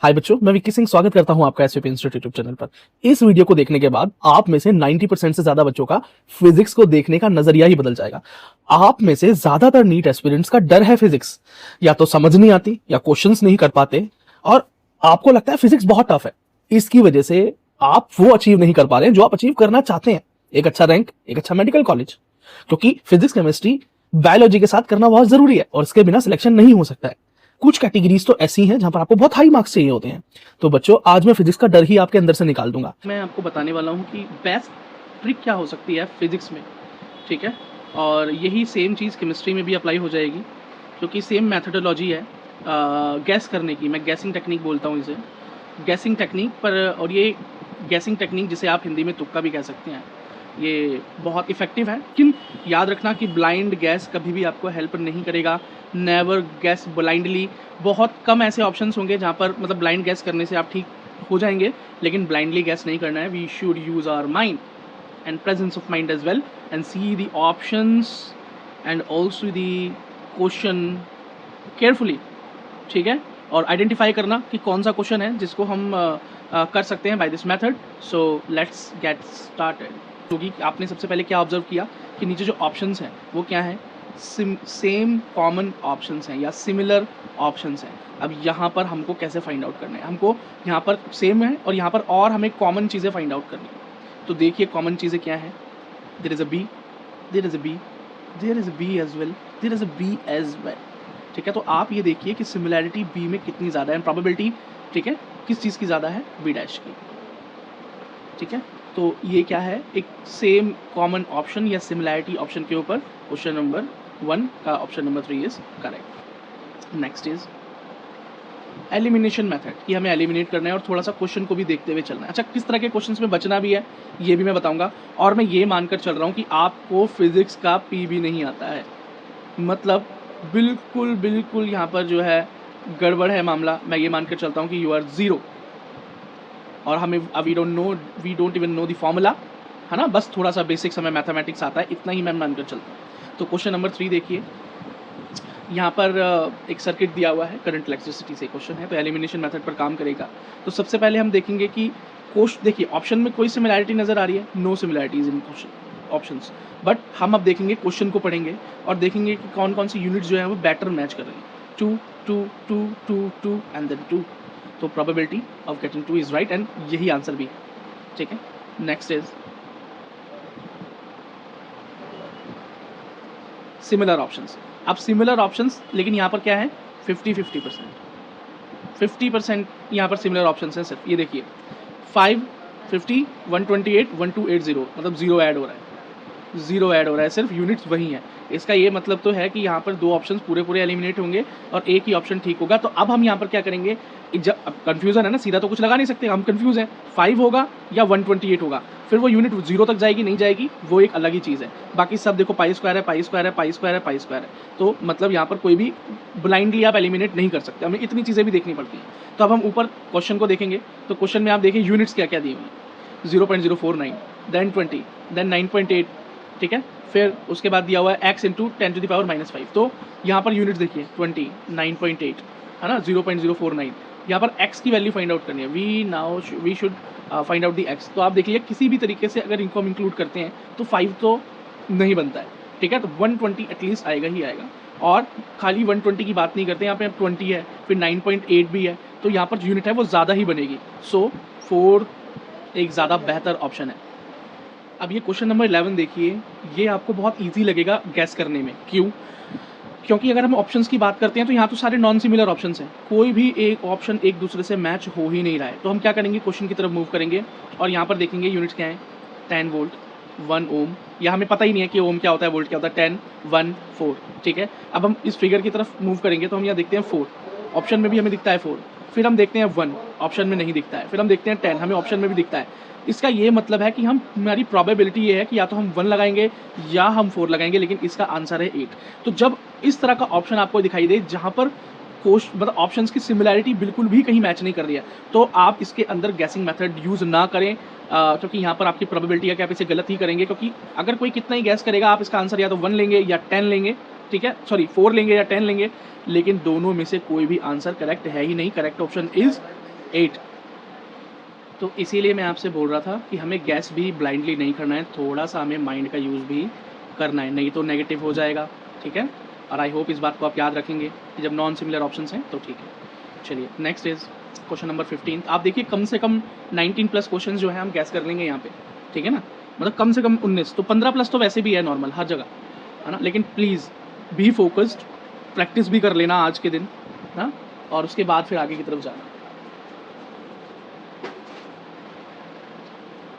हाय बच्चों, मैं विक्की सिंह स्वागत करता हूं आपका एसवीपी इंस्टीट्यूट यूट्यूब चैनल पर। इस वीडियो को देखने के बाद आप में से 90% से ज्यादा बच्चों का फिजिक्स को देखने का नजरिया ही बदल जाएगा। आप में से ज्यादातर नीट एस्पिरेंट्स का डर है फिजिक्स, या तो समझ नहीं आती या क्वेश्चंस नहीं कर पाते, और आपको लगता है फिजिक्स बहुत टफ है। इसकी वजह से आप वो अचीव नहीं कर पा रहे हैं जो आप अचीव करना चाहते हैं, एक अच्छा रैंक, एक अच्छा मेडिकल कॉलेज। क्योंकि फिजिक्स, केमिस्ट्री, बायोलॉजी के साथ करना बहुत जरूरी है और इसके बिना सिलेक्शन नहीं हो सकता है। कुछ कैटेगरीज तो ऐसी हैं जहां पर आपको बहुत हाई मार्क्स चाहिए होते हैं। तो बच्चों, आज मैं फिजिक्स का डर ही आपके अंदर से निकाल दूंगा। मैं आपको बताने वाला हूँ कि बेस्ट ट्रिक क्या हो सकती है फिजिक्स में, ठीक है। और यही सेम चीज़ केमिस्ट्री में भी अप्लाई हो जाएगी, क्योंकि सेम मैथडोलॉजी है गैस करने की। मैं गैसिंग टेक्निक बोलता हूँ इसे, गैसिंग टेक्निक पर। और ये गैसिंग टेक्निक, जिसे आप हिंदी में तुक्का भी कह सकते हैं, ये बहुत इफ़ेक्टिव है। लेकिन याद रखना कि ब्लाइंड गैस कभी भी आपको हेल्प नहीं करेगा। Never gas blindly. बहुत कम ऐसे ऑप्शंस होंगे जहाँ पर मतलब ब्लाइंड गैस करने से आप ठीक हो जाएंगे, लेकिन ब्लाइंडली गैस नहीं करना है। We should use our mind and presence of mind as well and see the options and also the question carefully, ठीक है। और आइडेंटिफाई करना कि कौन सा क्वेश्चन है जिसको हम कर सकते हैं by this method. So let's get started. क्योंकि आपने सबसे पहले क्या ऑब्जर्व किया कि नीचे जो ऑप्शंस हैं वो क्या हैं, सेम कॉमन ऑप्शंस हैं या सिमिलर ऑप्शंस हैं। अब यहाँ पर हमको कैसे फाइंड आउट करना है, हमको यहाँ पर सेम है और यहाँ पर और हमें कॉमन चीज़ें फाइंड आउट करनी है। तो देखिए कॉमन चीज़ें क्या हैं। There is a B, there is a B, there is a B as well, there is a B as well, ठीक है। तो आप ये देखिए कि सिमिलैरिटी बी में कितनी ज़्यादा है, प्रोबेबिलिटी, ठीक है, किस चीज़ की ज़्यादा है, बी डैश की, ठीक है। तो ये क्या है, एक सेम कॉमन ऑप्शन या सिमिलैरिटी ऑप्शन के ऊपर क्वेश्चन नंबर 1 का option number 3 is correct. Next is elimination method, कि हमें एलिमिनेट करना है और थोड़ा सा क्वेश्चन को भी देखते हुए चलना है। अच्छा, किस तरह के क्वेश्चंस में बचना भी है ये भी मैं बताऊंगा। और मैं ये मानकर चल रहा हूँ कि आपको फिजिक्स का पी भी नहीं आता है, मतलब बिल्कुल बिल्कुल यहाँ पर जो है गड़बड़ है मामला। मैं ये मानकर चलता हूँ कि यू आर ज़ीरो, और हमें we don't even know the formula, है ना। बस थोड़ा सा बेसिक्स हमें मैथमेटिक्स आता है, इतना ही मैं मानकर चलता हूँ। तो क्वेश्चन नंबर 3 देखिए, यहाँ पर एक सर्किट दिया हुआ है, करंट इलेक्ट्रिसिटी से क्वेश्चन है, तो एलिमिनेशन मेथड पर काम करेगा। तो सबसे पहले हम देखेंगे कि क्वेश्चन, देखिए ऑप्शन में कोई सिमिलैरिटी नज़र आ रही है, no similarities in question options. But हम अब देखेंगे, क्वेश्चन को पढ़ेंगे और देखेंगे कि कौन कौन सी यूनिट्स जो है वो बेटर मैच कर रही है। 2 2 2 2 2 एंड देन 2। तो probability of getting 2 is right, and यही आंसर भी है, ठीक है। Next is similar options. अब सिमिलर ऑप्शंस, लेकिन यहाँ पर क्या है, 50% यहाँ पर सिमिलर ऑप्शंस हैं सिर्फ। ये देखिए 5 50 128 1280, मतलब जीरो ऐड हो रहा है, जीरो ऐड हो रहा है, सिर्फ यूनिट्स वही हैं। इसका ये मतलब तो है कि यहाँ पर दो ऑप्शंस पूरे पूरे एलिमिनेट होंगे और एक ही ऑप्शन ठीक होगा। तो अब हम यहाँ पर क्या करेंगे, जब अब कन्फ्यूजन है ना, सीधा तो कुछ लगा नहीं सकते, हम कन्फ्यूज हैं 5 होगा या 128 होगा। फिर वो यूनिट जीरो तक जाएगी नहीं जाएगी, वो एक अलग ही चीज़ है। बाकी सब देखो पाई स्क्वायर है, पाई स्क्वायर है, पाई स्क्वायर है, पाई स्क्वायर है। तो मतलब यहाँ पर कोई भी ब्लाइंडली आप एलिमिनेट नहीं कर सकते, हमें इतनी चीज़ें भी देखनी पड़ती हैं। तो अब हम ऊपर क्वेश्चन को देखेंगे। तो क्वेश्चन में आप देखिए यूनिट्स क्या क्या दी हुई हैं, 0.049, देन 20, देन 9.8, ठीक है। फिर उसके बाद दिया हुआ है x इंटू 10⁻⁻5। तो यहाँ पर यूनिट्स देखिए 20, 9.8, है ना, 0.049। यहाँ पर x की वैल्यू फाइंड आउट करनी है। We should find out the x। तो आप देख लीजिए किसी भी तरीके से अगर इनको हम इंक्लूड करते हैं तो 5 तो नहीं बनता है, ठीक है। तो 120 एटलीस्ट आएगा ही आएगा। और खाली 120 की बात नहीं करते, यहाँ पे अब 20 है, फिर 9.8 भी है, तो यहाँ पर यूनिट है वो ज़्यादा ही बनेगी। सो 4 एक ज़्यादा बेहतर ऑप्शन है। अब ये क्वेश्चन नंबर 11 देखिए, ये आपको बहुत इजी लगेगा गैस करने में। क्यों? क्योंकि अगर हम ऑप्शंस की बात करते हैं तो यहाँ तो सारे नॉन सिमिलर ऑप्शंस हैं, कोई भी एक ऑप्शन एक दूसरे से मैच हो ही नहीं रहा है। तो हम क्या करेंगे, क्वेश्चन की तरफ मूव करेंगे और यहाँ पर देखेंगे यूनिट्स क्या हैं, 10 वोल्ट, 1 ओम, या हमें पता ही नहीं है कि ओम क्या होता है, वोल्ट क्या होता है, 10 1 4, ठीक है। अब हम इस फिगर की तरफ मूव करेंगे तो हम यहाँ देखते हैं 4, ऑप्शन में भी हमें दिखता है 4, फिर हम देखते हैं 1, ऑप्शन में नहीं दिखता है, फिर हम देखते हैं 10, हमें ऑप्शन में भी दिखता है। इसका ये मतलब है कि हमारी प्रोबेबिलिटी ये है कि या तो हम 1 लगाएंगे या हम 4 लगाएंगे, लेकिन इसका आंसर है 8। तो जब इस तरह का ऑप्शन आपको दिखाई दे जहाँ पर मतलब ऑप्शंस की सिमिलैरिटी बिल्कुल भी कहीं मैच नहीं कर रही है, तो आप इसके अंदर गैसिंग मेथड यूज़ ना करें, क्योंकि यहाँ पर आपकी प्रोबेबिलिटी है कि आप इसे गलत ही करेंगे। क्योंकि अगर कोई कितना ही गैस करेगा, आप इसका आंसर या तो 1 लेंगे या 10 लेंगे, ठीक है, सॉरी 4 लेंगे या 10 लेंगे, लेकिन दोनों में से कोई भी आंसर करेक्ट है ही नहीं। Correct option is 8। तो इसीलिए मैं आपसे बोल रहा था कि हमें गैस भी ब्लाइंडली नहीं करना है, थोड़ा सा हमें माइंड का यूज़ भी करना है, नहीं तो नेगेटिव हो जाएगा, ठीक है। और आई होप इस बात को आप याद रखेंगे कि जब नॉन सिमिलर ऑप्शंस हैं तो ठीक है। चलिए नेक्स्ट इज क्वेश्चन नंबर 15। आप देखिए कम से कम 19 प्लस क्वेश्चन जो है हम गैस कर लेंगे यहाँ पे, ठीक है ना, मतलब कम से कम 19, तो 15 प्लस तो वैसे भी है नॉर्मल हर जगह, है ना। लेकिन प्लीज़ बी फोकस्ड, प्रैक्टिस भी कर लेना आज के दिन, हाँ, और उसके बाद फिर आगे की तरफ जाना।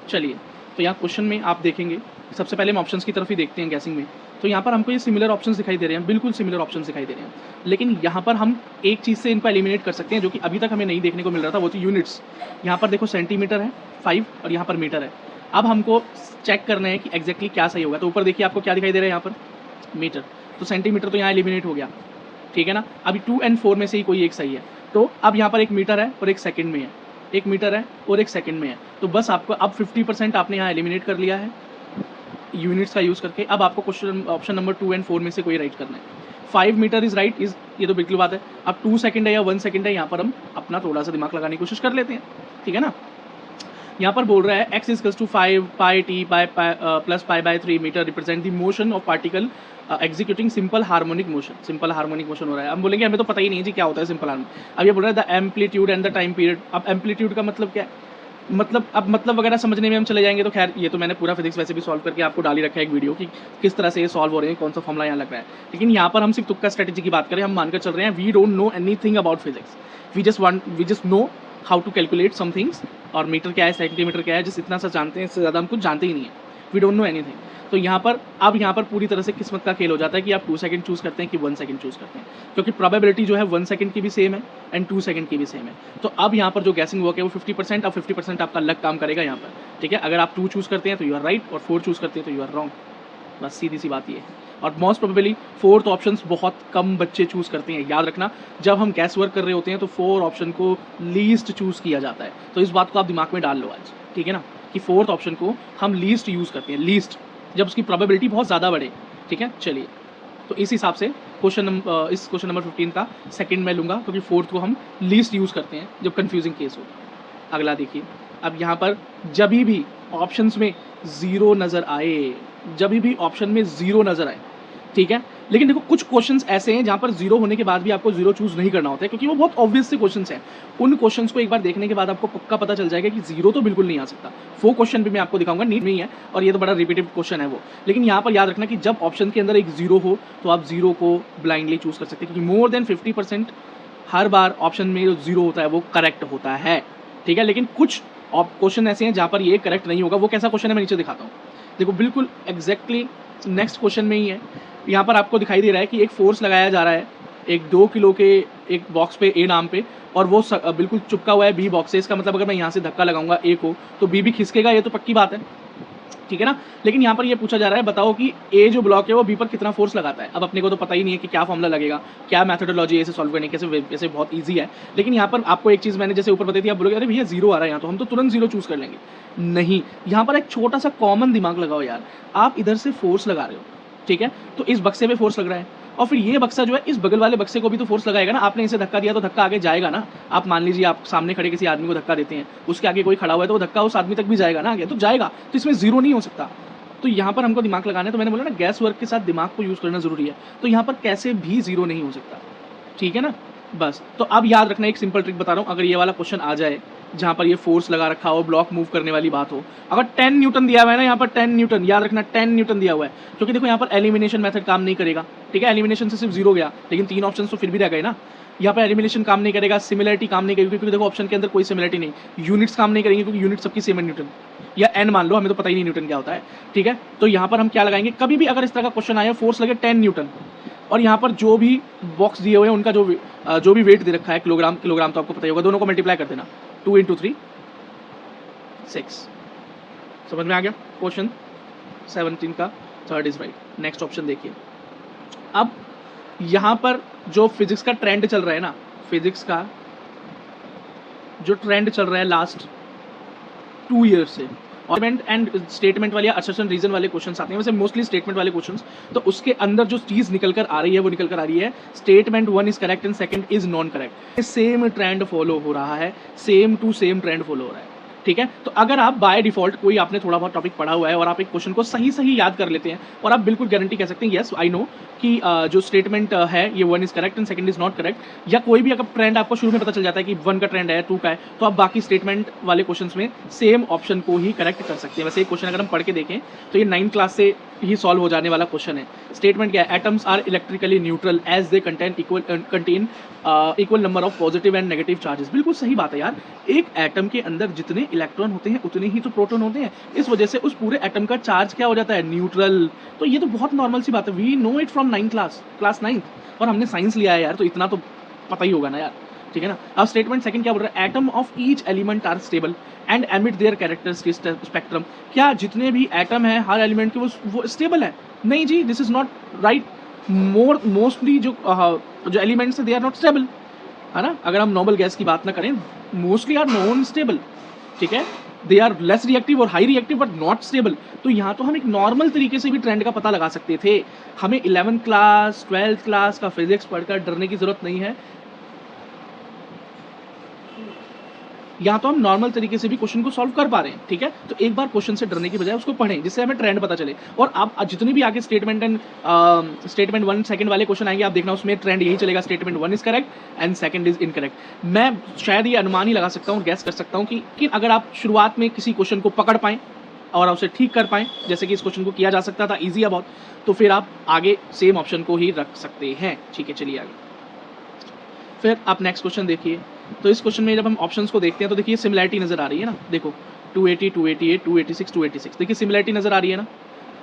चलिए, तो यहाँ क्वेश्चन में आप देखेंगे, सबसे पहले हम ऑप्शंस की तरफ ही देखते हैं गैसिंग में। तो यहाँ पर हमको ये सिमिलर ऑप्शंस दिखाई दे रहे हैं, बिल्कुल सिमिलर ऑप्शंस दिखाई दे रहे हैं, लेकिन यहाँ पर हम एक चीज़ से इनको एलिमिनेट कर सकते हैं जो कि अभी तक हमें नहीं देखने को मिल रहा था, वो थी यूनिट्स। यहाँ पर देखो सेंटीमीटर है 5 और यहाँ पर मीटर है। अब हमको चेक करना है कि एग्जैक्टली क्या सही होगा। तो ऊपर देखिए आपको क्या दिखाई दे रहा है यहाँ पर, मीटर, तो सेंटीमीटर तो यहाँ एलिमिनेट हो गया, ठीक है ना। अभी 2 और 4 में से ही कोई एक सही है। तो अब यहाँ पर एक मीटर है और एक सेकंड में है, एक मीटर है और एक सेकंड में है, तो बस आपको अब 50% आपने यहाँ एलिमिनेट कर लिया है यूनिट्स का यूज़ करके। अब आपको क्वेश्चन ऑप्शन नंबर 2 और 4 में से कोई राइट करना है। 5 मीटर इज राइट, इज ये तो बिल्कुल बात है। अब 2 सेकंड है या 1 सेकंड है, यहाँ पर हम अपना थोड़ा सा दिमाग लगाने की कोशिश कर लेते हैं, ठीक है ना। यहाँ पर बोल रहा है x is to 5 pi t by plus pi by 3 metre represent the motion of particle executing simple harmonic motion. Simple harmonic motion हो रहा है। हम बोलेंगे हमें तो पता ही नहीं जी क्या होता है सिंपल हार्मोनिक। अब ये बोल रहा है the amplitude and the time period. अब एम्पलीट्यूड का मतलब क्या है, मतलब अब मतलब वगैरह समझने में हम चले जाएंगे तो खैर ये तो मैंने पूरा फिजिक्स वैसे भी सॉल्व करके आपको डाल ही रखा है एक वीडियो कि किस तरह से ये सॉल्व हो रहे हैं, कौन सा फॉर्मुला यहाँ लग रहा है। लेकिन यहाँ पर हम सिर्फ तुक्का स्ट्रेटेजी की बात करें, हम मानकर चल रहे हैं we don't know anything about physics, we just know how to calculate some things. और मीटर क्या है, सेंटीमीटर क्या है, जिस इतना सा जानते हैं, इससे ज़्यादा हम कुछ जानते ही नहीं है, वी डोंट नो एनीथिंग। तो यहाँ पर अब यहाँ पर पूरी तरह से किस्मत का खेल हो जाता है कि आप 2 सेकंड चूज़ करते हैं कि 1 सेकंड चूज़ करते हैं, क्योंकि प्रोबेबिलिटी जो है 1 सेकंड की भी सेम है एंड 2 सेकंड की भी सेम है। तो अब यहाँ पर जो गैसिंग वर्क है वो 50%, अब 50% आपका लक काम करेगा यहाँ पर, ठीक है। अगर आप 2 चूज़ करते हैं तो यू आर राइट और 4 चूज़ करते हैं तो यू आर रॉन्ग, बस सीधी सी बात ये है। और मोस्ट प्रोबेबली 4th ऑप्शन बहुत कम बच्चे चूज़ करते हैं, याद रखना। जब हम गैस वर्क कर रहे होते हैं तो 4 ऑप्शन को लीस्ट चूज़ किया जाता है, तो इस बात को आप दिमाग में डाल लो आज, ठीक है ना, कि 4th ऑप्शन को हम लीस्ट यूज़ करते हैं, लीस्ट, जब उसकी प्रोबेबिलिटी बहुत ज़्यादा बढ़े, ठीक है। चलिए, तो इस हिसाब से इस क्वेश्चन नंबर 15 का सेकंड मैं लूँगा, क्योंकि 4th को हम लीस्ट यूज़ करते हैं जब कन्फ्यूजिंग केस हो। अगला देखिए, अब यहाँ पर जब भी ऑप्शंस में ज़ीरो नज़र आए, जब भी ऑप्शन में ज़ीरो नज़र आए, ठीक है। लेकिन देखो कुछ क्वेश्चंस ऐसे हैं जहाँ पर जीरो होने के बाद भी आपको जीरो चूज़ नहीं करना होता है, क्योंकि वो बहुत ऑब्वियस से क्वेश्चंस हैं। उन क्वेश्चंस को एक बार देखने के बाद आपको पक्का पता चल जाएगा कि जीरो तो बिल्कुल नहीं आ सकता। वो क्वेश्चन भी मैं आपको दिखाऊंगा, नीट में ही है और ये तो बड़ा रिपीटेड क्वेश्चन है वो। लेकिन यहाँ पर याद रखना कि जब ऑप्शन के अंदर एक जीरो हो तो आप जीरो को ब्लाइंडली चूज़ कर सकते हैं, क्योंकि मोर देन 50% हर बार ऑप्शन में जो जीरो होता है वो करेक्ट होता है, ठीक है। लेकिन कुछ क्वेश्चन ऐसे हैं जहाँ पर ये करेक्ट नहीं होगा। वो कैसा क्वेश्चन है मैं नीचे दिखाता हूँ, देखो बिल्कुल एग्जैक्टली नेक्स्ट क्वेश्चन में ही है। यहाँ पर आपको दिखाई दे रहा है कि एक फोर्स लगाया जा रहा है एक 2 किलो के एक बॉक्स पे ए नाम पे, और वो बिल्कुल चिपका हुआ है बी बॉक्स से। इसका मतलब अगर मैं यहाँ से धक्का लगाऊंगा ए को तो बी भी खिसकेगा, ये तो पक्की बात है, ठीक है ना। लेकिन यहाँ पर ये पूछा जा रहा है बताओ कि ए जो ब्लॉक है वो बी पर कितना फोर्स लगाता है। अब अपने को तो पता ही नहीं है कि क्या फॉर्मूला लगेगा, क्या मैथडोलॉजी है इसे सॉल्व करने की, कैसे बहुत ईजी है। लेकिन यहाँ पर आपको एक चीज़ मैंने जैसे ऊपर बताई थी, आप बोलोगे अरे भैया जीरो आ रहा है यहाँ, तो हम तो तुरंत जीरो चूज़ कर लेंगे। नहीं, यहाँ पर एक छोटा सा कॉमन दिमाग लगाओ यार। आप इधर से फोर्स लगा रहे हो, ठीक है, तो इस बक्से पे फोर्स लग रहा है और फिर ये बक्सा जो है इस बगल वाले बक्से को भी तो फोर्स लगाएगा ना। आपने इसे धक्का दिया तो धक्का आगे जाएगा ना। आप मान लीजिए आप सामने खड़े किसी आदमी को धक्का देते हैं, उसके आगे कोई खड़ा हुआ है तो वो धक्का उस आदमी तक भी जाएगा ना आगे, तो जाएगा, तो इसमें जीरो नहीं हो सकता। तो यहाँ पर हमको दिमाग लगाना है। तो मैंने बोला ना गैस वर्क के साथ दिमाग को यूज़ करना जरूरी है, तो यहाँ पर कैसे भी जीरो नहीं हो सकता, ठीक है ना। बस तो अब याद रखना, एक सिंपल ट्रिक बता रहा हूँ। अगर ये वाला क्वेश्चन आ जाए जहाँ पर ये फोर्स लगा रखा हो, ब्लॉक मूव करने वाली बात हो, अगर 10 न्यूटन दिया हुआ है ना, यहाँ पर 10 न्यूटन, याद रखना 10 न्यूटन दिया हुआ है, क्योंकि देखो यहाँ पर एलिमिनेशन मेथड काम नहीं करेगा, ठीक है। एलिमिनेशन से सिर्फ जीरो गया, लेकिन 3 ऑप्शन तो फिर भी रह गए ना। यहाँ पर एलिमिनेशन काम नहीं करेगा, सिमिलरिटी काम नहीं करेगी, क्योंकि देखो ऑप्शन के अंदर कोई सिमिलरिटी नहीं, यूनिट्स काम नहीं करेंगे क्योंकि यूनिट सबकी सेम है, न्यूटन या एन मान लो, हमें तो पता ही नहीं न्यूटन क्या होता है, ठीक है। तो यहाँ पर हम क्या लगाएंगे, कभी भी अगर इस तरह का क्वेश्चन आए फोर्स लगे 10 न्यूटन, और यहाँ पर जो भी बॉक्स दिए हुए हैं उनका जो भी वेट दे रखा है, किलोग्राम तो आपको पता ही होगा, दोनों को मल्टीप्लाई कर देना, 2 × 3 6। समझ में आ गया। क्वेश्चन 17 का third is right. Next option देखिए। अब यहाँ पर जो फिजिक्स का ट्रेंड चल रहा है ना, फिजिक्स का जो ट्रेंड चल रहा है लास्ट 2 ईयर से, एंड स्टेटमेंट वाले या असर्शन रीजन वाले क्वेश्चंस आते हैं, वैसे मोस्टली स्टेटमेंट वाले क्वेश्चंस, तो उसके अंदर जो चीज़ निकल कर आ रही है वो निकल कर आ रही है statement 1 is correct and second is non correct. Same trend follow हो रहा है, same to same trend follow हो रहा है, ठीक है। तो अगर आप बाय डिफॉल्ट कोई आपने थोड़ा बहुत टॉपिक पढ़ा हुआ है और आप एक क्वेश्चन को सही सही याद कर लेते हैं और आप बिल्कुल गारंटी कह सकते हैं यस आई नो कि जो स्टेटमेंट है ये 1 is correct and second is not correct, या कोई भी अगर ट्रेंड आपको शुरू में पता चल जाता है कि 1 का ट्रेंड है 2 का है, तो आप बाकी स्टेटमेंट वाले क्वेश्चंस में सेम ऑप्शन को ही करेक्ट कर सकते हैं। वैसे एक क्वेश्चन अगर हम पढ़ के देखें तो ये 9th क्लास से ही सॉल्व हो जाने वाला क्वेश्चन है। स्टेटमेंट क्या है, atoms are electrically neutral as they contain equal number of positive and negative charges. बिल्कुल सही बात है यार, एक एटम के अंदर जितने इलेक्ट्रॉन होते हैं उतने ही तो प्रोटॉन होते हैं, इस वजह से उस पूरे एटम का चार्ज क्या हो जाता है, न्यूट्रल। तो ये तो बहुत नॉर्मल सी बात है, we know it from 9th class 9th, और हमने साइंस लिया है यार, तो इतना तो पता ही होगा ना यार, ठीक है ना। अब स्टेटमेंट सेकंड क्या बोल रहा है, atom of each element are stable and emit their characteristic spectrum. क्या जितने भी एटम है हर एलिमेंट के वो स्टेबल है? नहीं जी, this is not right. Mostly जो एलिमेंट्स है दे आर नॉट स्टेबल, है ना। अगर हम नॉर्मल गैस की बात ना करें, मोस्टली आर नॉन स्टेबल, ठीक है। दे आर लेस रिएक्टिव और high reactive but not stable. तो यहाँ तो हम एक नॉर्मल तरीके से भी ट्रेंड का पता लगा सकते थे। हमें 11th क्लास 12th क्लास का फिजिक्स पढ़कर डरने की जरूरत नहीं है। यहाँ तो हम नॉर्मल तरीके से भी क्वेश्चन को सॉल्व कर पा रहे हैं, ठीक है। तो एक बार क्वेश्चन से डरने की बजाय उसको पढ़ें, जिससे हमें ट्रेंड पता चले। और आप जितनी भी आगे स्टेटमेंट 1 सेकंड वाले क्वेश्चन आएंगे, आप देखना उसमें ट्रेंड यही चलेगा, statement 1 is correct and second is incorrect. मैं शायद ये अनुमान ही लगा सकता हूँ, गैस कर सकता हूँ कि अगर आप शुरुआत में किसी क्वेश्चन को पकड़ पाएँ और उसे ठीक कर पाएँ, जैसे कि इस क्वेश्चन को किया जा सकता था, ईजी है बहुत, तो फिर आप आगे सेम ऑप्शन को ही रख सकते हैं, ठीक है। चलिए आगे फिर आप नेक्स्ट क्वेश्चन देखिए। तो इस क्वेश्चन में जब हम ऑप्शंस को देखते हैं तो देखिए सिमिलैरिटी नजर आ रही है ना, देखो 280 288 286 286, देखिए सिमिलैरिटी नजर आ रही है ना।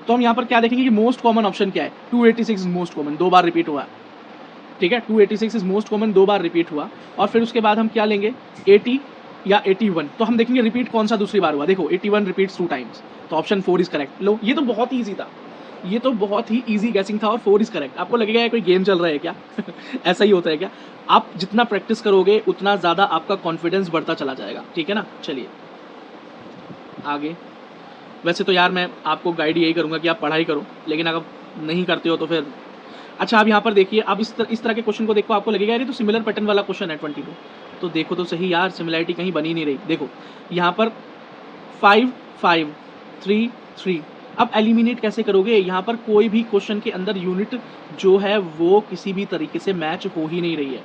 तो हम यहाँ पर क्या देखेंगे कि मोस्ट कॉमन ऑप्शन क्या है, 286 is most common, 2 bar repeat हुआ, ठीक है। 286 is most common, 2 bar repeat हुआ। और फिर उसके बाद हम क्या लेंगे, 80 या 81, तो हम देखेंगे रिपीट कौन सा दूसरी बार हुआ, देखो 81 रिपीट्स 2 टाइम्स, तो ऑप्शन 4 इज करेक्ट। लो, ये तो बहुत ही ईजी था, ये तो बहुत ही इजी गैसिंग था और 4 इज करेक्ट। आपको लगेगा ये कोई गेम चल रहा है क्या ऐसा ही होता है क्या? आप जितना प्रैक्टिस करोगे उतना ज़्यादा आपका कॉन्फिडेंस बढ़ता चला जाएगा, ठीक है ना। चलिए आगे। वैसे तो यार मैं आपको गाइड यही करूँगा कि आप पढ़ाई करो, लेकिन अगर नहीं करते हो तो फिर अच्छा। आप यहाँ पर देखिए, आप इस तरह के क्वेश्चन को देखो, आपको लगेगा यार ये तो सिमिलर पैटर्न वाला क्वेश्चन है 22, तो देखो तो सही यार, सिमिलैरिटी कहीं बनी नहीं रही। देखो यहाँ पर 5 5 3 3, अब एलिमिनेट कैसे करोगे? यहाँ पर कोई भी क्वेश्चन के अंदर यूनिट जो है वो किसी भी तरीके से मैच हो ही नहीं रही है,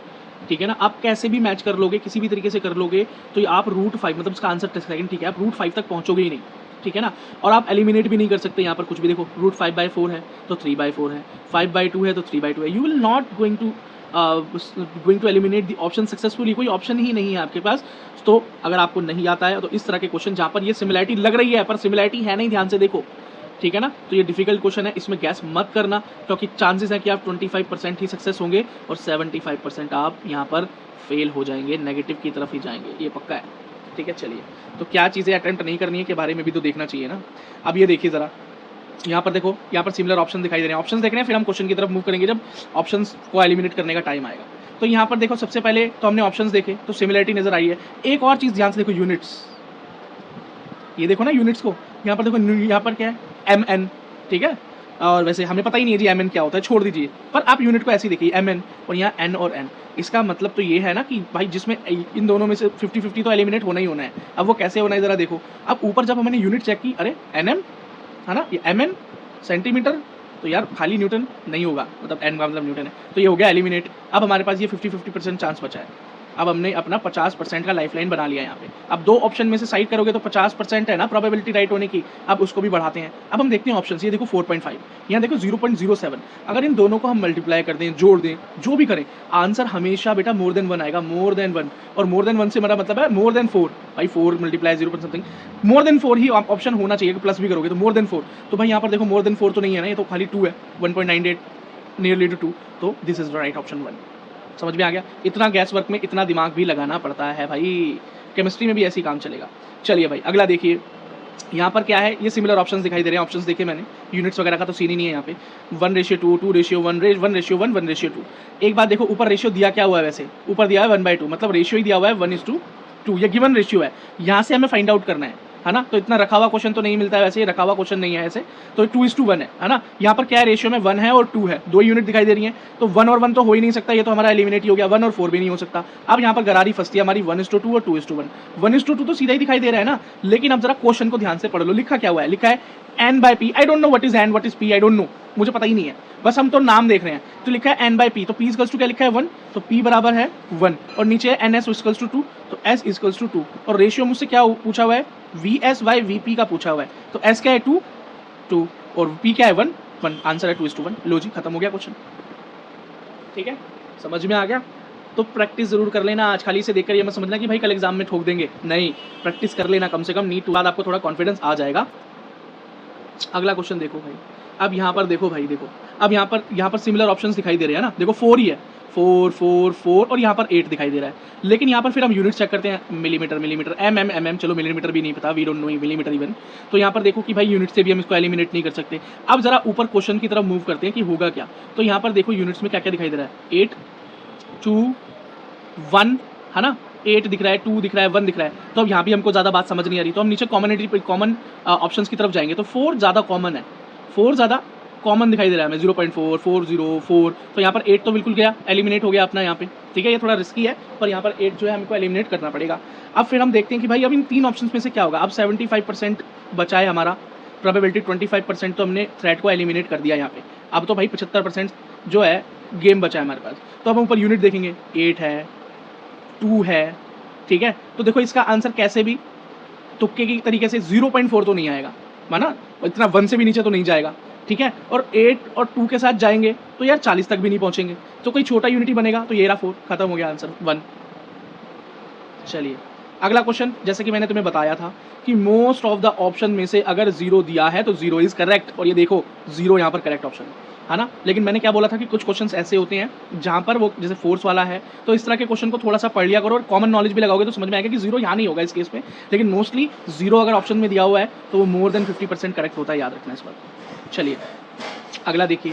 ठीक है ना। आप कैसे भी मैच कर लोगे, किसी भी तरीके से कर लोगे, तो आप √5 मतलब इसका आंसर सेकंड, ठीक है, आप √5 तक पहुँचोगे ही नहीं, ठीक है ना। और आप एलिमिनेट भी नहीं कर सकते यहाँ पर कुछ भी। देखो √5/4 है तो 3/4 है, 5/2 है तो 3/2 है। You will not going to eliminate the option successfully, कोई ऑप्शन ही नहीं है आपके पास। तो अगर आपको नहीं आता है तो इस तरह के क्वेश्चन जहाँ पर ये सिमिलैरिटी लग रही है पर सिमिलैरिटी है नहीं, ध्यान से देखो, ठीक है ना। तो ये डिफिकल्ट क्वेश्चन है, इसमें गैस मत करना, क्योंकि चांसेस है कि आप 25% ही सक्सेस होंगे और 75% आप यहाँ पर फेल हो जाएंगे, नेगेटिव की तरफ ही जाएंगे, ये पक्का है, ठीक है। चलिए, तो क्या चीज़ें अटेम्प्ट नहीं करनी है के बारे में भी तो देखना चाहिए ना। अब ये देखिए ज़रा, यहाँ पर देखो, यहाँ पर सिमिलर ऑप्शन दिखाई दे रहे हैं। ऑप्शन देख रहे हैं, फिर हम क्वेश्चन की तरफ मूव करेंगे जब ऑप्शंस को एलिमिनेट करने का टाइम आएगा। तो यहाँ पर देखो, सबसे पहले तो हमने ऑप्शंस देखे तो सिमिलरिटी नजर आई है। एक और चीज़ ध्यान से देखो, यूनिट्स, ये देखो ना यूनिट्स को, यहाँ पर देखो, यहाँ पर क्या है MN, ठीक है। और वैसे हमें पता ही नहीं है जी MN क्या होता है, छोड़ दीजिए, पर आप यूनिट को ऐसे ही देखिए MN और यहाँ N और N। इसका मतलब तो ये है ना कि भाई जिसमें इन दोनों में से 50-50 तो एलिमिनेट होना ही होना है। अब वो कैसे होना है ज़रा देखो। अब ऊपर जब हमने यूनिट चेक की, अरे NM है ना, ये MN सेंटीमीटर, तो यार खाली न्यूटन नहीं होगा, मतलब N का मतलब न्यूटन है, तो ये हो गया एलिमिनेट। अब हमारे पास ये 50-50% चांस बचा है। अब हमने अपना 50% का लाइफलाइन बना लिया यहाँ पे। अब दो ऑप्शन में से साइड करोगे तो 50% है ना प्रोबेबिलिटी राइट होने की, अब उसको भी बढ़ाते हैं। अब हम देखते हैं ऑप्शन, ये देखो 4.5, यहाँ देखो 0.07। अगर इन दोनों को हम मल्टीप्लाई कर दें, जोड़ दें, जो भी करें, आंसर हमेशा बेटा मोर देन 1 आएगा, मोर देन 1। और मोर देन 1 से मेरा मतलब है मोर देन 4, भाई 4 मल्टीप्लाई 0.something, मोर देन 4 ही ऑप्शन होना चाहिए, प्लस भी करोगे तो मोर देन 4। तो भाई यहाँ पर देखो मोर देन 4 तो नहीं है ना, ये तो खाली 2 है, 1.98 नियरली टू 2, तो this is the right option 1। समझ में आ गया? इतना गैस वर्क में इतना दिमाग भी लगाना पड़ता है भाई, केमिस्ट्री में भी ऐसी काम चलेगा। चलिए भाई अगला देखिए, यहाँ पर क्या है, ये सिमिलर ऑप्शंस दिखाई दे रहे हैं। ऑप्शंस देखे मैंने, यूनिट्स वगैरह का तो सीन ही नहीं है यहाँ पे। 1:2, 2:1, 1:1, 1:2। एक बात देखो, ऊपर रेशियो दिया क्या हुआ है, वैसे ऊपर दिया है 1/2, मतलब रेशियो ही दिया हुआ है 1:2। ये गिवन रेशियो है, यहाँ से हमें फाइंड आउट करना है है ना। तो इतना रखा हुआ क्वेश्चन तो नहीं मिलता है, वैसे ये रखा हुआ क्वेश्चन नहीं है ऐसे। तो 2:1 है ना। यहाँ पर क्या है रेशियो में 1 है और 2 है, 2 यूनिट दिखाई दे रही है, तो 1 और 1 तो हो ही नहीं सकता, ये तो हमारा एलिमिनेट ही हो गया। 1 और 4 भी नहीं हो सकता। अब यहाँ पर गरारी फंसती है हमारी 1:2 और 2:1। 1:2 तो सीधा ही दिखाई दे रहा है ना, लेकिन अब जरा क्वेश्चन को ध्यान से पढ़ लो। लिखा क्या हुआ है, लिखा है n/p। I don't know what is n, what is p, I don't know, मुझे पता ही नहीं है, बस हम तो नाम देख रहे हैं। तो लिखा है n/p, तो p इक्वल्स टू क्या लिखा है 1, तो p बराबर है 1, और नीचे है ns इक्वल्स टू 2, तो s इक्वल्स टू 2, और रेशियो मुझसे क्या पूछा हुआ है, vs/vp का पूछा हुआ है। तो s क्या है 2 और p क्या है 1, आंसर है 2:1। लो जी, खत्म हो गया क्वेश्चन। ठीक है, समझ में आ गया। तो प्रैक्टिस जरूर कर लेना आज, खाली से देखकर ये मत समझना कि भाई कल एग्जाम में ठोक देंगे, नहीं, प्रैक्टिस कर लेना कम से कम, नीट के बाद आपको थोड़ा कॉन्फिडेंस आ जाएगा। अगला क्वेश्चन देखो भाई, अब यहाँ पर देखो भाई, देखो अब यहाँ पर सिमिलर ऑप्शंस दिखाई दे रहे हैं ना, देखो 4 ही है, 4 4 4 और यहाँ पर 8 दिखाई दे रहा है। लेकिन यहाँ पर फिर हम यूनिट चेक करते हैं, मिलीमीटर मिलीमीटर, mm, चलो मिलीमीटर भी नहीं पता, we don't know millimetre even. तो यहाँ पर देखो कि भाई यूनिट से भी हम इसको एलिमिनेट नहीं कर सकते। अब जरा ऊपर क्वेश्चन की तरफ मूव करते हैं कि होगा क्या। तो यहाँ पर देखो यूनिट्स में क्या क्या दिखाई दे रहा है, 8 2 1 है ना, 8 दिख रहा है, 2 दिख रहा है, 1 दिख रहा है। तो अब यहाँ भी हमको ज़्यादा बात समझ नहीं आ रही, तो हम नीचे कॉमन ऑप्शंस की तरफ जाएंगे। तो 4 ज़्यादा कॉमन है, 4 ज़्यादा कॉमन दिखाई दे रहा है हमें, 0.4 404। तो यहाँ पर 8 तो बिल्कुल गया, एलिमिनेट हो गया अपना यहाँ पे। ठीक है, ये थोड़ा रिस्की है, पर यहाँ पर 8 जो है हमको एलिमिनेट करना पड़ेगा। अब फिर हम देखते हैं कि भाई अब इन 3 ऑप्शन में से क्या होगा। अब 75% बचा है हमारा, प्रोबेबिलिटी 25% तो हमने थ्रेट को एलिमिनेट कर दिया यहाँ पे। अब तो भाई 75% जो है गेम बचा है हमारे पास। तो अब हम ऊपर यूनिट देखेंगे, 8 है, 2 है, ठीक है। तो देखो इसका आंसर कैसे भी तुक्के की तरीके से 0.4 तो नहीं आएगा, माना इतना 1 से भी नीचे तो नहीं जाएगा, ठीक है। और 8 और 2 के साथ जाएंगे तो यार 40 तक भी नहीं पहुंचेंगे, तो कोई छोटा यूनिटी बनेगा, तो ये रहा 4, खत्म हो गया आंसर 1। चलिए अगला क्वेश्चन, जैसे कि मैंने तुम्हें बताया था कि मोस्ट ऑफ द ऑप्शन में से अगर 0 दिया है तो 0 इज करेक्ट, और ये देखो 0 यहाँ पर करेक्ट ऑप्शन है ना। लेकिन मैंने क्या बोला था कि कुछ क्वेश्चंस ऐसे होते हैं जहाँ पर वो जैसे फोर्स वाला है, तो इस तरह के क्वेश्चन को थोड़ा सा पढ़ लिया करो और कॉमन नॉलेज भी लगाओगे तो समझ में आएगा कि 0 यहाँ नहीं होगा इस केस में। लेकिन मोस्टली 0 अगर ऑप्शन में दिया हुआ है तो वो मोर देन 50% करेक्ट होता है, याद रखना इस बात। चलिए अगला देखिए,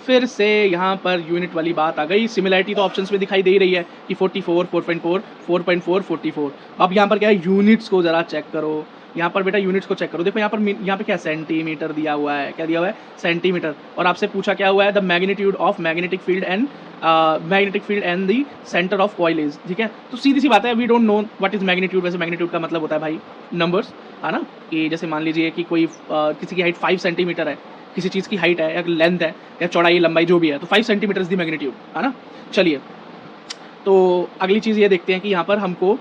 फिर से यहाँ पर यूनिट वाली बात आ गई। सिमिलरिटी तो ऑप्शंस में दिखाई दे ही रही है कि 44 4.4 4.4 44। अब यहाँ पर क्या है, यूनिट्स को ज़रा चेक करो। यहाँ पर बेटा यूनिट्स को चेक करो, देखो यहाँ पे क्या सेंटीमीटर दिया हुआ है, क्या दिया हुआ है सेंटीमीटर, और आपसे पूछा क्या हुआ है, the magnitude of magnetic field and the centre of coil is. ठीक है, तो सीधी सी बात है, we don't know what is magnitude. वैसे मैग्नीट्यूड का मतलब होता है भाई नंबर्स, है ना। कि जैसे मान लीजिए कि कोई किसी की हाइट 5 सेंटीमीटर है, किसी चीज़ की हाइट है या लेंथ है या चौड़ाई लंबाई जो भी है, तो 5 सेंटीमीटर इज द मैग्नीट्यूड, है ना। चलिए तो अगली चीज़ ये देखते हैं कि यहाँ पर हमको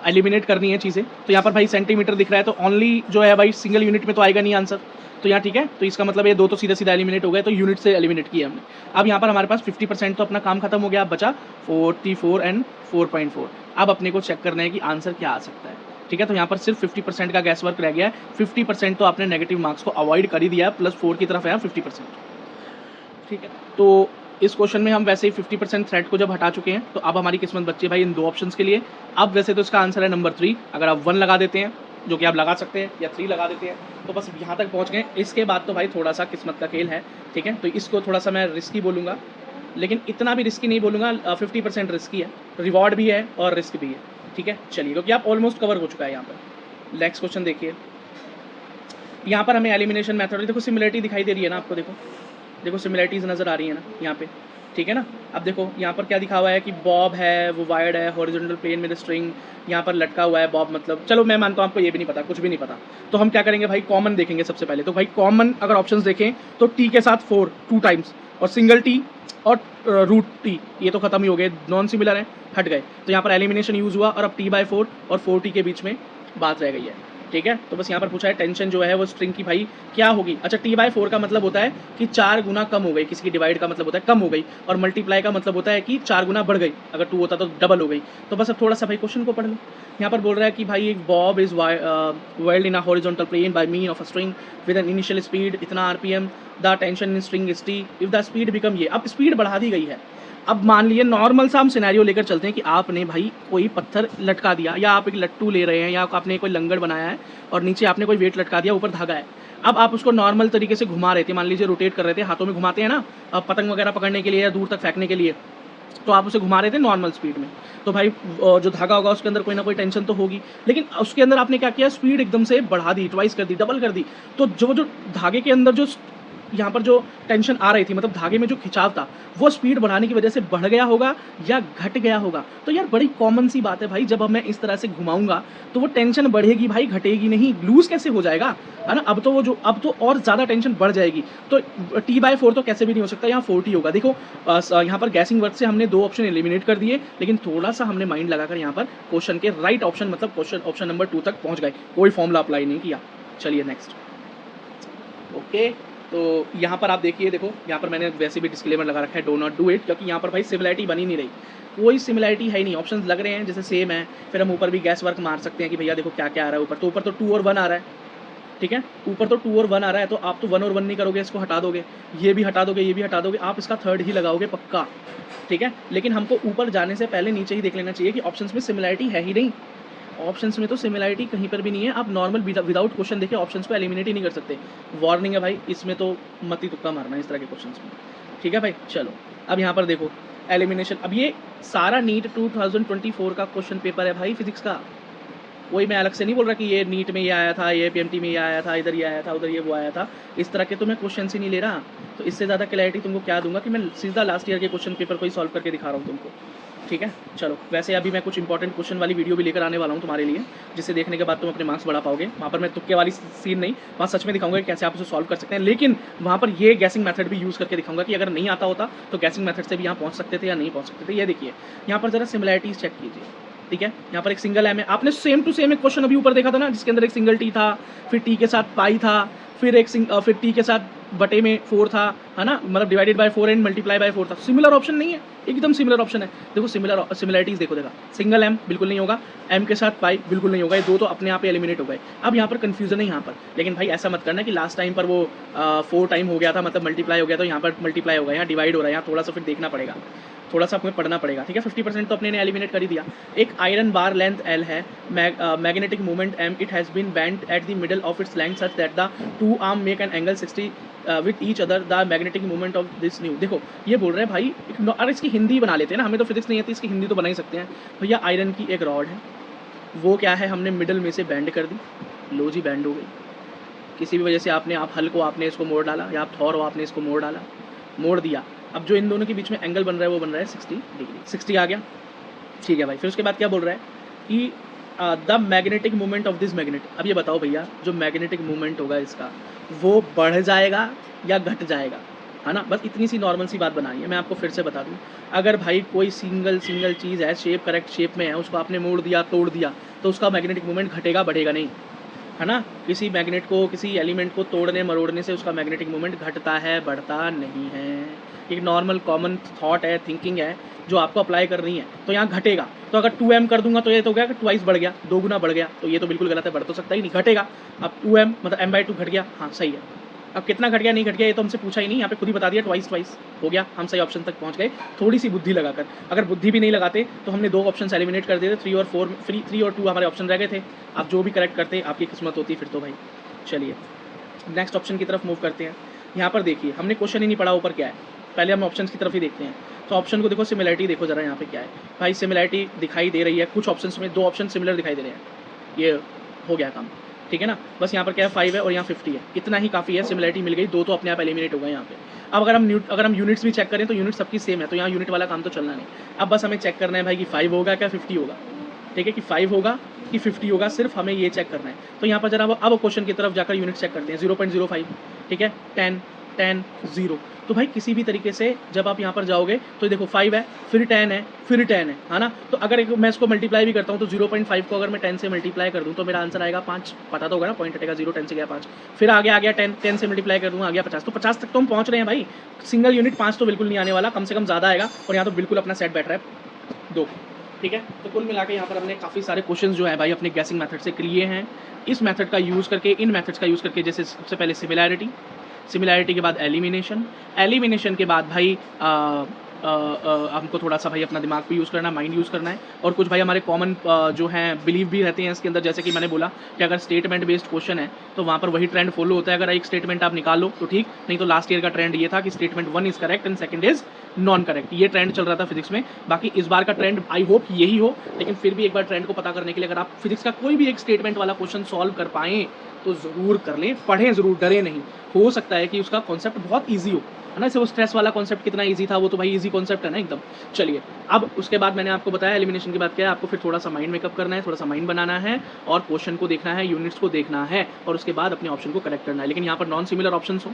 एलिमिनेट करनी है चीज़ें। तो यहाँ पर भाई सेंटीमीटर दिख रहा है, तो ओनली जो है भाई सिंगल यूनिट में तो आएगा नहीं आंसर, तो यहाँ ठीक है। तो इसका मतलब ये 2 तो सीधा सीधा एलिमिनेट हो गए, तो यूनिट से एलिमिनेट किया हमने। अब यहाँ पर हमारे पास 50% तो अपना काम खत्म हो गया, अब बचा 44 एंड 4.4। अब अपने को चेक करना है कि आंसर क्या आ सकता है। ठीक है, तो यहाँ पर सिर्फ 50% का गैस वर्क रह गया है। 50% तो आपने नेगेटिव मार्क्स को अवॉइड कर ही दिया है, +4 की तरफ है 50%। ठीक है, तो इस क्वेश्चन में हम वैसे ही 50% थ्रेट को जब हटा चुके हैं, तो अब हमारी किस्मत बची भाई इन 2 ऑप्शंस के लिए। अब वैसे तो इसका आंसर है नंबर 3। अगर आप 1 लगा देते हैं, जो कि आप लगा सकते हैं, या 3 लगा देते हैं, तो बस यहाँ तक पहुँच गए। इसके बाद तो भाई थोड़ा सा किस्मत का खेल है। ठीक है, तो इसको थोड़ा सा मैं रिस्की बोलूँगा, लेकिन इतना भी रिस्की नहीं बोलूँगा, 50% रिस्की है, रिवॉर्ड भी है और रिस्क भी है। ठीक है, चलिए, क्योंकि आप ऑलमोस्ट कवर हो चुका है यहाँ पर। नेक्स्ट क्वेश्चन देखिए, यहाँ पर हमें एलिमिनेशन मेथड, देखो सिमिलरिटी दिखाई दे रही है ना आपको, देखो सिमिलरिटीज़ नज़र आ रही है ना यहाँ पे। ठीक है ना, अब देखो यहाँ पर क्या दिखा हुआ है कि बॉब है, वो वायर्ड है हॉरिजॉन्टल प्लेन में, द स्ट्रिंग यहाँ पर लटका हुआ है। बॉब मतलब, चलो मैं मानता हूँ आपको ये भी नहीं पता, कुछ भी नहीं पता, तो हम क्या करेंगे भाई, कॉमन देखेंगे सबसे पहले। तो भाई कॉमन अगर ऑप्शंस देखें तो टी के साथ 4 2 टाइम्स, और सिंगल टी और रूट टी, ये तो खत्म ही हो गए, नॉन सिमिलर है, हट गए। तो यहाँ पर एलिमिनेशन यूज़ हुआ, और अब t/4 और 4t के बीच में बात रह गई है। ठीक है, तो बस यहाँ पर पूछा है टेंशन जो है वो स्ट्रिंग की भाई क्या होगी। अच्छा, t/4 का मतलब होता है कि 4 गुना कम हो गई, किसी की डिवाइड का मतलब होता है कम हो गई, और मल्टीप्लाई का मतलब होता है कि 4 गुना बढ़ गई, अगर 2 होता तो डबल हो गई। तो बस अब थोड़ा सा भाई क्वेश्चन को पढ़ लो। यहाँ पर बोल रहा है कि भाई एक bob is whirled in a horizontal plane by mean of a string with an initial speed इतना rpm, the tension in string is t if the speed become ये। अब स्पीड बढ़ा दी गई है। अब मान लिए नॉर्मल सा हम सिनेरियो लेकर चलते हैं कि आपने भाई कोई पत्थर लटका दिया, या आप एक लट्टू ले रहे हैं, या आपने कोई लंगड़ बनाया है और नीचे आपने कोई वेट लटका दिया, ऊपर धागा है। अब आप उसको नॉर्मल तरीके से घुमा रहे थे, मान लीजिए रोटेट कर रहे थे, हाथों में घुमाते हैं ना पतंग वगैरह पकड़ने के लिए या दूर तक फेंकने के लिए, तो आप उसे घुमा रहे थे नॉर्मल स्पीड में, तो भाई जो धागा होगा उसके अंदर कोई ना कोई टेंशन तो होगी, लेकिन उसके अंदर आपने क्या किया, स्पीड एकदम से बढ़ा दी, ट्वाइस कर दी, डबल कर दी, तो जो धागे के अंदर जो यहाँ पर जो टेंशन आ रही थी, मतलब धागे में जो खिंचाव था, वो स्पीड बढ़ाने की वजह से बढ़ गया होगा या घट गया होगा। तो यार बड़ी कॉमन सी बात है भाई, जब अब मैं इस तरह से घुमाऊंगा तो वो टेंशन बढ़ेगी भाई, घटेगी नहीं, लूज कैसे हो जाएगा, है ना। अब तो और ज़्यादा टेंशन बढ़ जाएगी, तो T/4 तो कैसे भी नहीं हो सकता, यहाँ 40 होगा। देखो यहाँ पर गैसिंग वर्क से हमने 2 ऑप्शन एलिमिनेट कर दिए, लेकिन थोड़ा सा हमने माइंड लगाकर यहाँ पर क्वेश्चन के राइट ऑप्शन, मतलब ऑप्शन नंबर 2 तक पहुँच गए, कोई फॉर्मूला अप्लाई नहीं किया। चलिए नेक्स्ट। ओके, तो यहाँ पर आप देखिए, देखो यहाँ पर मैंने वैसे भी डिस्क्लेमर लगा रखा है, डो नॉट डू इट, क्योंकि यहाँ पर भाई सिमिलैरिटी बनी नहीं रही, कोई सिमिलैरिटी है ही नहीं, ऑप्शंस लग रहे हैं जैसे सेम है, फिर हम ऊपर भी गैस वर्क मार सकते हैं कि भैया देखो क्या क्या आ रहा है ऊपर, तो ऊपर तो 2 और 1 आ रहा है, ठीक है, ऊपर तो 2 और 1 आ रहा है, तो आप तो 1 और 1 नहीं करोगे, इसको हटा दोगे, ये भी हटा दोगे, ये भी हटा दोगे, आप इसका थर्ड ही लगाओगे पक्का, ठीक है। लेकिन हमको ऊपर जाने से पहले नीचे ही देख लेना चाहिए कि ऑप्शंस में सिमिलैरिटी है ही नहीं, ऑप्शंस में तो सिमिलैरिटी कहीं पर भी नहीं है, आप नॉर्मल विदाउट क्वेश्चन देखे ऑप्शंस को एलिमिनेट ही नहीं कर सकते, वार्निंग है भाई, इसमें तो मत ही तुक्का मारना इस तरह के क्वेश्चंस में, ठीक है भाई। चलो अब यहाँ पर देखो एलिमिनेशन, अब ये सारा नीट 2024 का क्वेश्चन पेपर है भाई फिजिक्स का, कोई मैं अलग से नहीं बोल रहा कि ये नीट में ये आया था, ये PMT में ये आया था, इधर ये आया था, उधर ये वो आया था, इस तरह के तो मैं क्वेश्चन ही नहीं ले रहा, तो इससे ज़्यादा क्लैरिटी तुमको क्या दूंगा कि मैं सीधा लास्ट ईयर के क्वेश्चन पेपर को ही सॉल्व करके दिखा रहा हूँ तुमको, ठीक है। चलो वैसे अभी मैं कुछ इंपॉर्टेंट क्वेश्चन वाली वीडियो भी लेकर आने वाला हूँ तुम्हारे लिए, जिसे देखने के बाद तुम अपने मार्क्स बढ़ा पाओगे, वहाँ पर मैं तुक्के वाली सीन नहीं, वहाँ सच में दिखाऊंगा कि कैसे आप उसे सॉल्व कर सकते हैं, लेकिन वहाँ पर ये गैसिंग मेथड भी यूज़ करके दिखाऊंगा कि अगर नहीं आता होता तो गैसिंग मेथड से भी यहाँ पहुँच सकते थे या नहीं पहुँच सकते थे। ये देखिए यहाँ पर ज़रा सिमिलैरिटीज़ चेक कीजिए, ठीक है, यहाँ पर एक सिंगल एम है, आपने सेम टू सेम एक क्वेश्चन अभी ऊपर देखा था ना, जिसके अंदर एक सिंगल टी था, फिर टी के साथ पाई था, फिर टी के साथ बटे में 4 था, है ना, मतलब divided by 4 and multiply by 4 था, सिमिलर ऑप्शन नहीं है, एकदम सिमिलर ऑप्शन है। देखो सिमिलरिटीज़ देखो, सिंगल एम बिल्कुल नहीं होगा, एम के साथ पाई बिल्कुल नहीं होगा, ये दो तो अपने आप ही एलिमिनेट हो गए। अब यहाँ पर कन्फ्यूजन है यहाँ पर, लेकिन भाई ऐसा मत करना कि लास्ट टाइम पर वो 4 टाइम हो गया था, मतलब मल्टीप्लाई हो गया, तो यहाँ पर मल्टीप्लाई होगा, यहाँ डिवाइड हो रहा है, यहाँ थोड़ा सा फिर देखना पड़ेगा, थोड़ा सा हमें पढ़ना पड़ेगा, ठीक है। 50% तो अपने ने एलिमिनेट कर ही दिया। एक आयरन बार लेंथ L है, magnetic moment M, it has been bent at the middle of its length such that the 2 arm make an angle 60 with each other, the magnetic moment of this new. देखो ये बोल रहे हैं भाई, अरे इसकी हिंदी बना लेते हैं ना, हमें तो फिजिक्स नहीं आती, इसकी हिंदी तो बना ही सकते हैं भैया। आयरन की एक रॉड है, वो क्या है, हमने मिडल में से बैंड कर दी, लो जी बैंड हो गई, किसी भी वजह से आप हल को आपने इसको मोड़ डाला, या आप थॉर हो आपने इसको मोड़ डाला, मोड़ दिया। अब जो इन दोनों के बीच में एंगल बन रहा है वो बन रहा है 60 डिग्री, 60 आ गया, ठीक है भाई। फिर उसके बाद क्या बोल रहा है कि the magnetic moment of this magnet. अब ये बताओ भैया, जो मैग्नेटिक मोमेंट होगा इसका, वो बढ़ जाएगा या घट जाएगा, है ना। बस इतनी सी नॉर्मल सी बात बनानी है। मैं आपको फिर से बता दूं, अगर भाई कोई सिंगल चीज़ है, शेप करेक्ट शेप में है, उसको आपने मोड़ दिया, तोड़ दिया, तो उसका मैग्नेटिक मोमेंट घटेगा बढ़ेगा नहीं, है ना। किसी मैग्नेट को, किसी एलिमेंट को तोड़ने मरोड़ने से उसका मैग्नेटिक मोमेंट घटता है, बढ़ता नहीं है। एक नॉर्मल कॉमन थॉट है, थिंकिंग है, जो आपको अप्लाई करनी है। तो यहाँ घटेगा, तो अगर 2m कर दूंगा तो ये तो क्या कि ट्वाइस बढ़ गया, 2 गुना बढ़ गया, तो ये तो बिल्कुल गलत है, बढ़ तो सकता ही नहीं, घटेगा। अब 2m मतलब m/2 घट गया, हाँ सही है। अब कितना घट गया नहीं घट गया ये तो हमसे पूछा ही नहीं, यहाँ पे खुद ही बता दिया, ट्वाइस हो गया, हम सही ऑप्शन तक पहुँच गए थोड़ी सी बुद्धि लगाकर। अगर बुद्धि भी नहीं लगाते तो हमने 2 ऑप्शन एलिमिनेट कर दिए थे, 3 और 2 हमारे ऑप्शन रह गए थे। आप जो भी करेक्ट करते आपकी किस्मत होती फिर तो भाई। चलिए नेक्स्ट ऑप्शन की तरफ मूव करते हैं। यहाँ पर देखिए हमने क्वेश्चन ही नहीं पढ़ा ऊपर क्या है, पहले हम ऑप्शन की तरफ ही देखते हैं। तो ऑप्शन को देखो, सिमिलरिटी देखो जरा यहाँ पे क्या है भाई, सिमिलरिटी दिखाई दे रही है, कुछ ऑप्शंस में 2 ऑप्शन सिमिलर दिखाई दे रहे हैं, ये हो गया काम, ठीक है ना। बस यहाँ पर क्या है 5 है और यहाँ 50 है, इतना ही काफ़ी है, सिमिलरिटी मिल गई, 2 तो अपने आप एलिमिनेट हो गए यहाँ पे। अब अगर हम यूनिट्स भी चेक करें तो यूनिट सबकी सेम है, तो यहाँ यूनिट वाला काम तो चलना नहीं। अब बस हमें चेक करना है भाई कि 5 होगा क्या 50 होगा, ठीक है, कि 5 होगा कि 50 होगा, सिर्फ हमें ये चेक करना है। तो यहाँ पर जरा अब क्वेश्चन की तरफ जाकर यूनिट चेक करते हैं। 0.05, ठीक है, 10, 0। तो भाई किसी भी तरीके से जब आप यहाँ पर जाओगे तो देखो 5 है, फिर 10 है, फिर 10 है ना। तो अगर मैं इसको मल्टीप्लाई भी करता हूँ तो 0.5 को अगर मैं 10 से मल्टीप्लाई कर दूँ तो मेरा आंसर आएगा 5, पता तो होगा ना, पॉइंट हटेगा 0, 10 से गया 5, फिर आगे आ गया 10 से मल्टीप्लाई कर दूँगा, आ गया 50। तो 50 तक तो हम पहुँच रहे हैं भाई। सिंगल यूनिट 5 तो बिल्कुल नहीं आने वाला, कम से कम ज़्यादा आएगा, और यहाँ तो बिल्कुल अपना सेट बैठ रहा है 2, ठीक है। तो कुल मिला के यहाँ पर हमने काफ़ी सारे क्वेश्चन जो है भाई अपने गैसिंग मेथड से किए हैं। इस मेथड का यूज़ करके, इन मेथड्स का यूज़ करके, जैसे सबसे पहले सिमिलैरिटी के बाद एलिमिनेशन के बाद भाई हमको थोड़ा सा भाई अपना दिमाग भी यूज़ करना है, माइंड यूज़ करना है, और कुछ भाई हमारे कॉमन जो हैं बिलीव भी रहते हैं इसके अंदर। जैसे कि मैंने बोला कि अगर स्टेटमेंट बेस्ड क्वेश्चन है तो वहाँ पर वही ट्रेंड फॉलो होता है, अगर एक स्टेटमेंट आप निकाल लो तो ठीक, नहीं तो लास्ट ईयर का ट्रेंड ये था कि statement 1 is correct and second is non correct. ये ट्रेंड चल रहा था फिजिक्स में। बाकी इस बार का ट्रेंड आई होप यही हो, लेकिन फिर भी एक बार ट्रेंड को पता करने के लिए अगर आप फिजिक्स का कोई भी एक स्टेटमेंट वाला क्वेश्चन सॉल्व कर पाएँ तो ज़रूर कर लें, पढ़ें ज़रूर, डरे नहीं। हो सकता है कि उसका कॉन्सेप्ट बहुत ईजी हो, है ना। जैसे वो स्ट्रेस वाला कॉन्सेप्ट कितना ईजी था, वो तो भाई ईजी कॉन्सेप्ट है ना एकदम। चलिए, अब उसके बाद मैंने आपको बताया एलिमिनेशन के बाद क्या है, आपको फिर थोड़ा सा माइंड मेकअप करना है, थोड़ा सा माइंड बनाना है और क्वेश्चन को देखना है, यूनिट्स को देखना है और उसके बाद अपने ऑप्शन को करेक्ट करना है। लेकिन यहाँ पर नॉन सिमिलर ऑप्शन हो,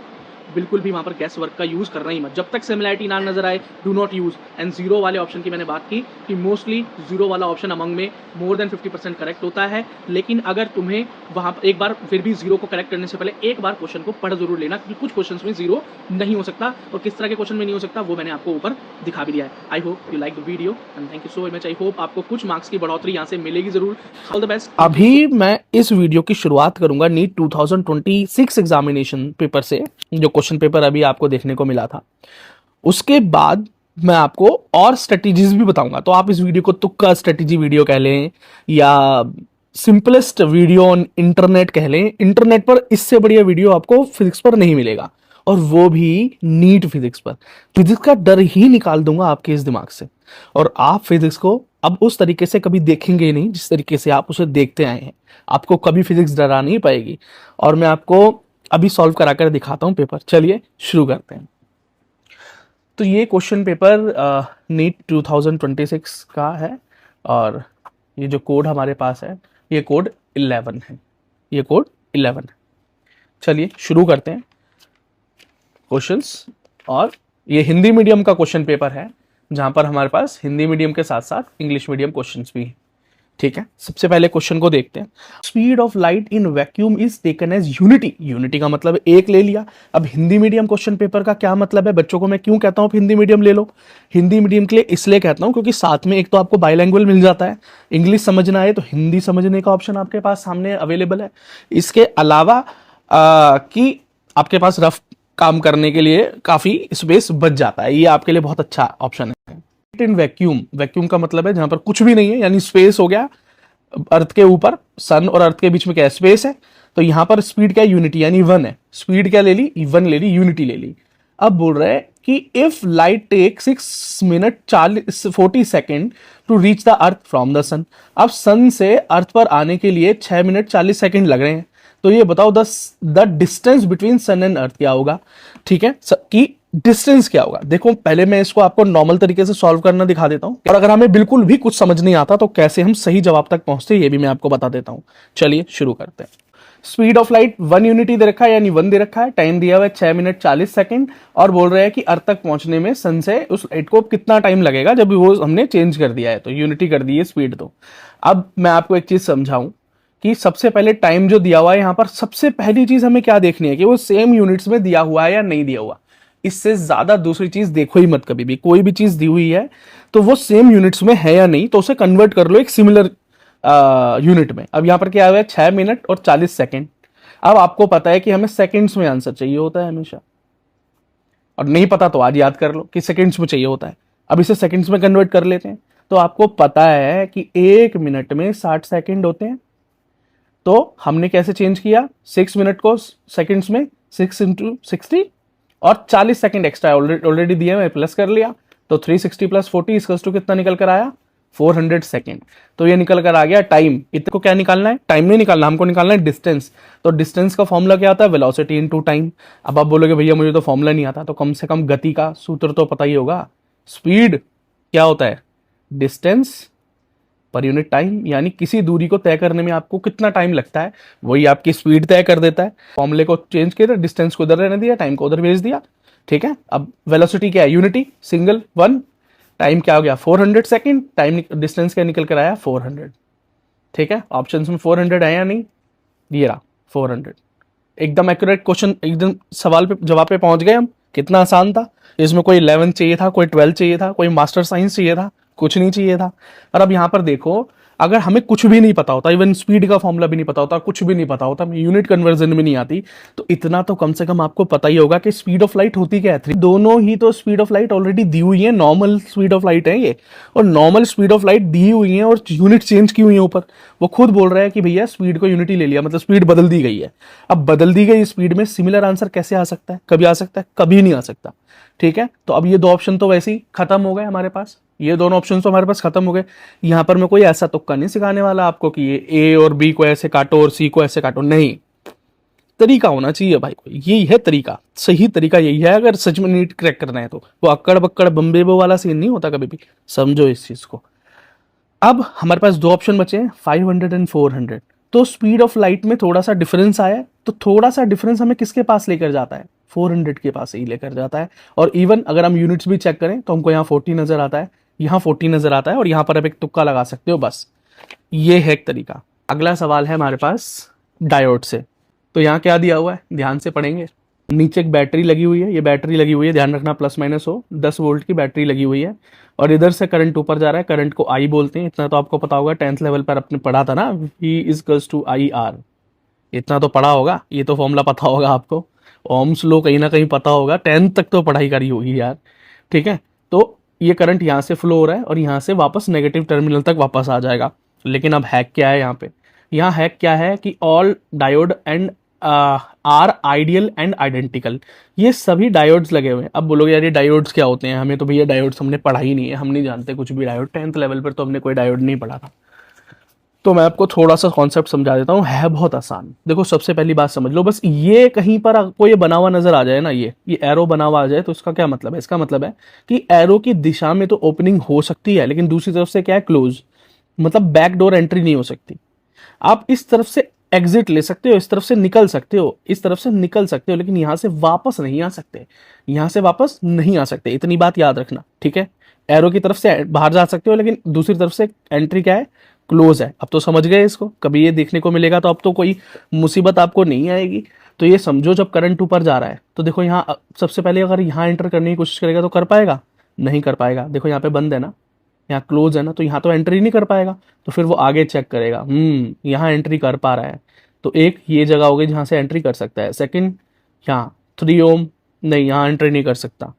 बिल्कुल भी वहाँ पर गैस वर्क का यूज़ करना ही मत। जब तक सिमिलैरिटी ना नजर आए, do not use. And zero वाले ऑप्शन की मैंने बात की कि मोस्टली जीरो वाला ऑप्शन अमंग में मोर देन 50% करेक्ट होता है। लेकिन अगर तुम्हें वहाँ पर एक बार फिर भी जीरो को करेक्ट करने से पहले एक बार क्वेश्चन को पढ़ जरूर लेना, क्योंकि कुछ क्वेश्चन में जीरो नहीं हो सकता और किस तरह के क्वेश्चन में नहीं हो सकता वो मैंने आपको ऊपर दिखा भी दिया है। I hope you like the video and thank you so much. I hope आपको कुछ मार्क्स की बढ़ोतरी यहाँ से मिलेगी जरूर। All the best. अभी मैं इस वीडियो की शुरुआत करूंगा नीट 2026 एग्जामिनेशन पेपर से, जो क्वेश्चन पेपर अभी आपको देखने को मिला था। उसके बाद मैं आपको और स्ट्रेटजीज भी बताऊंगा। तो आप इस वीडियो को तुक्का स्ट्रेटजी वीडियो कह लें या सिंपलेस्ट वीडियो ऑन इंटरनेट कह लें। इंटरनेट पर इससे बढ़िया वीडियो आपको फिजिक्स पर नहीं मिलेगा, और वो भी नीट फिजिक्स पर। फिजिक्स का डर ही निकाल दूंगा आपके इस दिमाग से, और आप फिजिक्स को अब उस तरीके से कभी देखेंगे नहीं जिस तरीके से आप उसे देखते आए हैं। आपको कभी फिजिक्स डरा नहीं पाएगी, और मैं आपको अभी सॉल्व करा कर दिखाता हूं पेपर। चलिए शुरू करते हैं। तो ये क्वेश्चन पेपर नीट 2026 का है, और ये जो कोड हमारे पास है ये कोड 11 है। ये कोड 11 है। चलिए शुरू करते हैं क्वेश्चंस। और ये हिंदी मीडियम का क्वेश्चन पेपर है, जहां पर हमारे पास हिंदी मीडियम के साथ साथ इंग्लिश मीडियम क्वेश्चंस भी हैं। ठीक है, सबसे पहले क्वेश्चन को देखते हैं। Speed of light in vacuum is taken as unity. Unity का मतलब एक ले लिया। अब हिंदी मीडियम क्वेश्चन पेपर का क्या मतलब है बच्चों को मैं क्यों कहता हूं हिंदी मीडियम ले लो? हिंदी मीडियम के लिए इसलिए कहता हूं क्योंकि साथ में एक तो आपको बाइलैंग्वेज मिल जाता है, इंग्लिश समझना है तो हिंदी समझने का ऑप्शन आपके पास सामने अवेलेबल है। इसके अलावा कि आपके पास रफ काम करने के लिए काफी स्पेस बच जाता है। ये आपके लिए बहुत अच्छा ऑप्शन है। इन वैक्यूम, वैक्यूम का मतलब है जहां पर कुछ भी नहीं है, यानी स्पेस हो गया। अर्थ के ऊपर सन और अर्थ के बीच में क्या है? स्पेस है। तो यहां पर स्पीड क्या है? यूनिटी, यानी 1 है। स्पीड क्या ले ली? 1 ले ली, यूनिटी ले ली। अब बोल रहे हैं कि if light take 6 minute 40 second to reach the earth from the sun. अब सन से अर्थ पर आने के लिए 6 मिनट 40 सेकेंड लग रहे हैं। तो ये बताओ the distance between sun and earth क्या होगा? ठीक है, कि डिस्टेंस क्या होगा। देखो पहले मैं इसको आपको नॉर्मल तरीके से सॉल्व करना दिखा देता हूं, और अगर हमें बिल्कुल भी कुछ समझ नहीं आता तो कैसे हम सही जवाब तक पहुंचते ये भी मैं आपको बता देता हूं। चलिए शुरू करते हैं। स्पीड ऑफ लाइट 1 यूनिटी दे रखा है, यानी 1 दे रखा है। टाइम दिया हुआ है 6 मिनट 40 सेकंड, और बोल रहे हैं कि अर्थ तक पहुंचने में सन से उस लाइट को कितना टाइम लगेगा, जब वो हमने चेंज कर दिया है तो यूनिटी कर दी है स्पीड। तो अब मैं आपको एक चीज समझाऊं कि सबसे पहले टाइम जो दिया हुआ है यहां पर, सबसे पहली चीज हमें क्या देखनी है कि वो सेम यूनिट्स में दिया हुआ है या नहीं दिया हुआ। इससे ज्यादा दूसरी चीज देखो ही मत कभी भी। कोई भी चीज दी हुई है तो वो सेम यूनिट्स में है या नहीं, तो उसे कन्वर्ट कर लो एक सिमिलर यूनिट में। अब यहां पर क्या हुआ है? 6 मिनट और 40 सेकेंड। अब आपको पता है कि हमें सेकेंड्स में आंसर चाहिए होता है हमेशा, और नहीं पता तो आज याद कर लो कि सेकेंड्स में चाहिए होता है। अब इसे सेकेंड्स में कन्वर्ट कर लेते हैं। तो आपको पता है कि 1 मिनट में 60 सेकेंड होते हैं। तो हमने कैसे चेंज किया? 6 मिनट को सेकेंड्स में 6 × 60, और 40 सेकंड एक्स्ट्रा ऑलरेडी दिए, मैं प्लस कर लिया। तो 360 + 40 इक्वल्स टू कितना निकल कर आया? 400 सेकंड। तो ये निकल कर आ गया टाइम। इतने को क्या निकालना है? टाइम नहीं निकालना, हमको निकालना है डिस्टेंस। तो डिस्टेंस का फॉर्मूला क्या आता है? Velocity into time. अब आप बोलोगे भैया मुझे तो फॉर्मूला नहीं आता, तो कम से कम गति का सूत्र तो पता ही होगा। स्पीड क्या होता है? डिस्टेंस पर यूनिट टाइम, यानी किसी दूरी को तय करने में आपको कितना टाइम लगता है वही आपकी स्पीड तय कर देता है। फॉर्मूले को चेंज किया, डिस्टेंस को इधर रहने दिया, टाइम को उधर भेज दिया। ठीक है, अब वेलोसिटी क्या है? Unity, single 1। टाइम क्या हो गया? 400 सेकंड। टाइम डिस्टेंस क्या निकल कर आया? 400। ठीक है, ऑप्शंस में 400 है या नहीं? ये रहा 400। एकदम एक्यूरेट क्वेश्चन, एकदम सवाल पे जवाब पे पहुंच गए हम। कितना आसान था। इसमें कोई 11 चाहिए था, कोई 12 चाहिए था, कोई मास्टर साइंस चाहिए था, कुछ नहीं चाहिए था। और अब यहां पर देखो, अगर हमें कुछ भी नहीं पता होता, इवन स्पीड का फॉर्मूला भी नहीं पता होता, कुछ भी नहीं पता होता, यूनिट कन्वर्जन भी नहीं आती, तो इतना तो कम से कम आपको पता ही होगा कि स्पीड ऑफ लाइट होती क्या है। दोनों ही तो स्पीड ऑफ लाइट ऑलरेडी दी हुई है, नॉर्मल स्पीड ऑफ लाइट है ये, और नॉर्मल स्पीड ऑफ लाइट दी हुई है और यूनिट चेंज की हुई है ऊपर। वो खुद बोल रहा है कि भैया स्पीड को यूनिटी ले लिया, मतलब स्पीड बदल दी गई है। अब बदल दी गई स्पीड में सिमिलर आंसर कैसे आ सकता है? कभी आ सकता है? कभी नहीं आ सकता। ठीक है, तो अब ये दो ऑप्शन तो वैसे ही खत्म हो गए हमारे पास, ये दोनों ऑप्शन तो हमारे पास खत्म हो गए। यहाँ पर मैं कोई ऐसा तुक्का नहीं सिखाने वाला आपको कि ये ए और बी को ऐसे काटो और सी को ऐसे काटो, नहीं, तरीका होना चाहिए भाई को, यही है तरीका, सही तरीका यही है अगर सच में नीट क्रैक करना है तो। वो अक्कड़ बक्कड़ बम्बे बो वाला सीन नहीं होता कभी भी, समझो इस चीज को। अब हमारे पास दो ऑप्शन बचे हैं, 500 एंड 400। तो स्पीड ऑफ लाइट में थोड़ा सा डिफरेंस आया है, तो थोड़ा सा डिफरेंस हमें किसके पास लेकर जाता है, 400 के पास ही लेकर जाता है। और इवन अगर हम यूनिट्स भी चेक करें तो हमको यहाँ 40 नजर आता है, यहाँ 40 नजर आता है, और यहाँ पर आप एक तुक्का लगा सकते हो, बस ये है एक तरीका। अगला सवाल है हमारे पास डायोड से। तो यहाँ क्या दिया हुआ है, ध्यान से पढ़ेंगे। नीचे एक बैटरी लगी हुई है, ये बैटरी लगी हुई है, ध्यान रखना प्लस माइनस हो, 10 वोल्ट की बैटरी लगी हुई है, और इधर से करंट ऊपर जा रहा है, करंट को आई बोलते हैं, इतना तो आपको पता होगा, 10th लेवल पर आपने पढ़ा था ना, V is to I R, इतना तो पढ़ा होगा, ये तो फॉर्मूला पता होगा आपको, ओम्स लॉ कहीं ना कहीं पता होगा, 10th तक तो पढ़ाई करी होगी यार, ठीक है। तो ये करंट यहाँ से फ्लो हो रहा है और यहाँ से वापस नेगेटिव टर्मिनल तक वापस आ जाएगा। लेकिन अब हैक क्या है यहाँ पे, यहाँ हैक क्या है कि all diode and are ideal and identical, ये सभी डायोड्स लगे हुए हैं। अब बोलोगे यार ये डायोड्स क्या होते हैं, हमें तो भैया डायोड्स हमने पढ़ा ही नहीं है, हम नहीं जानते कुछ भी डायोड, 10th लेवल पर तो हमने कोई डायोड नहीं पढ़ा था। तो मैं आपको थोड़ा सा कॉन्सेप्ट समझा देता हूँ, है बहुत आसान। देखो सबसे पहली बात समझ लो, बस ये कहीं पर आपको ये बना हुआ नजर आ जाए ना, ये एरो बना हुआ आ जाए, तो इसका क्या मतलब है, इसका मतलब है कि एरो की दिशा में तो ओपनिंग हो सकती है, लेकिन दूसरी तरफ से क्या है, क्लोज, मतलब बैक डोर एंट्री नहीं हो सकती। आप इस तरफ से एग्जिट ले सकते हो, इस तरफ से निकल सकते हो, इस तरफ से निकल सकते हो, लेकिन यहां से वापस नहीं आ सकते, यहां से वापस नहीं आ सकते, इतनी बात याद रखना, ठीक है। एरो की तरफ से बाहर जा सकते हो, लेकिन दूसरी तरफ से एंट्री क्या है, क्लोज है। अब तो समझ गए इसको, कभी ये देखने को मिलेगा तो अब तो कोई मुसीबत आपको नहीं आएगी। तो ये समझो जब करंट ऊपर जा रहा है तो देखो यहाँ सबसे पहले अगर यहाँ एंटर करने की कोशिश करेगा तो कर पाएगा, नहीं कर पाएगा। देखो यहाँ पे बंद है ना, यहाँ क्लोज है ना, तो यहाँ तो एंट्री नहीं कर पाएगा। तो फिर वो आगे चेक करेगा, यहाँ एंट्री कर पा रहा है, तो एक ये जगह हो गई जहाँ से एंट्री कर सकता है। सेकंड, यहाँ 3 ओम, नहीं यहाँ एंट्री नहीं कर सकता।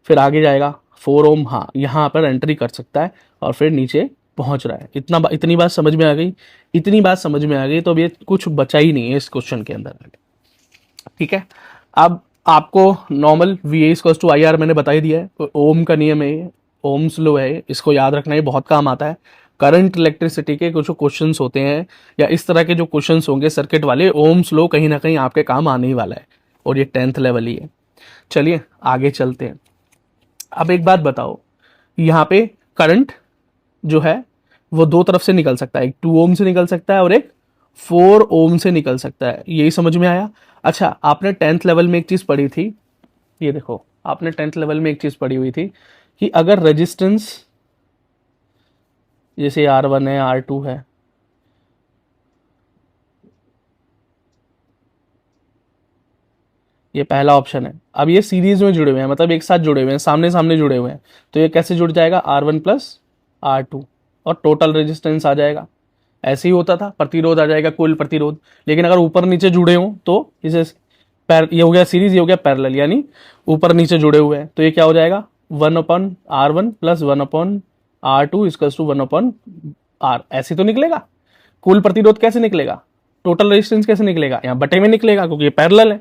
फिर आगे जाएगा 4 ओम, हाँ यहाँ पर एंट्री कर सकता है, और फिर नीचे पहुंच रहा है। इतनी बात समझ में आ गई, इतनी बात समझ में आ गई, तो अब ये कुछ बचा ही नहीं है इस क्वेश्चन के अंदर, ठीक है। अब आपको नॉर्मल VA=IR मैंने बता ही दिया है, ओम का नियम है, ओम्स लॉ है, इसको याद रखना, ये बहुत काम आता है। करंट इलेक्ट्रिसिटी के कुछ क्वेश्चंस होते हैं या इस तरह के जो क्वेश्चंस होंगे सर्किट वाले, ओम्स लॉ कहीं ना कहीं आपके काम आने ही वाला है, और ये 10th लेवल ही है। चलिए आगे चलते हैं। अब एक बात बताओ, यहाँ पे करंट जो है वो दो तरफ से निकल सकता है, एक 2 ओम से निकल सकता है और एक 4 ओम से निकल सकता है, यही समझ में आया। अच्छा, आपने 10th लेवल में एक चीज पढ़ी थी, ये देखो आपने 10th लेवल में एक चीज पढ़ी हुई थी कि अगर रेजिस्टेंस जैसे R1 है, R2 है, ये पहला ऑप्शन है। अब ये सीरीज में जुड़े हुए हैं, मतलब एक साथ जुड़े हुए हैं, सामने सामने जुड़े हुए हैं, तो ये कैसे जुड़ जाएगा, R1 प्लस R2, और टोटल रेजिस्टेंस आ जाएगा। ऐसे ही होता था, प्रतिरोध आ जाएगा, कुल प्रतिरोध। लेकिन अगर ऊपर नीचे जुड़े हों तो इसे ये हो गया सीरीज, ये हो गया पैरेलल, यानी ऊपर नीचे जुड़े हुए हैं, तो ये क्या हो जाएगा, 1/R1 plus 1/R2 equals to 1/R। ऐसे तो निकलेगा। कुल प्रतिरोध कैसे निकलेगा, टोटल रेजिस्टेंस कैसे निकलेगा, यहाँ बटे में निकलेगा क्योंकि ये पैरेलल है।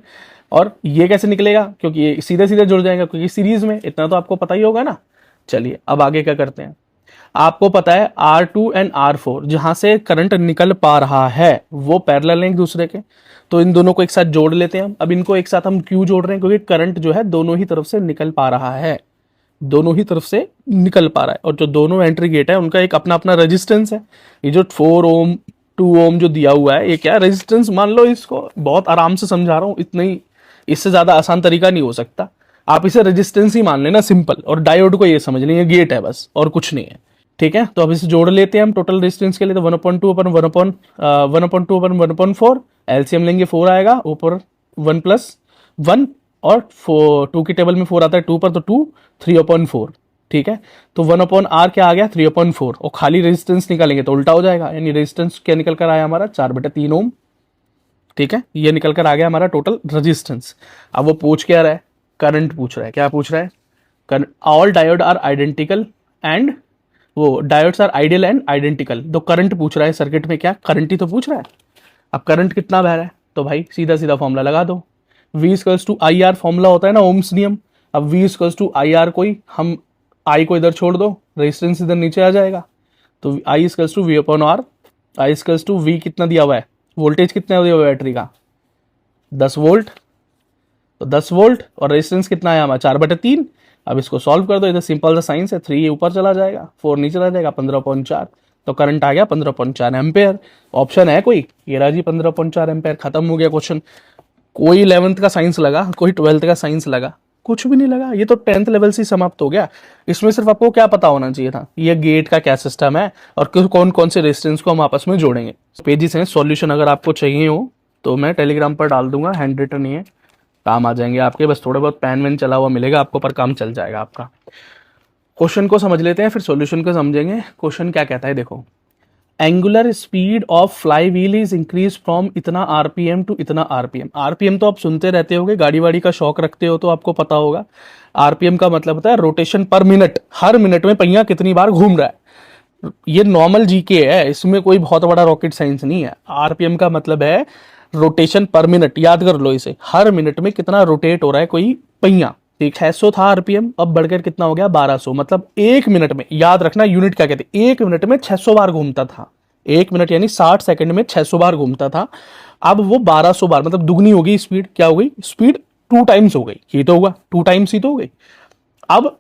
और ये कैसे निकलेगा, क्योंकि ये सीधे सीधे जुड़ जाएगा क्योंकि सीरीज में, इतना तो आपको पता ही होगा ना। चलिए अब आगे क्या करते हैं। आपको पता है R2 एंड R4 जहां से करंट निकल पा रहा है वो पैरेलल है एक दूसरे के, तो इन दोनों को एक साथ जोड़ लेते हैं हम। अब इनको एक साथ हम क्यों जोड़ रहे हैं, क्योंकि करंट जो है दोनों ही तरफ से निकल पा रहा है, दोनों ही तरफ से निकल पा रहा है, और जो दोनों एंट्री गेट है उनका एक अपना अपना रेजिस्टेंस है। ये जो 4 ओम 2 ओम जो दिया हुआ है, ये क्या रेजिस्टेंस मान लो, इसको बहुत आराम से समझा रहा हूँ, इतना ही, इससे ज्यादा आसान तरीका नहीं हो सकता। आप इसे रेजिस्टेंस ही मान लेना सिंपल, और डायोड को ये समझ लें गेट है बस, और कुछ नहीं है, ठीक है। तो अब इसे जोड़ लेते हैं हम टोटल रेजिस्टेंस के लिए, तो 1/2/1/1/4, एलसीएम लेंगे 4 आएगा, ऊपर 1 + 1 और 2 की टेबल में 4 आता है 2 पर, तो 2 3/4, ठीक है। तो 1/R क्या आ गया, 3/4, और खाली रेजिस्टेंस निकालेंगे तो उल्टा हो जाएगा, यानी रेजिस्टेंस क्या निकल कर आया हमारा, 4/3 ओम, ठीक है। ये निकल कर आ गया हमारा टोटल रेजिस्टेंस। अब वो पूछ क्या रहा है, करंट पूछ रहा है। क्या पूछ रहा है, all diode are identical and, वो diodes are ideal and identical, तो करंट पूछ रहा है सर्किट में, क्या करंट ही तो पूछ रहा है। अब करंट कितना बह रहा है, तो भाई सीधा सीधा फॉर्मूला लगा दो, V = IR फॉर्मूला होता है ना ओम्स नियम, अब V equals to I R, कोई हम I को इधर छोड़ दो, रेजिस्टेंस इधर नीचे आ जाएगा, तो I equals to V upon R. I equals to V कितना दिया हुआ है, वोल्टेज कितना दिया हुआ है बैटरी का 10 वोल्ट, तो 10 वोल्ट और रेजिस्टेंस कितना है हमारा 4/3। अब इसको सॉल्व कर दो, इधर सिंपल सा साइंस है, 3 ऊपर चला जाएगा 4 नीचे चला जाएगा, 15.4, तो करंट आ गया 15.4 एम्पेयर। ऑप्शन है कोई, ये रहा जी 15.4 एम्पेयर, खत्म हो गया क्वेश्चन। कोई 11th का साइंस लगा, कोई 12th का साइंस लगा, कुछ भी नहीं लगा, ये तो 10th लेवल से समाप्त हो गया। इसमें सिर्फ आपको क्या पता होना चाहिए था, ये गेट का क्या सिस्टम है और कौन कौन से रेजिस्टेंस को हम आपस में जोड़ेंगे। पेजेस हैं, सॉल्यूशन अगर आपको चाहिए हो तो मैं टेलीग्राम पर डाल दूंगा, हैंड रिटन ही है, काम आ जाएंगे आपके, बस थोड़ा बहुत पेन वेन चला हुआ मिलेगा आपको, पर काम चल जाएगा आपका। क्वेश्चन को समझ लेते हैं फिर सॉल्यूशन को समझेंगे। क्वेश्चन क्या कहता है देखो, angular speed of fly wheel is increase from इतना आरपीएम टू इतना आरपीएम। आरपीएम तो आप सुनते रहते होगे, गाड़ी वाड़ी का शौक रखते हो तो आपको पता होगा। आरपीएम का मतलब होता है रोटेशन पर मिनट, हर मिनट में पहिया कितनी बार घूम रहा है। ये नॉर्मल जीके है, इसमें कोई बहुत बड़ा रॉकेट साइंस नहीं है। आरपीएम का मतलब है रोटेशन पर मिनट, याद कर लो इसे, हर मिनट में कितना रोटेट हो रहा है कोई पहिया। ठीक, 600 था आरपीएम, अब बढ़कर कितना हो गया 1200, मतलब एक मिनट में, याद रखना यूनिट क्या कहते हैं, एक मिनट में 600 बार घूमता था। एक मिनट यानी 60 सेकंड में 600 बार घूमता था, अब वो 1200 बार, मतलब दुगनी हो गई स्पीड। क्या हो गई स्पीड, 2 टाइम्स हो गई, ये तो होगा 2 टाइम्स ही तो हो गई। अब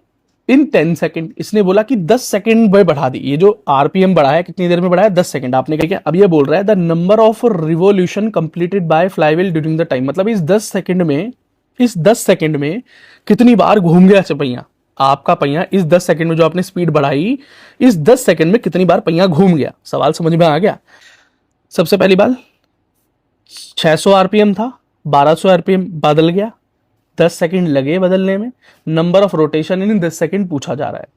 इन 10 सेकंड इसने बोला कि 10 सेकंड में बढ़ा दी, ये जो आरपीएम बढ़ा है कितनी देर में बढ़ाया 10 सेकंड। आपने क्या किया, अब ये बोल रहा है the number of revolution completed by flywheel during the time, मतलब इस 10 सेकंड में कितनी बार घूम गया पहिया, आपका पहिया इस 10 सेकंड में जो आपने स्पीड बढ़ाई, इस 10 सेकंड में कितनी बार पहिया घूम गया। सवाल समझ में आ गया। सबसे पहली बात 600 आरपीएम था, 1200 आरपीएम बदल गया, 10 सेकंड लगे बदलने में, number of rotation in 10 second पूछा जा रहा है।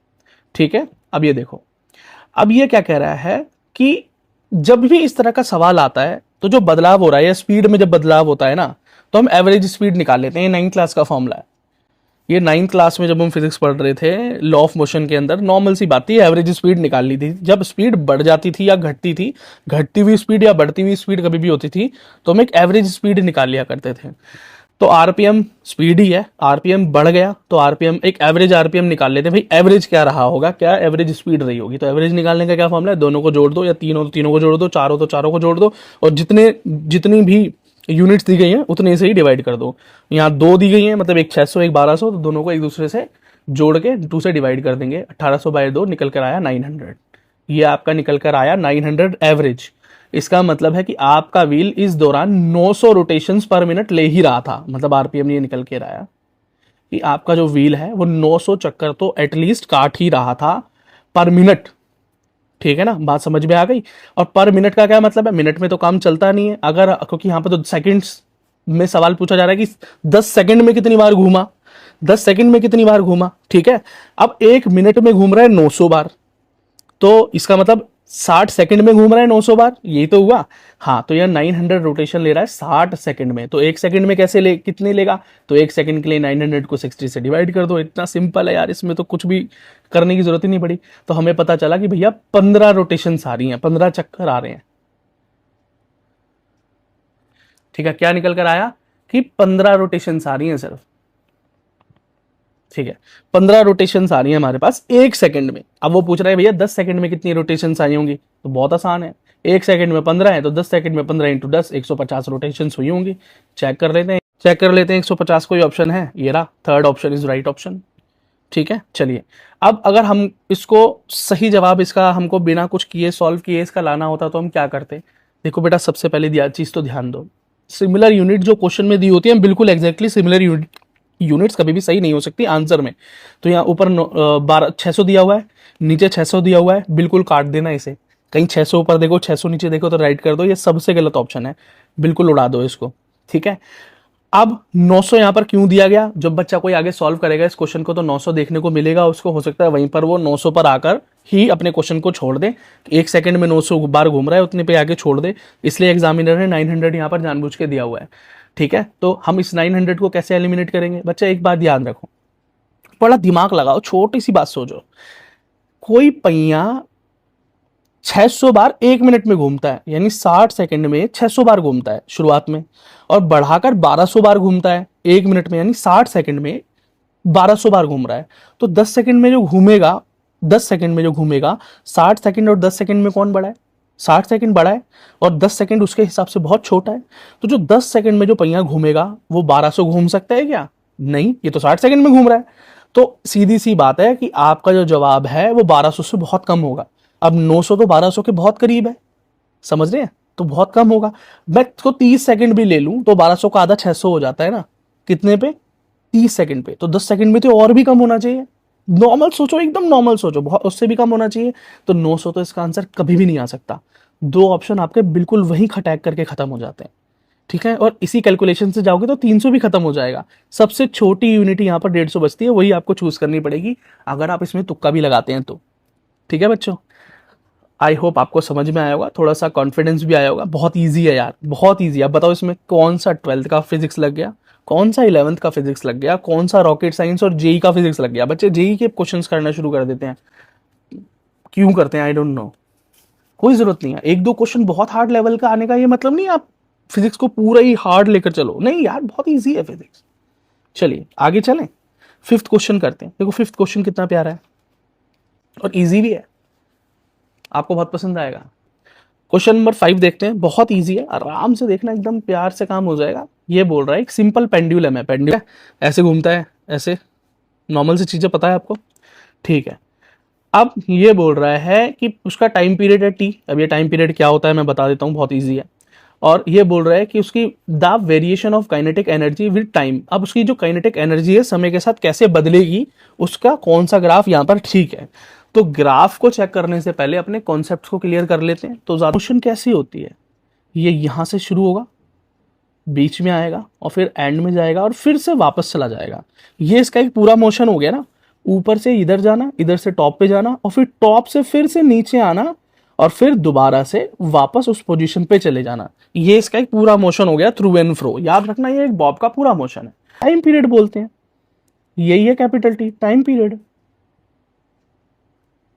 ठीक है, अब ये देखो, अब ये क्या कह रहा है कि जब भी इस तरह का सवाल आता है तो जो बदलाव हो रहा है या स्पीड में जब बदलाव होता है ना, तो हम एवरेज स्पीड निकाल लेते हैं। 9th क्लास का फॉर्मूला है ये, 9th क्लास में जब हम फिजिक्स पढ़ रहे थे लॉ ऑफ मोशन के अंदर नॉर्मल सी बात थी, एवरेज स्पीड निकाल ली थी। जब स्पीड बढ़ जाती थी या घटती थी, घटती हुई स्पीड या बढ़ती हुई स्पीड कभी भी होती थी, तो हम एक एवरेज स्पीड निकाल लिया करते थे। तो आरपीएम स्पीड ही है, आरपीएम बढ़ गया तो आरपीएम एक एवरेज आरपीएम निकाल लेते हैं। भाई एवरेज क्या रहा होगा, क्या एवरेज स्पीड रही होगी, तो एवरेज निकालने का क्या फॉर्मूला है, दोनों को जोड़ दो, या तीनों तो तीनों को जोड़ दो, चारों तो चारों को जोड़ दो, और जितनी भी यूनिट्स दी गई हैं उतने से ही डिवाइड कर दो। यहाँ 2 दी गई हैं, मतलब एक 600 एक 1200, तो दोनों को एक दूसरे से जोड़ के 2 से डिवाइड कर देंगे। 1800/2 निकल कर आया 900। ये आपका निकल कर आया 900 एवरेज। इसका मतलब है कि आपका व्हील इस दौरान 900 रोटेशंस पर मिनट ले ही रहा था, मतलब आरपीएम ये निकल के आया कि आपका जो व्हील है वो 900 चक्कर तो एटलीस्ट काट ही रहा था पर मिनट। ठीक है ना, बात समझ में आ गई। और पर मिनट का क्या मतलब है, मिनट में तो काम चलता नहीं है, अगर क्योंकि यहां पर तो सेकंड्स में सवाल पूछा जा रहा है कि 10 सेकंड में कितनी बार घूमा, 10 सेकंड में कितनी बार घूमा। ठीक है, अब एक मिनट में घूम रहा है 900 बार, तो इसका मतलब 60 सेकंड में घूम रहा है 900 बार, यही तो हुआ। हाँ, तो यह 900 रोटेशन ले रहा है 60 सेकंड में, तो एक सेकंड में कैसे कितने लेगा, तो एक सेकंड के लिए 900 को 60 से डिवाइड कर दो। इतना सिंपल है यार, इसमें तो कुछ भी करने की जरूरत ही नहीं पड़ी। तो हमें पता चला कि भैया 15 रोटेशन आ रही हैं, 15 चक्कर आ रहे हैं। ठीक है, क्या निकल कर आया कि 15 रोटेशन आ रही हैं सिर्फ। ठीक है, 15 रोटेशन आ रही है हमारे पास एक सेकंड में। अब वो पूछ रहा है भैया 10 सेकंड में कितनी रोटेशन आई होंगी, तो बहुत आसान है, एक सेकंड में 15 है तो 10 सेकंड में 15 × 10 150 रोटेशन हुई होंगी। चेक कर लेते हैं 150 कोई ऑप्शन है, ये रहा, third option is right option. ठीक है, चलिए अब अगर हम इसको सही जवाब इसका हमको बिना कुछ किए सॉल्व किए इसका लाना होता तो हम क्या करते। देखो बेटा, सबसे पहले चीज तो ध्यान दो, सिमिलर यूनिट जो क्वेश्चन में दी होती है बिल्कुल एग्जैक्टली सिमिलर यूनिट्स कभी भी सही नहीं हो सकती आंसर में। तो यहाँ ऊपर 600 दिया हुआ है, नीचे 600 दिया हुआ है, बिल्कुल काट देना इसे। कहीं 600 ऊपर देखो 600 नीचे देखो तो राइट कर दो, ये सबसे गलत ऑप्शन है, बिल्कुल उड़ा दो इसको। ठीक है, अब 900 यहां पर क्यों दिया गया, जब बच्चा कोई आगे सॉल्व करेगा इस क्वेश्चन को तो 900 देखने को मिलेगा उसको, हो सकता है वहीं पर वो 900 पर आकर ही अपने क्वेश्चन को छोड़ दे। एक सेकंड में 900 बार घूम रहा है उतने पे आगे छोड़ दे, इसलिए एग्जामिनर ने 900 यहां पर जानबूझ के दिया हुआ है। ठीक है, तो हम इस 900 को कैसे एलिमिनेट करेंगे। बच्चा एक बात याद रखो, बड़ा दिमाग लगाओ, छोटी सी बात सोचो, कोई पहिया 600 बार एक मिनट में घूमता है, यानी 60 सेकंड में 600 बार घूमता है शुरुआत में, और बढ़ाकर 1200 बार घूमता है एक मिनट में, यानी 60 सेकंड में 1200 बार घूम रहा है, तो 10 सेकंड में जो घूमेगा, 10 सेकंड में जो घूमेगा, 60 सेकंड और 10 सेकंड में कौन बड़ा है? 60 सेकंड बड़ा है, और 10 सेकंड उसके हिसाब से बहुत छोटा है। तो जो 10 सेकंड में जो पहिया घूमेगा वो 1200 घूम सकता है क्या? नहीं, ये तो 60 सेकंड में घूम रहा है। तो सीधी सी बात है कि आपका जो जवाब है वो 1200 से बहुत कम होगा। अब 900 तो 1200 के बहुत करीब है, समझ रहे हैं? तो बहुत कम होगा। मैं इसको 30 सेकंड भी ले लूं तो 1200 का आधा 600 हो जाता है ना। कितने पे? 30 सेकंड पे। तो 10 सेकंड में तो और भी कम होना चाहिए। नॉर्मल सोचो, एकदम नॉर्मल सोचो, बहुत उससे भी कम होना चाहिए। तो 900 तो इसका आंसर कभी भी नहीं आ सकता। दो ऑप्शन आपके बिल्कुल वहीं खटैक करके खत्म हो जाते हैं, ठीक है। और इसी कैलकुलेशन से जाओगे तो 300 भी खत्म हो जाएगा। सबसे छोटी यूनिट यहाँ पर 150 बचती है, वही आपको चूज करनी पड़ेगी अगर आप इसमें तुक्का भी लगाते हैं तो। ठीक है बच्चों, आई होप आपको समझ में आया होगा, थोड़ा सा कॉन्फिडेंस भी आया होगा। बहुत ईजी है यार, बहुत ईजी। अब बताओ इसमें कौन सा 12th का फिजिक्स लग गया, कौन सा 11th का फिजिक्स लग गया, कौन सा रॉकेट साइंस और जेई का फिजिक्स लग गया। बच्चे जेई के क्वेश्चंस करना शुरू कर देते हैं, क्यों करते हैं आई डोंट नो, कोई जरूरत नहीं है। एक दो क्वेश्चन बहुत हार्ड लेवल का आने का ये मतलब नहीं आप फिजिक्स को पूरा ही हार्ड लेकर चलो, नहीं यार, बहुत ईजी है फिजिक्स। चलिए आगे चलें, 5th क्वेश्चन करते हैं। देखो 5th क्वेश्चन कितना प्यारा है और ईजी भी है, आपको बहुत पसंद आएगा। क्वेश्चन नंबर 5 देखते हैं, बहुत इजी है, आराम से देखना, एकदम प्यार से काम हो जाएगा। ये बोल रहा है एक सिंपल पेंडुलम है, पेंडुलम ऐसे घूमता है, ऐसे नॉर्मल सी चीजें पता है आपको, ठीक है। अब ये बोल रहा है कि उसका टाइम पीरियड है टी। अब ये टाइम पीरियड क्या होता है मैं बता देता हूँ, बहुत ईजी है। और ये बोल रहा है कि उसकी the variation of kinetic energy with time. अब उसकी जो काइनेटिक एनर्जी है समय के साथ कैसे बदलेगी, उसका कौन सा ग्राफ यहाँ पर ठीक है। तो ग्राफ को चेक करने से पहले अपने कॉन्सेप्ट्स को क्लियर कर लेते हैं। तो मोशन कैसी होती है, ये यहां से शुरू होगा, बीच में आएगा और फिर एंड में जाएगा और फिर से वापस चला जाएगा। ये इसका एक पूरा मोशन हो गया ना। ऊपर से इधर जाना, इधर से टॉप पे जाना और फिर टॉप से फिर से नीचे आना और फिर दोबारा से वापस उस पोजीशन पे चले जाना। ये इसका एक पूरा मोशन हो गया, थ्रू एंड फ्रो। याद रखना ये एक बॉब का पूरा मोशन है। टाइम पीरियड बोलते हैं, यही है कैपिटल टी, टाइम पीरियड।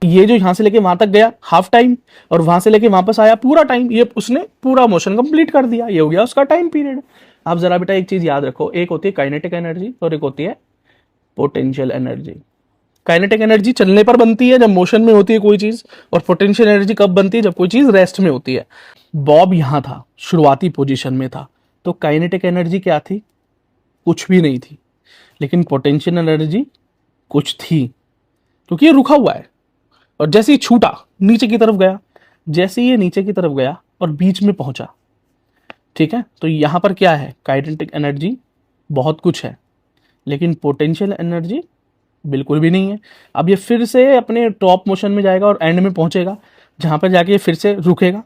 ये जो यहां से लेके वहां तक गया हाफ टाइम, और वहां से लेके वापस आया पूरा टाइम, ये उसने पूरा मोशन कंप्लीट कर दिया, ये हो गया उसका टाइम पीरियड। आप जरा बेटा एक चीज याद रखो, एक होती है काइनेटिक एनर्जी और एक होती है पोटेंशियल एनर्जी। काइनेटिक एनर्जी चलने पर बनती है, जब मोशन में होती है कोई चीज, और पोटेंशियल एनर्जी कब बनती है, जब कोई चीज रेस्ट में होती है। बॉब यहां था, शुरुआती पोजीशन में था, तो काइनेटिक एनर्जी क्या थी? कुछ भी नहीं थी। लेकिन पोटेंशियल एनर्जी कुछ थी, क्योंकि ये रुका हुआ है। और जैसे ही छूटा नीचे की तरफ गया, जैसे ही ये नीचे की तरफ गया और बीच में पहुंचा, ठीक है। तो यहां पर क्या है, काइनेटिक एनर्जी बहुत कुछ है, लेकिन पोटेंशियल एनर्जी बिल्कुल भी नहीं है। अब ये फिर से अपने टॉप मोशन में जाएगा और एंड में पहुंचेगा, जहां पर जाके ये फिर से रुकेगा,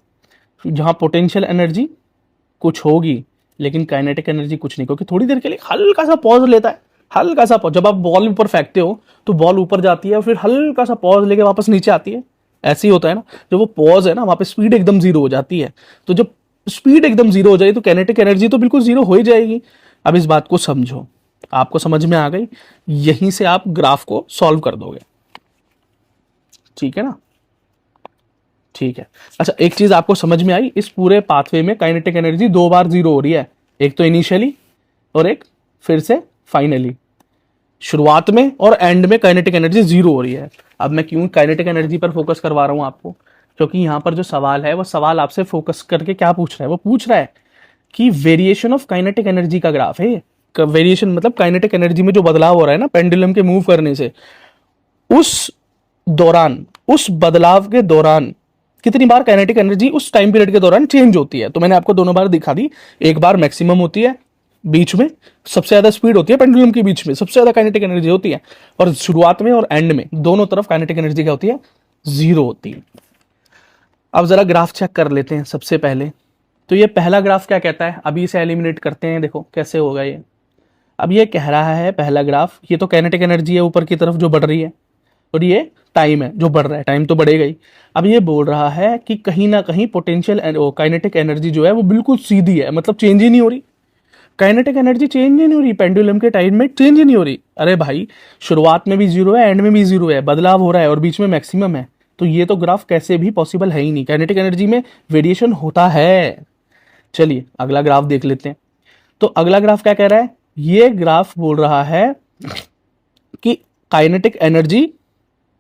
जहां पोटेंशियल एनर्जी कुछ होगी लेकिन काइनेटिक एनर्जी कुछ नहीं, क्योंकि थोड़ी देर के लिए हल्का सा पॉज लेता है, हल्का सा पॉज। जब आप बॉल ऊपर फेंकते हो तो बॉल ऊपर जाती है और फिर हल्का सा पॉज लेके वापस नीचे आती है, ऐसे ही होता है ना। जब वो पॉज है ना, वहां पे स्पीड एकदम जीरो हो जाती है। तो जब स्पीड एकदम जीरो हो जाएगी तो काइनेटिक एनर्जी तो बिल्कुल जीरो हो ही जाएगी। अब इस बात को समझो, आपको समझ में आ गई, यहीं से आप ग्राफ को सॉल्व कर दोगे, ठीक है ना। ठीक है, अच्छा एक चीज आपको समझ में आई, इस पूरे पाथवे में काइनेटिक एनर्जी दो बार जीरो हो रही है, एक तो इनिशियली और एक फिर से फाइनली। शुरुआत में और एंड में काइनेटिक एनर्जी जीरो हो रही है। अब मैं क्यों काइनेटिक एनर्जी पर फोकस करवा रहा हूं आपको, क्योंकि यहां पर जो सवाल है वो सवाल आपसे फोकस करके क्या पूछ रहा है, वो पूछ रहा है कि वेरिएशन ऑफ काइनेटिक एनर्जी का ग्राफ है। वेरिएशन मतलब काइनेटिक एनर्जी में जो बदलाव हो रहा है ना पेंडुलम के मूव करने से, उस दौरान, उस बदलाव के दौरान कितनी बार काइनेटिक एनर्जी उस टाइम पीरियड के दौरान चेंज होती है। तो मैंने आपको दोनों बार दिखा दी, एक बार मैक्सिमम होती है, बीच में सबसे ज्यादा स्पीड होती है, पेंडुलम के बीच में सबसे ज्यादा काइनेटिक एनर्जी होती है, और शुरुआत में और एंड में दोनों तरफ काइनेटिक एनर्जी क्या होती है, जीरो होती है। अब जरा ग्राफ चेक कर लेते हैं सबसे पहले। तो ये पहला ग्राफ क्या कहता है, अभी इसे एलिमिनेट करते हैं, देखो कैसे होगा ये। अब ये कह रहा है पहला ग्राफ, ये तो काइनेटिक एनर्जी है ऊपर की तरफ जो बढ़ रही है, और ये टाइम है जो बढ़ रहा है, टाइम तो बढ़ेगा ही। अब ये बोल रहा है कि कहीं ना कहीं पोटेंशियल काइनेटिक एनर्जी जो है वो बिल्कुल सीधी है, मतलब चेंज ही नहीं हो रही। काइनेटिक एनर्जी चेंज ही नहीं हो रही, पेंडुलम के टाइम में चेंज ही नहीं हो रही। अरे भाई, शुरुआत में भी जीरो है, एंड में भी जीरो है, बदलाव हो रहा है और बीच में मैक्सिमम है, तो ये तो ग्राफ कैसे भी पॉसिबल है ही नहीं। काइनेटिक एनर्जी में वेरिएशन होता है। चलिए अगला ग्राफ देख लेते हैं। तो अगला ग्राफ क्या कह रहा है, ये ग्राफ बोल रहा है काइनेटिक एनर्जी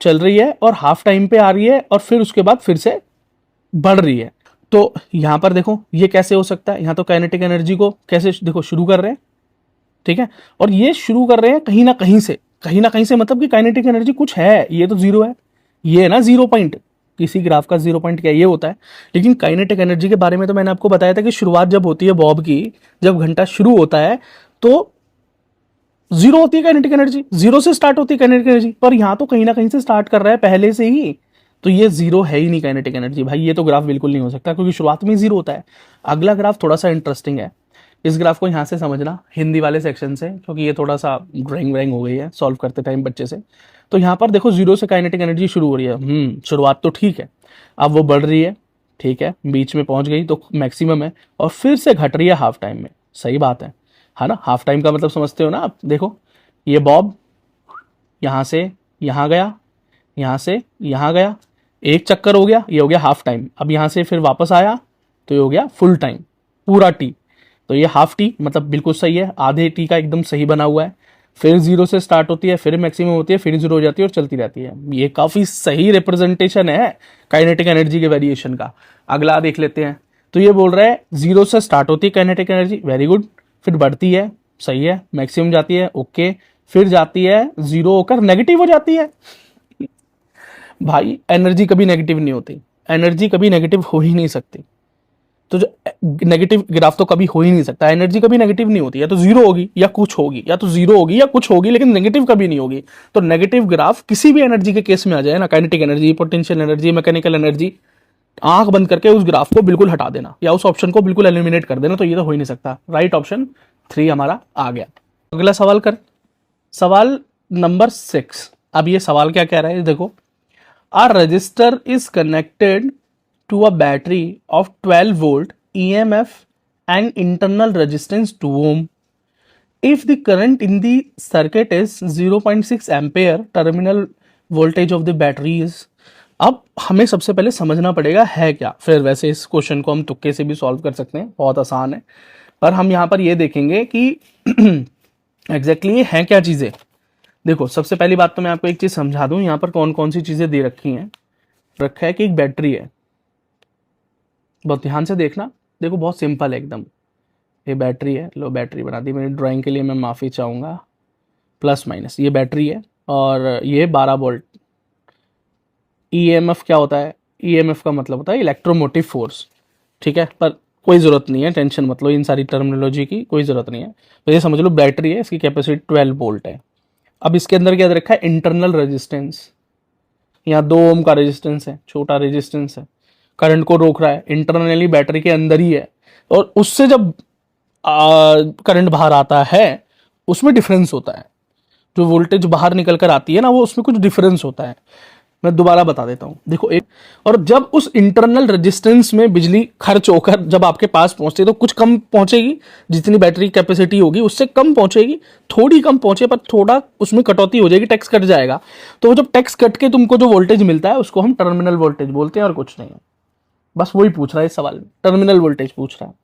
चल रही है और हाफ टाइम पे आ रही है और फिर उसके बाद फिर से बढ़ रही है। तो यहां पर देखो ये कैसे हो सकता है, यहां तो काइनेटिक एनर्जी को कैसे देखो शुरू कर रहे हैं, ठीक है, और ये शुरू कर रहे हैं कहीं ना कहीं से, कहीं ना कहीं से मतलब कि काइनेटिक एनर्जी कुछ है, ये तो जीरो है, ये है ना जीरो पॉइंट, किसी ग्राफ का जीरो पॉइंट क्या ये होता है। लेकिन काइनेटिक एनर्जी के बारे में तो मैंने आपको बताया था कि शुरुआत जब होती है बॉब की, जब घंटा शुरू होता है तो जीरो होती है काइनेटिक एनर्जी, जीरो से स्टार्ट होती है काइनेटिक एनर्जी, पर यहां तो कहीं ना कहीं से स्टार्ट कर रहा है पहले से ही, तो ये जीरो है ही नहीं काइनेटिक एनर्जी भाई, ये तो ग्राफ बिल्कुल नहीं हो सकता क्योंकि शुरुआत में जीरो होता है। अगला ग्राफ थोड़ा सा इंटरेस्टिंग है, इस ग्राफ को यहां से समझना हिंदी वाले सेक्शन से, क्योंकि ये थोड़ा सा ड्राइंग व्राइंग हो गई है सॉल्व करते टाइम बच्चे से। तो यहां पर देखो जीरो से काइनेटिक एनर्जी शुरू हो रही है, शुरुआत तो ठीक है, अब वो बढ़ रही है, ठीक है, बीच में पहुंच गई तो मैक्सिमम है, और फिर से घट रही है हाफ टाइम में, सही बात है ना। हाफ टाइम का मतलब समझते हो ना आप, देखो ये बॉब यहां से यहां गया, यहां से यहां गया, एक चक्कर हो गया, ये हो गया हाफ टाइम, अब यहां से फिर वापस आया तो ये हो गया फुल टाइम, पूरा टी, तो ये हाफ टी मतलब बिल्कुल सही है, आधे टी का एकदम सही बना हुआ है, फिर जीरो से स्टार्ट होती है, फिर मैक्सिमम होती है, फिर जीरो हो जाती है और चलती रहती है। ये काफी सही रिप्रेजेंटेशन है काइनेटिक एनर्जी के वेरिएशन का। अगला देख लेते हैं, तो ये बोल रहा है जीरो से स्टार्ट होती है काइनेटिक एनर्जी, वेरी गुड, फिर बढ़ती है, सही है, मैक्सिमम जाती है, ओके, फिर जाती है जीरो होकर नेगेटिव हो जाती है। भाई एनर्जी कभी नेगेटिव नहीं होती, एनर्जी कभी नेगेटिव हो ही नहीं सकती, तो जो नेगेटिव ग्राफ तो कभी हो ही नहीं सकता, एनर्जी कभी नेगेटिव नहीं होती, या तो जीरो होगी या कुछ होगी, या तो जीरो होगी या कुछ होगी, लेकिन नेगेटिव कभी नहीं होगी। तो नेगेटिव ग्राफ किसी भी एनर्जी के केस में आ जाए ना, kinetic energy, potential energy, mechanical energy, आंख बंद करके उस ग्राफ को बिल्कुल हटा देना या उस ऑप्शन को बिल्कुल एलिमिनेट कर देना, तो ये तो हो ही नहीं सकता। राइट ऑप्शन 3 हमारा आ गया। अगला सवाल कर, सवाल नंबर 6। अब ये सवाल क्या कह रहा है देखो, a resistor is connected to a battery of 12 volt EMF and internal resistance 2 ohm. If the current in the circuit is 0.6 ampere, terminal voltage of the battery is। अब हमें सबसे पहले समझना पड़ेगा है क्या, फिर वैसे इस क्वेश्चन को हम तुक्के से भी सॉल्व कर सकते हैं, बहुत आसान है, पर हम यहाँ पर ये देखेंगे कि एग्जैक्टली है क्या चीजें। देखो सबसे पहली बात तो मैं आपको एक चीज समझा दूं, यहां पर कौन कौन सी चीजें दे रखी हैं। रखा है कि एक बैटरी है, बहुत ध्यान से देखना, देखो बहुत सिंपल है एकदम, ये बैटरी है, लो बैटरी बना दी मेरी ड्राइंग के लिए, मैं माफी चाहूंगा, प्लस माइनस, ये बैटरी है और ये 12 वोल्ट। ईएमएफ क्या होता है, ईएमएफ का मतलब होता है इलेक्ट्रोमोटिव फोर्स, ठीक है, पर कोई जरूरत नहीं है, टेंशन मत लो, इन सारी टर्मिनोलॉजी की कोई जरूरत नहीं है, तो ये समझ लो बैटरी है, इसकी कैपेसिटी 12 वोल्ट है। अब इसके अंदर क्या दे रखा है, इंटरनल रेजिस्टेंस, यहाँ 2 ओम का रेजिस्टेंस है, छोटा रेजिस्टेंस है, करंट को रोक रहा है, इंटरनली बैटरी के अंदर ही है, और उससे जब करंट बाहर आता है उसमें डिफरेंस होता है, जो वोल्टेज बाहर निकल कर आती है ना, वो उसमें कुछ डिफरेंस होता है। मैं दोबारा बता देता हूं, देखो एक, और जब उस इंटरनल रेजिस्टेंस में बिजली खर्च होकर जब आपके पास पहुंचती है तो कुछ कम पहुंचेगी, जितनी बैटरी कैपेसिटी होगी उससे कम पहुंचेगी, थोड़ी कम पहुंचे पर थोड़ा उसमें कटौती हो जाएगी, टैक्स कट जाएगा, तो जब टैक्स कट के तुमको जो वोल्टेज मिलता है उसको हम टर्मिनल वोल्टेज बोलते हैं, और कुछ नहीं है, बस वही पूछ रहा है इस सवाल में, टर्मिनल वोल्टेज पूछ रहा है।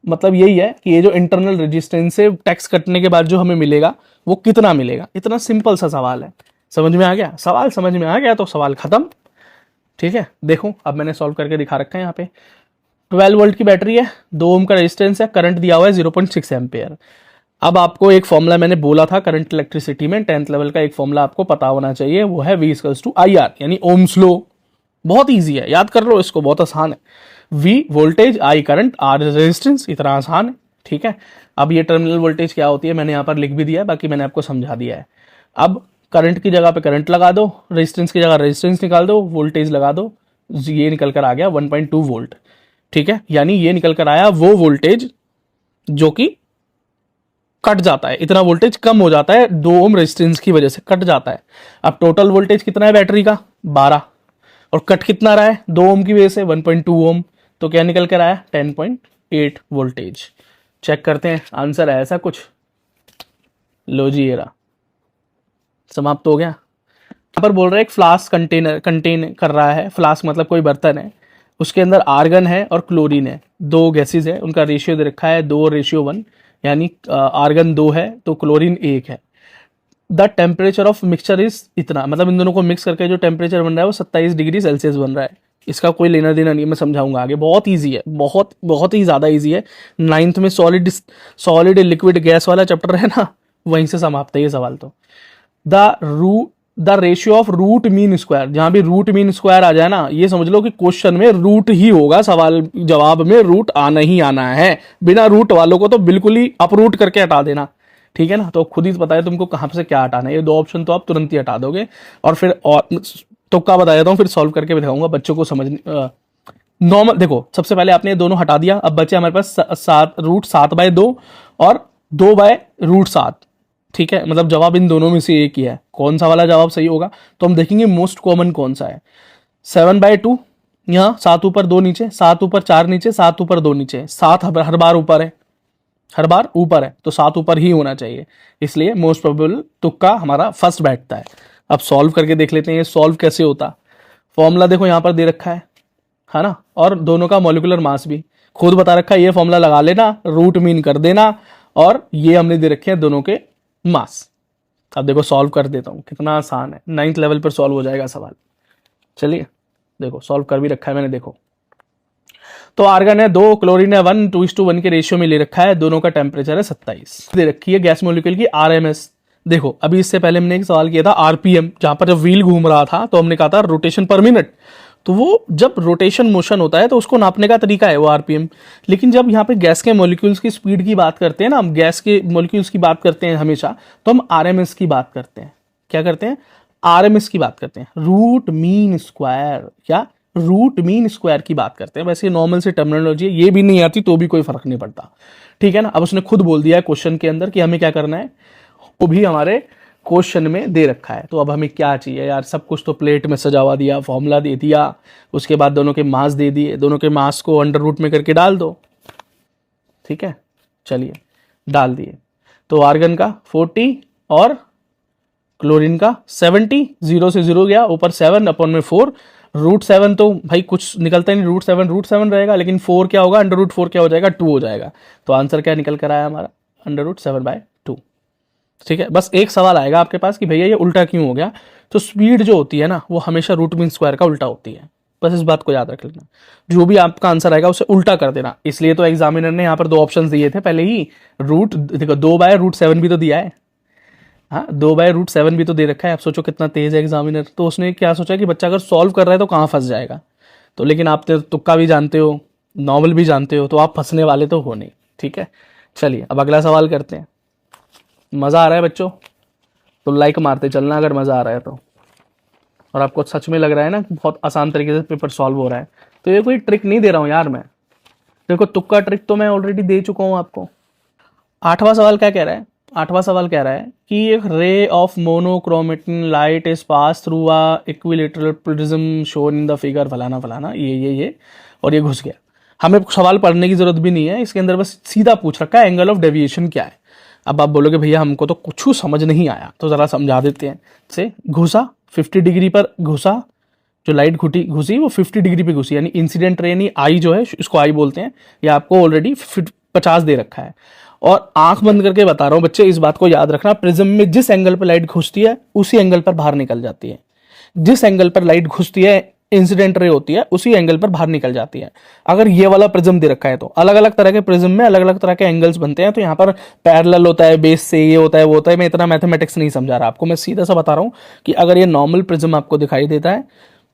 मतलब यही है कि ये जो इंटरनल रेजिस्टेंस से टैक्स कटने के बाद जो हमें मिलेगा वो कितना मिलेगा, इतना सिंपल सा सवाल है। समझ में आ गया, सवाल समझ में आ गया तो सवाल खत्म, ठीक है। देखो अब मैंने सॉल्व करके दिखा रखा है, यहाँ पे 12 वोल्ट की बैटरी है, 2 ओम का रेजिस्टेंस है, करंट दिया हुआ है 0.6 एम्पियर। अब आपको एक फॉर्मूला मैंने बोला था करंट इलेक्ट्रिसिटी में, 10th लेवल का एक फॉर्मूला आपको पता होना चाहिए, वो है V = IR, यानी ओम्स लॉ। बहुत ईजी है, याद कर लो इसको, बहुत आसान है। V voltage, I current, R resistance, इतना आसान है, ठीक है। अब ये टर्मिनल वोल्टेज क्या होती है मैंने यहाँ पर लिख भी दिया है, बाकी मैंने आपको समझा दिया है। अब करंट की जगह पे करंट लगा दो, रेजिस्टेंस की जगह रेजिस्टेंस निकाल दो, वोल्टेज लगा दो, ये निकल कर आ गया 1.2 वोल्ट, ठीक है। यानी ये निकल कर आया वो वोल्टेज जो कि कट जाता है, इतना वोल्टेज कम हो जाता है 2 ओम रेजिस्टेंस की वजह से कट जाता है। अब टोटल वोल्टेज कितना है बैटरी का, 12, और कट कितना रहा है 2 ओम की वजह से 1.2 ओम, तो क्या निकल कर आया 10.8 वोल्टेज। चेक करते हैं आंसर है ऐसा कुछ, लो जी ये रहा, समाप्त हो गया। यहाँ पर बोल रहे हैं एक फ्लास्क कंटेन कर रहा है, फ्लास्क मतलब कोई बर्तन है, उसके अंदर आर्गन है और क्लोरीन है, 2 गैसेज है, उनका रेशियो दे रखा है 2:1, यानी आर्गन 2 है तो क्लोरीन 1 है। The temperature of mixture is इतना, मतलब इन दोनों को मिक्स करके जो टेम्परेचर बन रहा है वो 27 डिग्री सेल्सियस बन रहा है। इसका कोई लेना देना नहीं, मैं समझाऊंगा आगे, बहुत ईजी है, बहुत बहुत ही ज़्यादा ईजी है। 9th में सॉलिड लिक्विड गैस वाला चैप्टर है ना, वहीं से समाप्त है ये सवाल। तो the ratio of root mean square, जहां भी रूट मीन स्क्वायर आ जाए ना, ये समझ लो कि क्वेश्चन में रूट ही होगा, सवाल जवाब में रूट आना ही आना है। बिना रूट वालों को तो बिल्कुल ही अपरूट करके हटा देना, ठीक है ना। तो खुद ही पता है तुमको कहां से क्या हटाना है, ये 2 ऑप्शन तो आप तुरंत ही हटा दोगे। और फिर और तुक्का बता देता हूँ, फिर सॉल्व करके भी दिखाऊंगा बच्चों को समझ। नॉर्मल देखो, सबसे पहले आपने ये दोनों हटा दिया, अब बचे हमारे पास √7/2 और 2/√7, ठीक है। मतलब जवाब इन दोनों में से एक ही है, कौन सा वाला जवाब सही होगा। तो हम देखेंगे मोस्ट कॉमन कौन सा है। 7/2, यहाँ 7 ऊपर 2 नीचे, 7 ऊपर 4 नीचे, 7 ऊपर 2 नीचे, 7 हर बार ऊपर है, हर बार ऊपर है, तो 7 ऊपर ही होना चाहिए, इसलिए मोस्ट प्रोबेबल तुक्का हमारा फर्स्ट बैठता है। अब सॉल्व करके देख लेते हैं ये सॉल्व कैसे होता। फॉर्मूला देखो यहाँ पर दे रखा है ना, और दोनों का मॉलिक्यूलर मास भी खुद बता रखा है, ये फॉर्मूला लगा लेना, रूट मीन कर देना, और ये हमने दे रखे हैं दोनों के मास। अब देखो सॉल्व कर देता हूं, कितना आसान है, 9th लेवल पर सॉल्व हो जाएगा सवाल। चलिए देखो सॉल्व कर भी रखा है मैंने, देखो तो आर्गन है 2, क्लोरीन है 1, 2:1 के रेशियो में ले रखा है, दोनों का टेम्परेचर है 27। दे रखी है गैस मॉलिक्यूल की आरएमएस। देखो अभी इससे पहले हमने एक सवाल किया था आरपीएम, जहां पर जब व्हील घूम रहा था तो हमने कहा था रोटेशन पर मिनट, तो वो जब रोटेशन मोशन होता है तो उसको नापने का तरीका है वो आरपीएम। लेकिन जब यहाँ पे गैस के मॉलिक्यूल्स की स्पीड की बात करते हैं ना, हम गैस के मॉलिक्यूल्स की बात करते हैं हमेशा, तो हम आरएमएस की बात करते हैं। क्या करते हैं? आरएमएस की बात करते हैं, रूट मीन स्क्वायर, क्या रूट मीन स्क्वायर की बात करते हैं। वैसे नॉर्मल से टर्मिनोलॉजी है, ये भी नहीं आती तो भी कोई फर्क नहीं पड़ता, ठीक है ना। अब उसने खुद बोल दिया है क्वेश्चन के अंदर कि हमें क्या करना है, वो भी हमारे क्वेश्चन में दे रखा है। तो अब हमें क्या चाहिए यार, सब कुछ तो प्लेट में सजावा दिया, फॉर्मूला दे दिया, उसके बाद दोनों के मास दे दिए, दोनों के मास को अंडर रूट में करके डाल दो, ठीक है। चलिए डाल दिए, तो आर्गन का 40 और क्लोरीन का 70, 0 से 0 गया, ऊपर 7/4, √7 तो भाई कुछ निकलता ही नहीं, √7 रहेगा, लेकिन 4 क्या होगा, √4 क्या हो जाएगा, 2 हो जाएगा। तो आंसर क्या निकल कर आया हमारा, √7/2, ठीक है। बस एक सवाल आएगा आपके पास कि भैया ये उल्टा क्यों हो गया, तो स्पीड जो होती है ना वो हमेशा रूट मीन स्क्वायर का उल्टा होती है, बस इस बात को याद रख लेना। जो भी आपका आंसर आएगा उसे उल्टा कर देना। इसलिए तो एग्जामिनर ने यहाँ पर 2 ऑप्शन दिए थे पहले ही, रूट देखो 2/√7 भी तो दिया है, हाँ 2/√7 भी तो दे रखा है। आप सोचो कितना तेज है एग्जामिनर, तो उसने क्या सोचा कि बच्चा अगर सॉल्व कर रहा है तो कहाँ फंस जाएगा। तो लेकिन आप तो तुक्का भी जानते हो, नॉर्मल भी जानते हो, तो आप फंसने वाले तो हो नहीं, ठीक है। चलिए अब अगला सवाल करते हैं। मज़ा आ रहा है बच्चों तो लाइक मारते चलना अगर मज़ा आ रहा है तो, और आपको सच में लग रहा है ना बहुत आसान तरीके से पेपर सॉल्व हो रहा है। तो ये कोई ट्रिक नहीं दे रहा हूँ यार मैं, देखो तुक्का ट्रिक तो मैं ऑलरेडी दे चुका हूँ आपको। 8वां सवाल क्या कह रहा है, 8वां सवाल कह रहा है कि एक ray of monochromatic light is pass through a equilateral prism shown in the figure फलाना फलाना, ये और ये घुस गया। हमें सवाल पढ़ने की जरूरत भी नहीं है, इसके अंदर बस सीधा पूछ रखा है एंगल ऑफ डेविएशन क्या है। अब आप बोलोगे भैया हमको तो कुछ समझ नहीं आया, तो जरा समझा देते हैं। से घुसा 50 डिग्री पर घुसा, जो लाइट घुसी वो 50 डिग्री पे घुसी, यानी इंसिडेंट रे यानी आई जो है, इसको आई बोलते हैं, ये आपको ऑलरेडी 50 दे रखा है। और आंख बंद करके बता रहा हूं बच्चे, इस बात को याद रखना, प्रिज्म में जिस एंगल पर लाइट घुसती है उसी एंगल पर बाहर निकल जाती है। जिस एंगल पर लाइट घुसती है, इंसिडेंट रे होती है, उसी एंगल पर बाहर निकल जाती है। अगर ये वाला प्रिज्म दे रखा है तो अलग अलग तरह के प्रिज्म में अलग अलग तरह के एंगल्स बनते हैं, तो यहाँ पर पैरेलल होता है, बेस से ये होता है वो होता है। मैं इतना मैथमेटिक्स नहीं समझा रहा आपको, मैं सीधा सा बता रहा हूँ कि अगर ये नॉर्मल प्रिज्म आपको दिखाई देता है,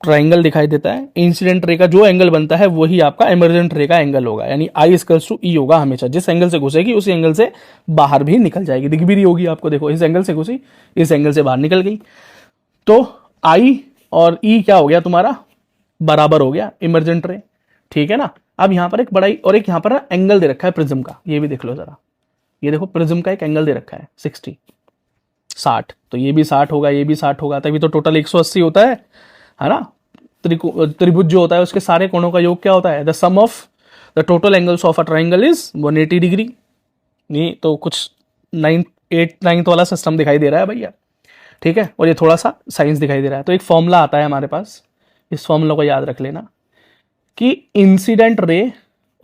ट्राइंगल दिखाई देता है, इंसिडेंट रे का जो एंगल बनता है वही आपका इमर्जेंट रे का एंगल होगा, यानी आई इक्वल्स टू ई होगा हमेशा। जिस एंगल से घुसेगी उसी एंगल से बाहर भी निकल जाएगी, दिख भी रही होगी आपको, देखो इस एंगल से घुसी, इस एंगल से बाहर निकल गई, तो आई और ई क्या हो गया तुम्हारा, बराबर हो गया, इमर्जेंट रे, ठीक है ना। अब यहां पर एक बड़ा और एक यहां पर एंगल दे रखा है प्रिज्म का, ये भी देख लो जरा, ये देखो प्रिज्म का एक एंगल दे रखा है 60, तो ये भी 60 होगा, ये भी 60 होगा, तभी तो टोटल 180 होता है ना। त्रिभुज जो होता है उसके सारे कोणों का योग क्या होता है, the sum of the total angles of a triangle is 180 degree. नहीं तो कुछ 9th वाला सिस्टम दिखाई दे रहा है भैया, ठीक है। और ये थोड़ा सा साइंस दिखाई दे रहा है। तो एक फॉर्मूला आता है हमारे पास, इस फॉर्मूला को याद रख लेना कि इंसिडेंट रे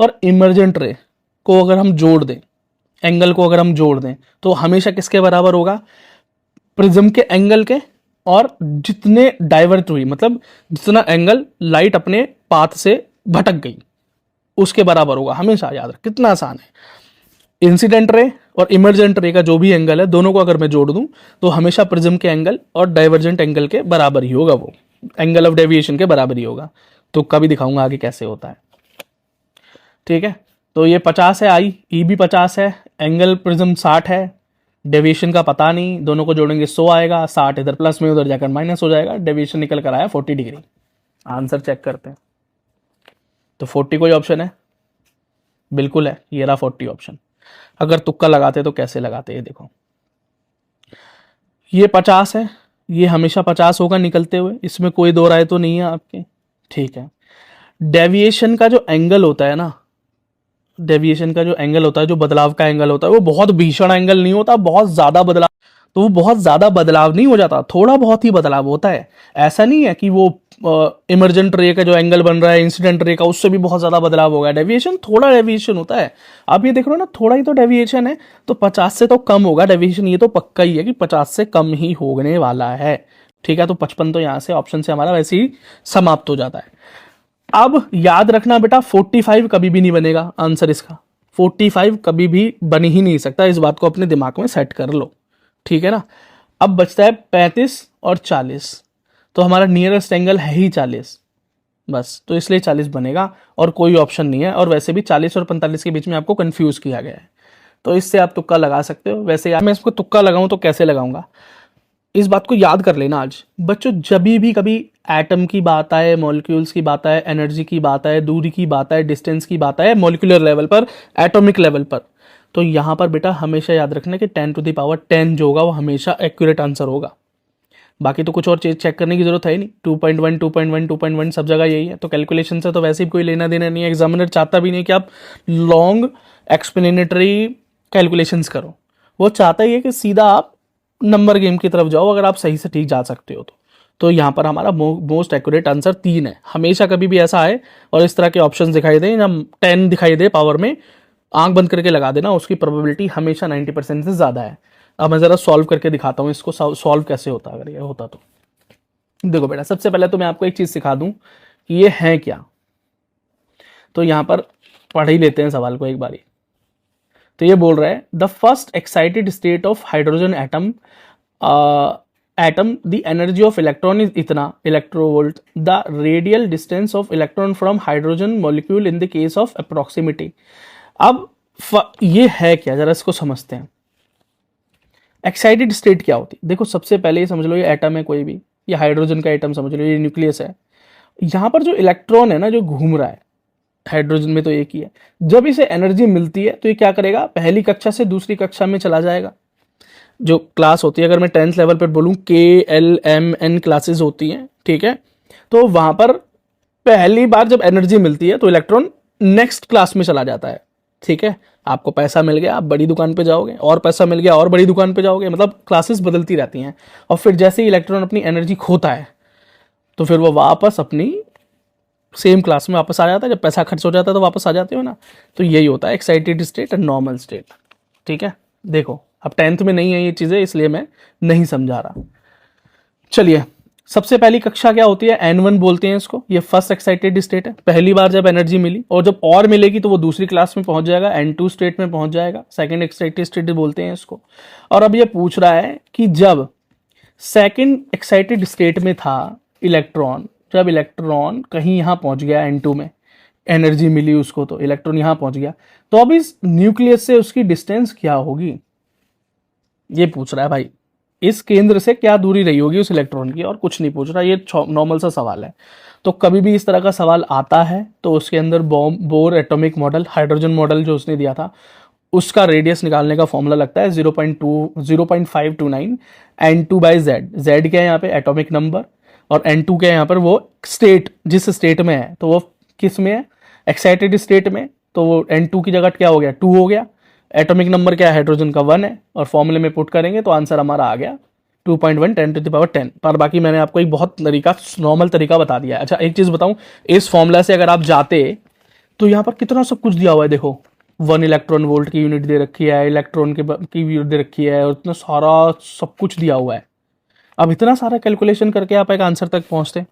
और इमर्जेंट रे को अगर हम जोड़ दें, एंगल को अगर हम जोड़ दें, तो हमेशा किसके बराबर होगा, प्रिज्म के एंगल के और जितने डाइवर्ट हुई, मतलब जितना एंगल लाइट अपने पाथ से भटक गई उसके बराबर होगा। हमेशा याद रख, कितना आसान है। इंसिडेंट रे और इमरजेंट रे का जो भी एंगल है दोनों को अगर मैं जोड़ दूं तो हमेशा प्रिज्म के एंगल और डाइवर्जेंट एंगल के बराबर ही होगा, वो एंगल ऑफ डेविएशन के बराबर ही होगा। तो कभी दिखाऊंगा आगे कैसे होता है, ठीक है। तो ये 50 है, आई ई भी 50 है, एंगल प्रिज्म 60 है, डेविएशन का पता नहीं, दोनों को जोड़ेंगे 100 आएगा, 60 इधर प्लस में उधर जाकर माइनस हो जाएगा, डेविएशन निकल कर आया 40 डिग्री। आंसर चेक करते हैं। तो 40 कोई ऑप्शन है? बिल्कुल है, ये रहा 40 ऑप्शन। अगर तुक्का लगाते तो कैसे लगाते, ये देखो, ये 50 है, ये हमेशा 50 होगा निकलते हुए, इसमें कोई दो राय तो नहीं है आपके, ठीक है। डेविएशन का जो एंगल होता है ना, डेविएशन का जो एंगल होता है, जो बदलाव का एंगल होता है, वो बहुत भीषण एंगल नहीं होता, बहुत ज्यादा बदलाव, तो वो बहुत ज्यादा बदलाव नहीं हो जाता, थोड़ा बहुत ही बदलाव होता है। ऐसा नहीं है कि वो इमरजेंट रे का जो एंगल बन रहा है इंसिडेंट रे का उससे भी बहुत ज्यादा बदलाव होगा। डेविएशन, थोड़ा डेविएशन होता है। आप ये देख रहे हो ना, थोड़ा ही तो डेविएशन है, तो 50 से तो कम होगा डेविएशन, ये तो पक्का ही है कि 50 से कम ही होने वाला है, ठीक है। तो 55 तो यहां से ऑप्शन से हमारा वैसे ही समाप्त हो जाता है। अब याद रखना बेटा, 45 कभी भी नहीं बनेगा आंसर इसका, 45 कभी भी बन ही नहीं सकता, इस बात को अपने दिमाग में सेट कर लो, ठीक है ना। अब बचता है 35 और 40, तो हमारा नियरेस्ट एंगल है ही 40 बस, तो इसलिए 40 बनेगा और कोई ऑप्शन नहीं है। और वैसे भी 40 और 45 के बीच में आपको कंफ्यूज किया गया है, तो इससे आप तुक्का लगा सकते हो। वैसे यार मैं इसको तुक्का लगाऊं तो कैसे लगाऊंगा, इस बात को याद कर लेना आज बच्चों। जब भी कभी एटम की बात आए, मॉलिक्यूल्स की बात आए, एनर्जी की बात आए, दूरी की बात आए, डिस्टेंस की बात आए, मॉलिक्यूलर लेवल पर, एटॉमिक लेवल पर, तो यहां पर बेटा हमेशा याद रखना कि 10⁻10 जो होगा वो हमेशा एक्यूरेट आंसर होगा। बाकी तो कुछ और चीज चेक करने की जरूरत है ही नहीं, 2.1 2.1 2.1 सब जगह यही है। तो कैलकुलेशन से तो वैसे भी कोई लेना देना नहीं है, एग्जामिनर चाहता भी नहीं कि आप लॉन्ग एक्सप्लेनेटरी कैलकुलेशंस करो, वो चाहता ही है कि सीधा आप नंबर गेम की तरफ जाओ, अगर आप सही से ठीक जा सकते हो तो यहाँ पर हमारा मोस्ट एक्यूरेट आंसर 3 है। हमेशा कभी भी ऐसा आए और इस तरह के ऑप्शन दिखाई दे या 10 दिखाई दे पावर में, आंख बंद करके लगा देना, उसकी प्रोबेबिलिटी हमेशा 90% से ज्यादा है। अब मैं जरा सॉल्व करके दिखाता हूँ इसको, सॉल्व कैसे होता अगर ये होता तो। देखो बेटा, सबसे पहले तो मैं आपको एक चीज सिखा दूं कि ये है क्या, तो यहां पर पढ़ ही लेते हैं सवाल को एक बारी। तो ये बोल रहा है the first excited state of hydrogen atom the energy of electron is इतना electronvolt, the radial distance of electron from hydrogen molecule in the case of approximity. अब ये है क्या, जरा इसको समझते हैं। एक्साइटेड स्टेट क्या होती है, देखो सबसे पहले ये समझ लो, ये एटम है कोई भी, ये हाइड्रोजन का एटम समझ लो, ये न्यूक्लियस है, यहां पर जो इलेक्ट्रॉन है ना जो घूम रहा है, हाइड्रोजन में तो एक ही है, जब इसे एनर्जी मिलती है तो ये क्या करेगा, पहली कक्षा से दूसरी कक्षा में चला जाएगा। जो क्लास होती है, अगर मैं 10th लेवल पर बोलूं, KLMN क्लासेस होती हैं, ठीक है, तो वहां पर पहली बार जब एनर्जी मिलती है तो इलेक्ट्रॉन नेक्स्ट क्लास में चला जाता है, ठीक है। आपको पैसा मिल गया, आप बड़ी दुकान पे जाओगे, और पैसा मिल गया और बड़ी दुकान पे जाओगे, मतलब क्लासेस बदलती रहती हैं। और फिर जैसे ही इलेक्ट्रॉन अपनी एनर्जी खोता है तो फिर वो वापस अपनी सेम क्लास में वापस आ जाता है, जब पैसा खर्च हो जाता है तो वापस आ जाते हो ना। तो यही होता है एक्साइटेड स्टेट और नॉर्मल स्टेट, ठीक है। देखो अब 10th में नहीं है ये चीजें, इसलिए मैं नहीं समझा रहा। चलिए, सबसे पहली कक्षा क्या होती है, N1 बोलते हैं इसको, ये फर्स्ट एक्साइटेड स्टेट है, पहली बार जब एनर्जी मिली, और जब और मिलेगी तो वो दूसरी क्लास में पहुंच जाएगा, N2 स्टेट में पहुंच जाएगा, सेकंड एक्साइटेड स्टेट बोलते हैं इसको। और अब ये पूछ रहा है कि जब सेकंड एक्साइटेड स्टेट में था इलेक्ट्रॉन, जब इलेक्ट्रॉन कहीं यहां पहुंच गया N2 में, एनर्जी मिली उसको, तो इलेक्ट्रॉन यहां पहुंच गया, तो अब इस न्यूक्लियस से उसकी डिस्टेंस क्या होगी, ये पूछ रहा है भाई। इस केंद्र से क्या दूरी रही होगी उस इलेक्ट्रॉन की, और कुछ नहीं पूछ रहा, ये नॉर्मल सा सवाल है। तो कभी भी इस तरह का सवाल आता है तो उसके अंदर bore atomic model, hydrogen model जो उसने दिया था, उसका रेडियस निकालने का फॉर्मूला लगता है 0.529 N2/Z। Z क्या है यहाँ पे, एटॉमिक नंबर, और N2 क्या है यहाँ पर, वो स्टेट, जिस स्टेट में है, तो वो किस में है, एक्साइटेड स्टेट में, तो वो N2 की जगह क्या हो गया, 2 हो गया। एटॉमिक नंबर क्या है, हाइड्रोजन का 1 है, और फॉर्मूले में पुट करेंगे तो आंसर हमारा आ गया 2.1 10⁻10। पर बाकी मैंने आपको एक बहुत नॉर्मल तरीका बता दिया है। अच्छा एक चीज बताऊं, इस फॉर्मूला से अगर आप जाते तो यहां पर कितना सब कुछ दिया हुआ है, देखो 1 इलेक्ट्रॉन वोल्ट की यूनिट दे रखी है, इलेक्ट्रॉन की यूनिट दे रखी है, और इतना सारा सब कुछ दिया हुआ है। अब इतना सारा कैलकुलेशन करके आप एक आंसर तक पहुंचते।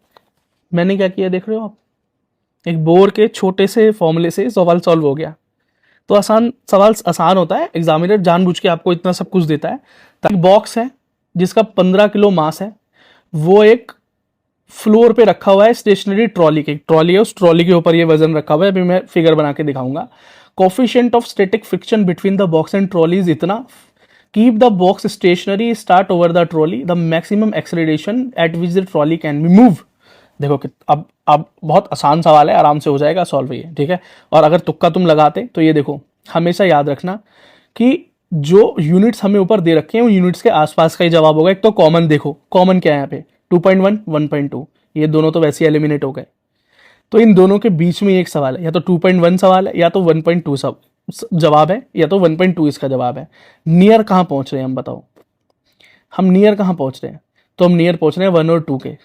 मैंने क्या किया देख रहे हो आप, एक बोर के छोटे से फॉर्मूले से सवाल सॉल्व हो गया। तो आसान सवाल आसान होता है, एग्जामिनर जानबूझ के आपको इतना सब कुछ देता है ताकि बॉक्स है जिसका 15 किलो मास है, वो एक फ्लोर पे रखा हुआ है स्टेशनरी ट्रॉली के, ट्रॉली है, उस ट्रॉली के ऊपर ये वजन रखा हुआ है। अभी मैं फिगर बना के दिखाऊंगा। Coefficient of static friction between the box and trolley is इतना, keep the box stationary, start over the trolley, the maximum acceleration at which the trolley can be move. देखो कि अब बहुत आसान सवाल है, आराम से हो जाएगा सॉल्व ये, ठीक है। और अगर तुक्का तुम लगाते तो ये देखो, हमेशा याद रखना कि जो यूनिट्स हमें ऊपर दे रखे हैं उन यूनिट्स के आसपास का ही जवाब होगा। एक तो कॉमन देखो, कॉमन क्या है यहाँ पे 2.1 1.2, ये दोनों तो वैसे ही एलिमिनेट हो गए। तो इन दोनों के बीच में एक सवाल है, या तो 2.1 सवाल है या तो 1.2 सब जवाब है, या तो 1.2 इसका जवाब है। नियर कहाँ पहुंच रहे हैं हम बताओ, हम नियर कहाँ पहुंच रहे हैं? तो हम नियर पहुंच रहे हैं 1 और 2 के,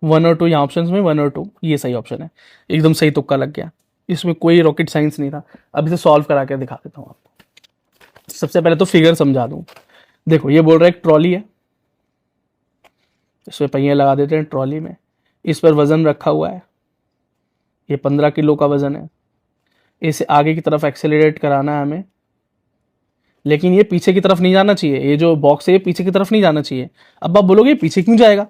1 और 2 यहाँ ऑप्शन में 1 और 2, ये सही ऑप्शन है। एकदम सही तुक्का लग गया, इसमें कोई रॉकेट साइंस नहीं था। अब इसे सॉल्व करा के दिखा देता हूँ आपको। सबसे पहले तो फिगर समझा दूं। देखो ये बोल रहा है एक ट्रॉली है, इसमें पहिए लगा देते हैं ट्रॉली में, इस पर वजन रखा हुआ है, ये 15 किलो का वजन है। इसे आगे की तरफ एक्सेलरेट कराना है हमें, लेकिन ये पीछे की तरफ नहीं जाना चाहिए, ये जो बॉक्स है ये पीछे की तरफ नहीं जाना चाहिए। अब आप बोलोगे पीछे क्यों जाएगा?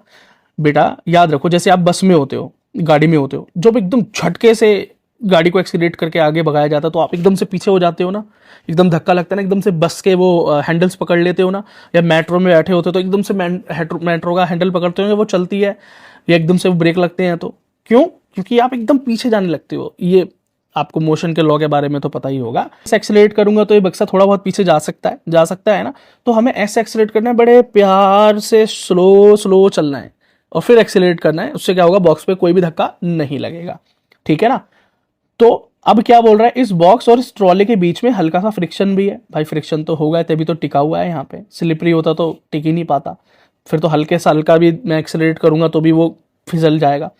बेटा याद रखो, जैसे आप बस में होते हो, गाड़ी में होते हो, जब एकदम झटके से गाड़ी को एक्सीलरेट करके आगे भगाया जाता है तो आप एकदम से पीछे हो जाते हो ना, एकदम धक्का लगता है ना, एकदम से बस के वो हैंडल्स पकड़ लेते हो ना, या मेट्रो में बैठे होते हो तो एकदम से मेट्रो का हैंडल पकड़ते हो, वो चलती है, या एकदम से ब्रेक लगते हैं। तो क्यों? क्योंकि आप एकदम पीछे जाने लगते हो। ये आपको मोशन के लॉ के बारे में तो पता ही होगा। ऐसे एक्सेलरेट करूंगा तो ये बक्सा थोड़ा बहुत पीछे जा सकता है ना। तो हमें ऐसे एक्सेलरेट करना है, बड़े प्यार से स्लो स्लो चलना है और फिर एक्सेलरेट करना है। उससे क्या होगा, बॉक्स पे कोई भी धक्का नहीं लगेगा, ठीक है ना। तो अब क्या बोल रहा है, इस बॉक्स और इस ट्रॉली के बीच में हल्का सा फ्रिक्शन भी है। भाई फ्रिक्शन तो होगा तभी तो टिका हुआ है यहाँ पे, स्लिपरी होता तो टिक ही नहीं पाता। फिर तो हल्के सा हल्का भी मैं एक्सेलरेट करूंगा तो भी वो फिसल जाएगा।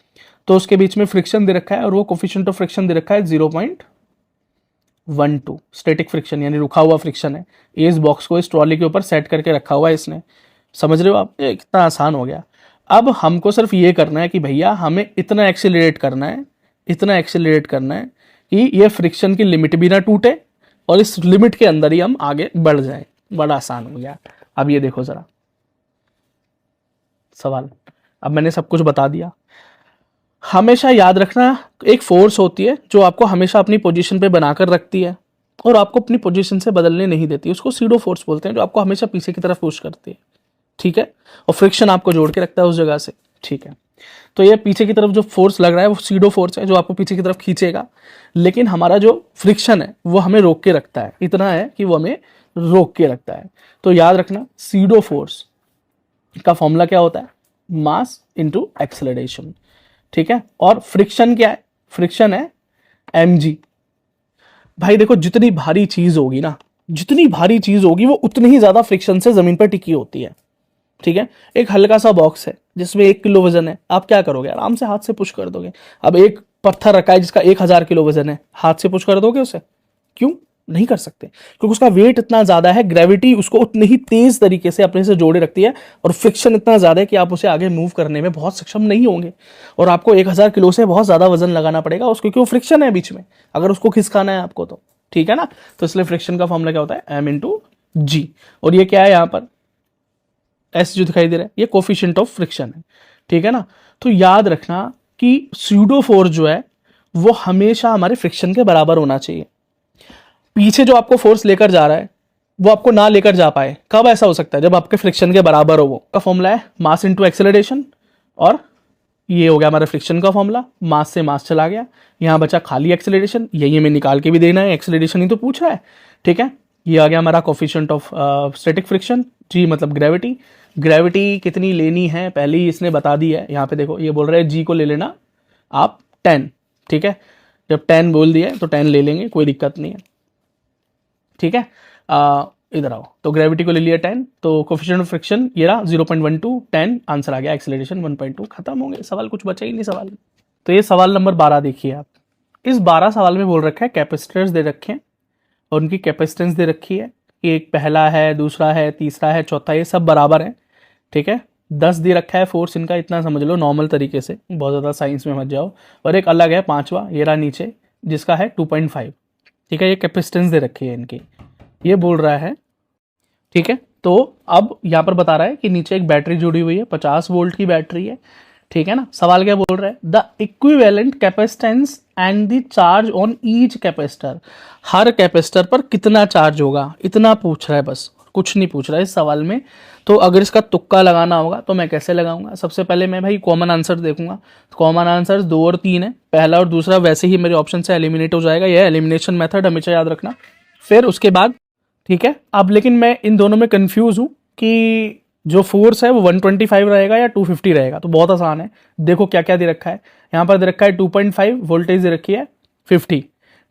तो उसके बीच में फ्रिक्शन दे रखा है और वो कोफिशिएंट ऑफ फ्रिक्शन दे रखा है 0.12, स्टैटिक फ्रिक्शन यानी रुका हुआ फ्रिक्शन है। इस बॉक्स को इस ट्रॉली के ऊपर सेट करके रखा हुआ है इसने। समझ रहे हो आप, ये कितना आसान हो गया। अब हमको सिर्फ ये करना है कि भैया हमें इतना एक्सेलरेट करना है, इतना एक्सेलरेट करना है कि ये फ्रिक्शन की लिमिट भी ना टूटे और इस लिमिट के अंदर ही हम आगे बढ़ जाए। बड़ा आसान हो गया। अब ये देखो जरा सवाल, अब मैंने सब कुछ बता दिया। हमेशा याद रखना, एक फोर्स होती है जो आपको हमेशा अपनी पोजीशन पे बनाकर रखती है और आपको अपनी पोजीशन से बदलने नहीं देती। उसको सीडो फोर्स बोलते हैं, जो आपको हमेशा पीछे की तरफ पुश करती है, ठीक है। और फ्रिक्शन आपको जोड़ के रखता है उस जगह से, ठीक है। तो ये पीछे की तरफ जो फोर्स लग रहा है वो सीडो फोर्स है, जो आपको पीछे की तरफ खींचेगा। लेकिन हमारा जो फ्रिक्शन है वो हमें रोक के रखता है, इतना है कि वो हमें रोक के रखता है। तो याद रखना, सीडो फोर्स का फॉर्मूला क्या होता है, मास इंटू एक्सेलरेशन, ठीक है। और फ्रिक्शन क्या है, फ्रिक्शन है mg। भाई देखो, जितनी भारी चीज होगी ना, जितनी भारी चीज होगी वो उतनी ही ज्यादा फ्रिक्शन से जमीन पर टिकी होती है, ठीक है। एक हल्का सा बॉक्स है जिसमें 1 किलो वजन है, आप क्या करोगे, आराम से हाथ से पुश कर दोगे। अब एक पत्थर रखा है जिसका 1000 किलो वजन है, हाथ से पुश कर दोगे उसे? क्यों नहीं कर सकते? क्योंकि उसका वेट इतना ज्यादा है, ग्रेविटी उसको उतनी ही तेज तरीके से अपने से जोड़े रखती है और फ्रिक्शन इतना ज्यादा है कि आप उसे आगे मूव करने में बहुत सक्षम नहीं होंगे और आपको 1000 किलो से बहुत ज्यादा वजन लगाना पड़ेगा उसको, क्योंकि फ्रिक्शन है बीच में, अगर उसको खिसकाना है आपको तो, ठीक है ना। तो इसलिए फ्रिक्शन का फॉर्मूला क्या होता है, m इंटू जी। और ये क्या है यहाँ पर एस जो दिखाई दे रहा है, ये कोफिशिएंट ऑफ फ्रिक्शन है, ठीक है ना। तो याद रखना कि स्यूडो फोर्स जो है वो हमेशा हमारे फ्रिक्शन के बराबर होना चाहिए। पीछे जो आपको फोर्स लेकर जा रहा है वो आपको ना लेकर जा पाए, कब ऐसा हो सकता है, जब आपके फ्रिक्शन के बराबर हो। वो का फॉर्मूला है मास इंटू एक्सेलरेशन, और ये हो गया हमारा फ्रिक्शन का फॉर्मूला। मास से मास चला गया, यहाँ बचा खाली एक्सेलरेशन, यही हमें निकाल के भी देना है, एक्सेलरेशन ही तो पूछ रहा है, ठीक है। ये आ गया हमारा कोफिशिएंट ऑफ स्टैटिक फ्रिक्शन, जी मतलब ग्रेविटी। ग्रेविटी कितनी लेनी है पहले ही इसने बता दी है, यहाँ पे देखो ये बोल रहा है जी को ले लेना आप 10, ठीक है। जब 10 बोल दिया है तो 10 ले लेंगे, कोई दिक्कत नहीं है, ठीक है। इधर आओ, तो ग्रेविटी को ले लिया 10, तो कोफिशिएंट ऑफ फ्रिक्शन ये रहा 0.12, 10 आंसर आ गया, एक्सेलरेशन 1.2। खत्म हो गए सवाल, कुछ बचा ही नहीं सवाल। तो ये सवाल नंबर 12 देखिए आप। इस 12 सवाल में बोल रखा है कैपेसिटर्स दे रखे हैं और उनकी कैपेसिटेंस दे रखी है कि एक पहला है, दूसरा है, तीसरा है, चौथा, ये सब बराबर है, ठीक है। 10 दे रखा है फोर्स इनका, इतना समझ लो नॉर्मल तरीके से, बहुत ज़्यादा साइंस में मत जाओ। और एक अलग है पांचवा, ये रहा नीचे, जिसका है 2.5, ठीक है। ये कैपेसिटेंस दे रखी है इनकी, ये बोल रहा है, ठीक है। तो अब यहाँ पर बता रहा है कि नीचे एक बैटरी जुड़ी हुई है, 50 वोल्ट की बैटरी है, ठीक है ना। सवाल क्या बोल रहा है, the equivalent capacitance and the charge on each capacitor, her capacitor पर कितना चार्ज होगा, इतना पूछ रहा है बस, कुछ नहीं पूछ रहा है इस सवाल में। तो अगर इसका तुक्का लगाना होगा तो मैं कैसे लगाऊंगा, सबसे पहले मैं भाई कॉमन आंसर देखूंगा। कॉमन आंसर 2 और 3 है, पहला और दूसरा वैसे ही मेरे ऑप्शन से एलिमिनेट हो जाएगा, यह एलिमिनेशन मेथड हमेशा याद रखना। फिर उसके बाद, ठीक है। अब लेकिन मैं इन दोनों में कंफ्यूज हूं कि जो फोर्स है वो 125 रहेगा या 250 रहेगा। तो बहुत आसान है, देखो क्या क्या दे रखा है। यहाँ पर दे रखा है 2.5, वोल्टेज दे रखी है 50,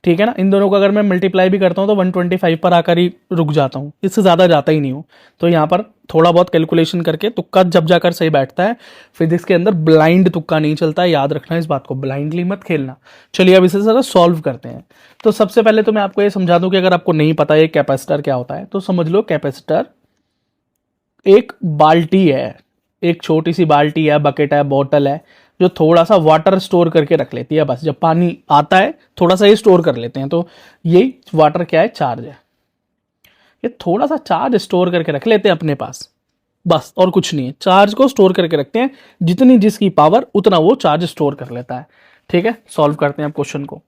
ठीक है ना। इन दोनों को अगर मैं मल्टीप्लाई भी करता हूँ तो 125 पर आकर ही रुक जाता हूँ, इससे ज़्यादा जाता ही नहीं हूँ। तो यहाँ पर थोड़ा बहुत कैलकुलेशन करके तुक्का जब जाकर सही बैठता है। फिजिक्स के अंदर ब्लाइंड तुक्का नहीं चलता है, याद रखना इस बात को, ब्लाइंडली मत खेलना। चलिए अब इसे ज़रा सॉल्व करते हैं। तो सबसे पहले तो मैं आपको ये समझा दूं कि अगर आपको नहीं पता ये कैपेसिटर क्या होता है तो समझ लो कैपेसिटर एक बाल्टी है, एक छोटी सी बाल्टी है, बकेट है, बोतल है, जो थोड़ा सा वाटर स्टोर करके रख लेती है। बस जब पानी आता है थोड़ा सा ये स्टोर कर लेते हैं, तो ये वाटर क्या है, चार्ज है। ये थोड़ा सा चार्ज स्टोर करके रख लेते हैं अपने पास, बस और कुछ नहीं है। चार्ज को स्टोर करके रखते हैं, जितनी जिसकी पावर उतना वो चार्ज स्टोर कर लेता है, ठीक है। सॉल्व करते हैं अब क्वेश्चन को।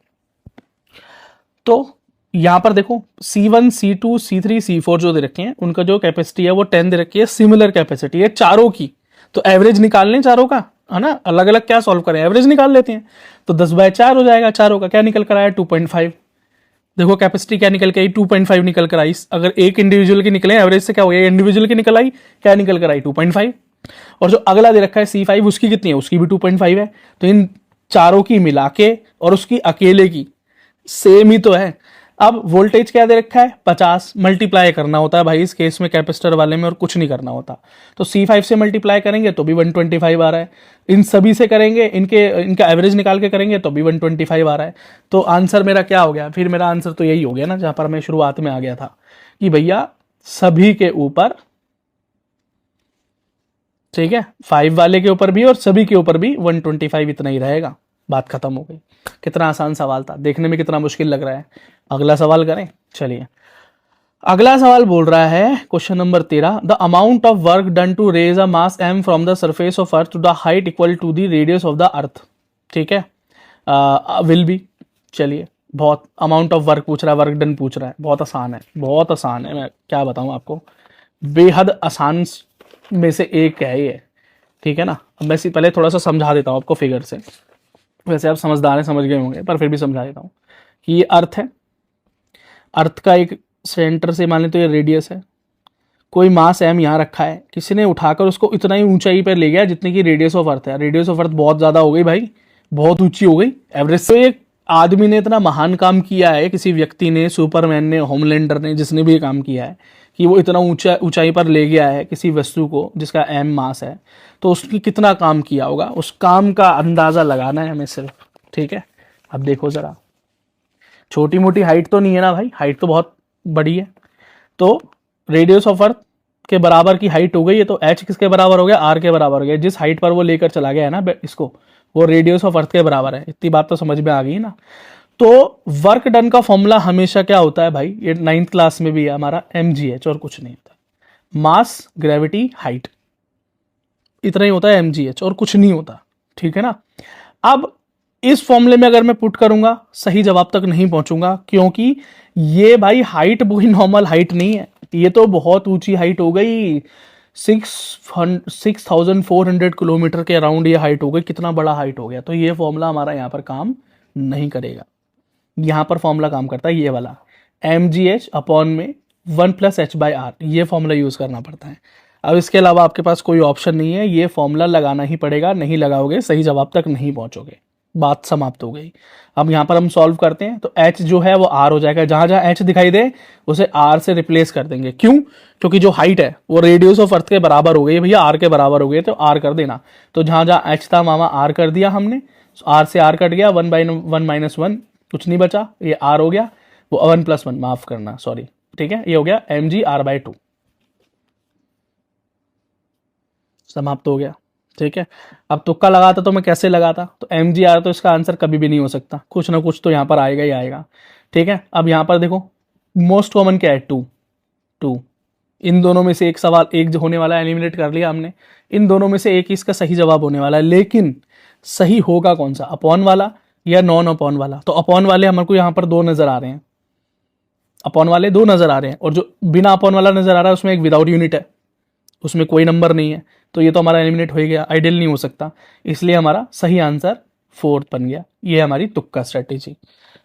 तो यहां पर देखो C1, C2, C3, C4 जो दे रखे हैं उनका जो कैपेसिटी है वो 10 दे रखी है, सिमिलर कैपेसिटी है चारों की। तो एवरेज निकाल लें चारों का, है ना, अलग अलग क्या सॉल्व करें, एवरेज निकाल लेते हैं। तो 10/4 हो जाएगा चारों का। क्या निकल कर आया, 2.5। देखो कैपेसिटी क्या निकल के आई, 2.5 निकल कर आई। अगर एक इंडिविजुअल की निकले एवरेज से क्या हो गया, इंडिविजुअल की निकल आई, क्या निकल कर आई, 2.5। और जो अगला दे रखा है C5, उसकी कितनी है, उसकी भी 2.5 है। तो इन चारों की मिला के और उसकी अकेले की सेम ही तो है। अब वोल्टेज क्या दे रखा है, 50, मल्टीप्लाई करना होता है भाई इस केस में कैपेसिटर वाले में, और कुछ नहीं करना होता। तो C5 से मल्टीप्लाई करेंगे तो भी 125 आ रहा है, इन सभी से करेंगे, इनका एवरेज निकाल के करेंगे तो भी 125 आ रहा है। तो आंसर मेरा क्या हो गया, फिर मेरा आंसर तो यही हो गया ना, जहां पर मैं शुरुआत में आ गया था कि भैया सभी के ऊपर, ठीक है, 5 वाले के ऊपर भी और सभी के ऊपर भी 125 इतना ही रहेगा। बात खत्म हो गई। कितना आसान सवाल था, देखने में कितना मुश्किल लग रहा है। अगला सवाल करें, चलिए। अगला सवाल बोल रहा है question number 13, the amount of work done to raise a mass m from the surface of earth to the height equal to the radius of the earth, ठीक है, विल बी। चलिए, बहुत अमाउंट ऑफ वर्क पूछ रहा है, work done पूछ रहा है, बहुत आसान है, बहुत आसान है, मैं क्या बताऊं आपको, बेहद आसान में से एक है ये, ठीक है ना। अब मैं पहले थोड़ा सा समझा देता हूं आपको फिगर से, वैसे आप समझदार हैं, समझ गए होंगे, पर फिर भी समझा देता हूं कि ये अर्थ है, अर्थ का एक सेंटर से मान लें तो ये रेडियस है, कोई मास m यहाँ रखा है, किसी ने उठाकर उसको इतना ही ऊंचाई पर ले गया जितनी की रेडियस ऑफ अर्थ है। रेडियस ऑफ अर्थ बहुत ज़्यादा हो गई भाई, बहुत ऊंची हो गई एवरेज से। एक आदमी ने इतना महान काम किया है, किसी व्यक्ति ने, सुपरमैन ने, होमलैंडर ने, जिसने भी ये काम किया है कि वो इतना ऊंचाई पर ले गया है किसी वस्तु को जिसका m मास है, तो उसकी कितना काम किया होगा, उस काम का अंदाज़ा लगाना है हमें सिर्फ, ठीक है। अब देखो ज़रा, छोटी मोटी हाइट तो नहीं है ना भाई, हाइट तो बहुत बड़ी है। तो रेडियस ऑफ अर्थ के बराबर की हाइट हो गई है, तो h किसके बराबर हो गया, r के बराबर हो गया। जिस हाइट पर वो लेकर चला गया है ना इसको, वो रेडियस ऑफ अर्थ के बराबर है। इतनी बात तो समझ में आ गई ना। तो वर्क डन का फॉर्मूला हमेशा क्या होता है भाई, ये 9th क्लास में भी है हमारा, mgh, और कुछ नहीं होता। मास, ग्रेविटी, हाइट, इतना ही होता है mgh, और कुछ नहीं होता, ठीक है ना। अब इस फॉर्मूले में अगर मैं पुट करूंगा, सही जवाब तक नहीं पहुंचूंगा, क्योंकि ये भाई हाइट कोई नॉर्मल हाइट नहीं है, ये तो बहुत ऊंची हाइट हो गई, 6400 किलोमीटर के अराउंड ये हाइट हो गई, कितना बड़ा हाइट हो गया। तो ये फॉर्मूला हमारा यहाँ पर काम नहीं करेगा। यहाँ पर फॉर्मूला काम करता है ये वाला, mgh अपॉन में 1 + h/r, ये फॉर्मूला यूज करना पड़ता है। अब इसके अलावा आपके पास कोई ऑप्शन नहीं है, ये फॉर्मूला लगाना ही पड़ेगा, नहीं लगाओगे सही जवाब तक नहीं पहुंचोगे। बात समाप्त हो गई। अब यहाँ पर हम सॉल्व करते हैं, तो h जो है वो r हो जाएगा, जहां जहां h दिखाई दे उसे r से रिप्लेस कर देंगे। क्यों? क्योंकि जो हाइट है वो रेडियस ऑफ अर्थ के बराबर हो गई भैया, r के बराबर हो गई, तो r कर देना। तो जहां जहां h था वहां r कर दिया हमने, r से r कट गया, 1/1 - 1 कुछ नहीं बचा, ये r हो गया। वो 1+1, माफ करना, सॉरी, ठीक है, ये हो गया mg/2, समाप्त हो गया। ठीक है, अब तुक्का लगाता तो मैं कैसे लगाता, तो mg/, तो इसका आंसर कभी भी नहीं हो सकता, कुछ ना कुछ तो यहाँ पर आएगा ही आएगा। ठीक है, अब यहाँ पर देखो मोस्ट कॉमन क्या है, 2, इन दोनों में से एक सवाल, एक जो होने वाला है, एलिमिनेट कर लिया हमने, इन दोनों में से एक ही इसका सही जवाब होने वाला है, लेकिन सही होगा कौन सा, अपॉन वाला या नॉन अपॉन वाला। तो अपॉन वाले हमारे को यहाँ पर 2 नजर आ रहे हैं, अपॉन वाले 2 नजर आ रहे हैं, और जो बिना अपॉन वाला नजर आ रहा है उसमें एक विदाउट यूनिट है, उसमें कोई नंबर नहीं है, तो ये तो हमारा एलिमिनेट हो ही गया, आइडियल नहीं हो सकता, इसलिए हमारा सही आंसर 4 बन गया। ये हमारी तुक्का स्ट्रेटेजी।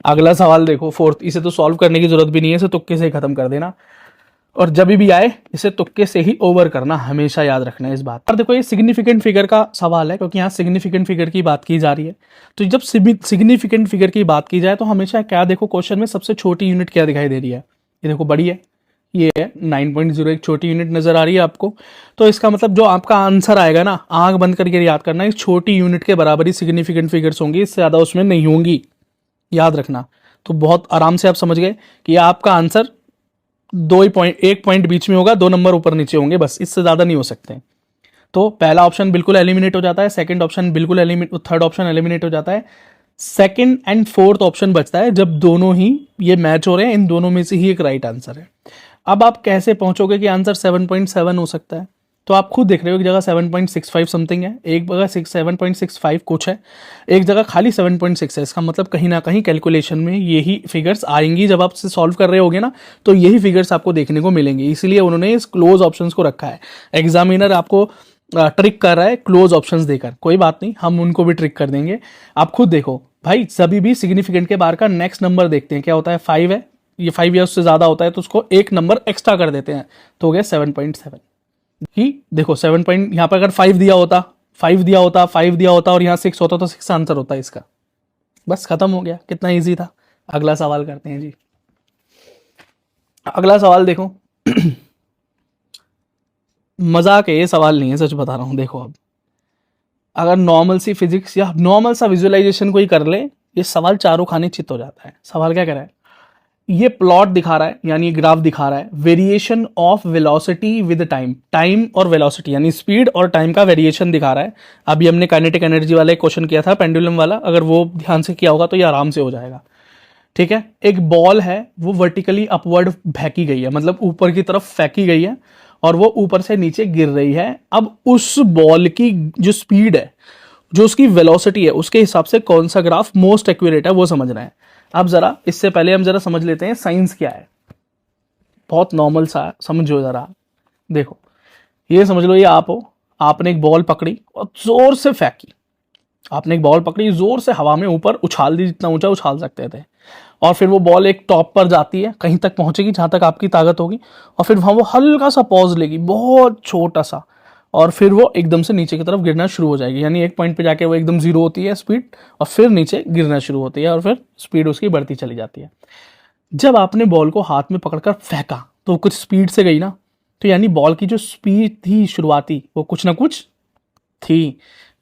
अगला सवाल देखो 4, इसे तो सॉल्व करने की जरूरत भी नहीं है, इसे तुक्के से ही खत्म कर देना, और जब भी आए इसे तुक्के से ही ओवर करना, हमेशा याद रखना है इस बात। और देखो ये सिग्निफिकेंट फिगर का सवाल है, क्योंकि यहाँ सिग्निफिकेंट फिगर की बात की जा रही है, तो जब सिग्निफिकेंट फिगर की बात की जाए तो हमेशा क्या देखो, क्वेश्चन में सबसे छोटी यूनिट क्या दिखाई दे रही है, ये देखो बड़ी है, ये है 9.0, एक छोटी यूनिट नजर आ रही है आपको, तो इसका मतलब जो आपका आंसर आएगा ना, आंख बंद करके याद करना, इस छोटी यूनिट के बराबर ही सिग्निफिकेंट फिगर्स होंगी, इससे ज्यादा उसमें नहीं होंगी, याद रखना। तो बहुत आराम से आप समझ गए कि आपका आंसर 1 पॉइंट बीच में होगा, 2 नंबर ऊपर नीचे होंगे, बस इससे ज्यादा नहीं हो सकते। तो पहला ऑप्शन बिल्कुल एलिमिनेट हो जाता है, सेकंड ऑप्शन बिल्कुल एलिमिनेट, थर्ड ऑप्शन एलिमिनेट हो जाता है, सेकंड एंड फोर्थ ऑप्शन बचता है जब दोनों ही ये मैच हो रहे हैं, इन दोनों में से ही एक राइट आंसर है। अब आप कैसे पहुंचोगे कि आंसर 7.7 हो सकता है, तो आप खुद देख रहे हो, एक जगह 7.65 समथिंग है, एक जगह 7.65 कुछ है, एक जगह खाली 7.6 है, इसका मतलब कहीं ना कहीं कैलकुलेशन में यही फिगर्स आएंगी, जब आप से सॉल्व कर रहे होगे ना, तो यही फिगर्स आपको देखने को मिलेंगे, इसलिए उन्होंने इस क्लोज ऑप्शंस को रखा है। एग्जामिनर आपको ट्रिक कर रहा है क्लोज ऑप्शंस देकर, कोई बात नहीं, हम उनको भी ट्रिक कर देंगे, आप खुद देखो भाई, सभी भी सिग्निफिकेंट के बाहर का नेक्स्ट नंबर देखते हैं, क्या होता है, 5 है, ये 5 या उससे ज्यादा होता है तो उसको एक नंबर एक्स्ट्रा कर देते हैं, तो हो गया 7.7 ही। देखो 7 पॉइंट, यहाँ पर अगर 5 दिया होता, 5 दिया होता, 5 दिया होता और यहाँ 6 होता तो 6 आंसर होता है इसका, बस खत्म हो गया, कितना इजी था। अगला सवाल करते हैं जी। अगला सवाल देखो मजाक है, ये सवाल नहीं है, सच बता रहा हूं। देखो अब अगर नॉर्मल सी फिजिक्स या नॉर्मल सा विजुअलाइजेशन कोई कर ले, ये सवाल चारों खाने चित हो जाता है। सवाल क्या कर रहा है, ये प्लॉट दिखा रहा है, यानी ग्राफ दिखा रहा है, variation of velocity with time, time और वेलोसिटी यानी स्पीड और टाइम का वेरिएशन दिखा रहा है। अभी हमने काइनेटिक एनर्जी वाला एक क्वेश्चन किया था, पेंडुलम वाला, अगर वो ध्यान से किया होगा तो ये आराम से हो जाएगा। ठीक है, एक बॉल है, वो वर्टिकली अपवर्ड फेंकी गई है, मतलब ऊपर की तरफ फेंकी गई है और वो ऊपर से नीचे गिर रही है। अब उस बॉल की जो स्पीड है, जो उसकी वेलोसिटी है, उसके हिसाब से कौन सा ग्राफ मोस्ट एक्यूरेट है वो समझना है। अब जरा इससे पहले हम जरा समझ लेते हैं साइंस क्या है, बहुत नॉर्मल सा समझो जरा। देखो ये समझ लो, ये आप हो, आपने एक बॉल पकड़ी और जोर से फेंकी, आपने एक बॉल पकड़ी जोर से हवा में ऊपर उछाल दी, जितना ऊंचा उछाल सकते थे, और फिर वो बॉल एक टॉप पर जाती है, कहीं तक पहुंचेगी जहां तक आपकी ताकत होगी, और फिर वहां वो हल्का सा पॉज लेगी, बहुत छोटा सा, और फिर वो एकदम से नीचे की तरफ गिरना शुरू हो जाएगी, यानी एक पॉइंट पे जाके वो एकदम जीरो होती है स्पीड, और फिर नीचे गिरना शुरू होती है, और फिर स्पीड उसकी बढ़ती चली जाती है। जब आपने बॉल को हाथ में पकड़कर फेंका तो कुछ स्पीड से गई ना, तो यानी बॉल की जो स्पीड थी शुरुआती, वो कुछ ना कुछ थी,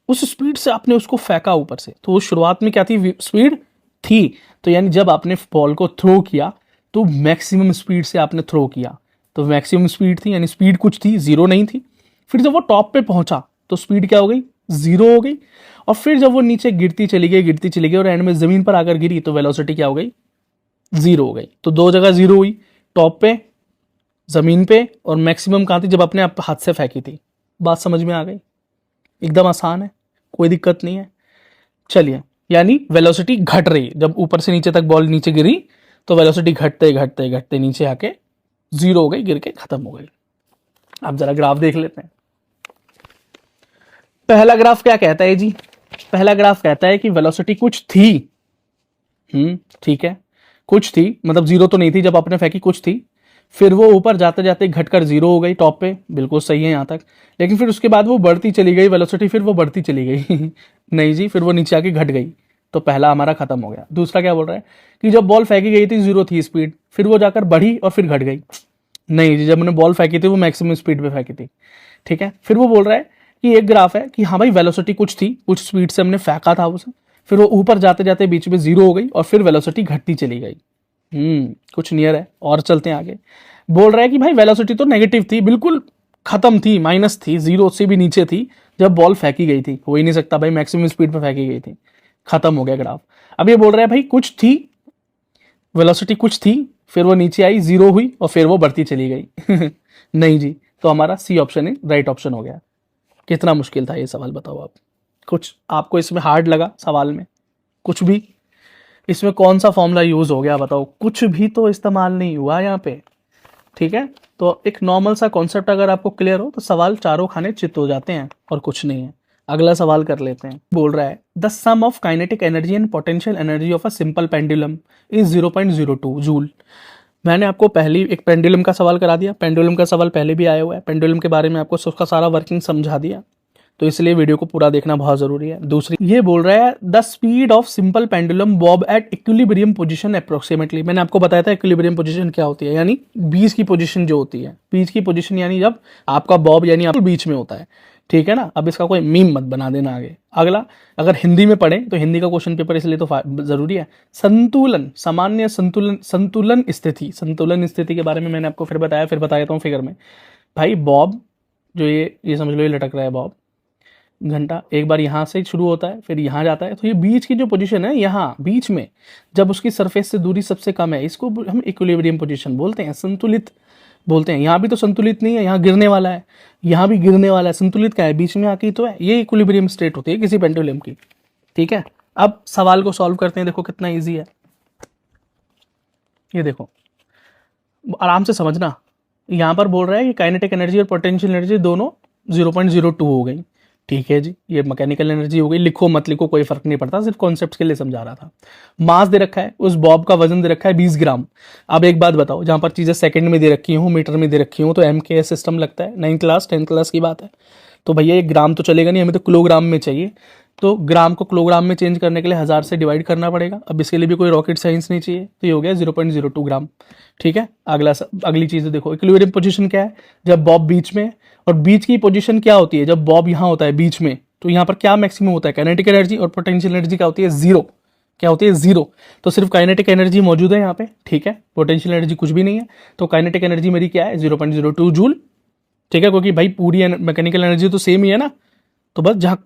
उस स्पीड से आपने उसको फेंका ऊपर से, तो वो शुरुआत में क्या थी, स्पीड थी। तो यानी जब आपने बॉल को थ्रो किया तो मैक्सिमम स्पीड से आपने थ्रो किया, तो मैक्सिमम स्पीड थी, यानी स्पीड कुछ थी, जीरो नहीं थी। फिर जब वो टॉप पे पहुंचा तो स्पीड क्या हो गई, जीरो हो गई, और फिर जब वो नीचे गिरती चली गई और एंड में जमीन पर आकर गिरी तो वेलोसिटी क्या हो गई, जीरो हो गई। तो दो जगह जीरो हुई, टॉप पे, जमीन पे, और मैक्सिमम कहाँ थी, जब अपने आप हाथ से फेंकी थी। बात समझ में आ गई, एकदम आसान है, कोई दिक्कत नहीं है। चलिए, यानी वेलोसिटी घट रही, जब ऊपर से नीचे तक बॉल नीचे गिरी तो वेलोसिटी घटते घटते घटते नीचे आके जीरो हो गई, गिर के खत्म हो गई। अब जरा ग्राफ देख लेते हैं। पहला ग्राफ क्या कहता है जी, पहला ग्राफ कहता है कि वेलोसिटी कुछ थी, ठीक है, कुछ थी, मतलब जीरो तो नहीं थी जब आपने फेंकी, कुछ थी, फिर वो ऊपर जाते जाते घटकर जीरो हो गई टॉप पे, बिल्कुल सही है यहां तक, लेकिन फिर उसके बाद वो बढ़ती चली गई वेलोसिटी, फिर वो बढ़ती चली गई नहीं जी, फिर वो नीचे आके घट गई, तो पहला हमारा खत्म हो गया। दूसरा क्या बोल रहा है कि जब बॉल फेंकी गई थी जीरो थी स्पीड, फिर वो जाकर बढ़ी और फिर घट गई, नहीं जी, जब मैंने बॉल फेंकी थी वो मैक्सिमम स्पीड पे फेंकी थी, ठीक है। फिर वो बोल रहा है कि एक ग्राफ है कि हाँ भाई वेलोसिटी कुछ थी, कुछ स्पीड से हमने फेंका था उसे, फिर वो ऊपर जाते जाते बीच में जीरो हो गई और फिर वेलोसिटी घटती चली गई, कुछ नियर है। और चलते हैं आगे। बोल रहा है कि भाई वेलोसिटी तो नेगेटिव थी, बिल्कुल खत्म थी, माइनस थी, जीरो से भी नीचे थी जब बॉल फेंकी गई थी। हो ही नहीं सकता भाई, मैक्सिमम स्पीड पर फेंकी गई थी, खत्म हो गया ग्राफ। अब ये बोल रहा है भाई कुछ थी, वेलोसिटी कुछ थी, फिर वो नीचे आई, जीरो हुई और फिर वो बढ़ती चली गई। नहीं जी, तो हमारा सी ऑप्शन ही राइट ऑप्शन हो गया। कितना मुश्किल था ये सवाल, बताओ आप। कुछ आपको इसमें हार्ड लगा सवाल में? कुछ भी? इसमें कौन सा फॉर्मूला यूज हो गया बताओ? कुछ भी तो इस्तेमाल नहीं हुआ यहाँ पे। ठीक है, तो एक नॉर्मल सा कॉन्सेप्ट अगर आपको क्लियर हो तो सवाल चारों खाने चित हो जाते हैं और कुछ नहीं है। अगला सवाल कर लेते हैं। बोल रहा है the sum of kinetic energy and potential energy of a simple pendulum is 0.02 joule. मैंने आपको पहले एक पेंडुलम का सवाल करा दिया, पेंडुलम का सवाल पहले भी आया हुआ है, पेंडुलम के बारे में आपको उसका सारा वर्किंग समझा दिया, तो इसलिए वीडियो को पूरा देखना बहुत जरूरी है। दूसरी ये बोल रहा है the speed of simple pendulum Bob at equilibrium position approximately. मैंने आपको बताया था इक्विलिब्रियम पोजीशन क्या होती है, यानी बीच की पोजीशन जो होती है, बीच की पोजीशन यानी जब आपका बॉब यानी आप बीच में होता है। ठीक है ना, अब इसका कोई मीम मत बना देना आगे। अगला, अगर हिंदी में पढ़े तो हिंदी का क्वेश्चन पेपर इसलिए तो जरूरी है। संतुलन, सामान्य संतुलन, संतुलन स्थिति, संतुलन स्थिति के बारे में मैंने आपको फिर बताया, फिर बता देता हूँ फिगर में। भाई बॉब जो ये समझ लो ये लटक रहा है बॉब, घंटा एक बार यहाँ से शुरू होता है फिर यहाँ जाता है, तो ये बीच की जो पोजीशन है यहाँ बीच में, जब उसकी सरफेस से दूरी सबसे कम है, इसको हम इक्विलिब्रियम पोजीशन बोलते हैं, संतुलित बोलते हैं। यहाँ भी तो संतुलित नहीं है, यहाँ गिरने वाला है, यहाँ भी गिरने वाला है, संतुलित क्या है, बीच में आके तो है। ये इक्विलिब्रियम स्टेट होती है किसी पेंडुलम की। ठीक है, अब सवाल को सॉल्व करते हैं। देखो कितना ईजी है, ये देखो आराम से समझना। यहाँ पर बोल रहा है कि काइनेटिक एनर्जी और पोटेंशियल एनर्जी दोनों 0.02 हो गई। ठीक है जी, ये मैकेनिकल एनर्जी हो गई, लिखो मत लिखो कोई फर्क नहीं पड़ता, सिर्फ कॉन्सेप्ट के लिए समझा रहा था। मास दे रखा है, उस बॉब का वजन दे रखा है 20 ग्राम। अब एक बात बताओ, जहां पर चीजें सेकंड में दे रखी हूँ, मीटर में दे रखी हूँ, तो एम के सिस्टम लगता है। 9th क्लास 10th क्लास की बात है, तो भैया ये ग्राम तो चलेगा नहीं, हमें तो किलोग्राम में चाहिए। तो ग्राम को किलोग्राम में चेंज करने के लिए 1000 से डिवाइड करना पड़ेगा। अब इसके लिए भी कोई रॉकेट साइंस नहीं चाहिए, तो ये हो गया 0.02 ग्राम। ठीक है, अगली चीज देखो, इक्विलिब्रियम पोजीशन क्या है, जब बॉब बीच में, और बीच की पोजीशन क्या होती है, जब बॉब यहाँ होता है बीच में, तो यहाँ पर क्या मैक्सिमम होता है, काइनेटिक एनर्जी, और पोटेंशियल एनर्जी क्या होती है, जीरो। क्या होती है, जीरो। तो सिर्फ काइनेटिक एनर्जी मौजूद है यहाँ पे। ठीक है, पोटेंशियल एनर्जी कुछ भी नहीं है, तो काइनेटिक एनर्जी मेरी क्या है, 0.02 जूल। ठीक है, क्योंकि भाई पूरी मैकेनिकल एनर्जी तो सेम ही है ना, तो बस जहाँ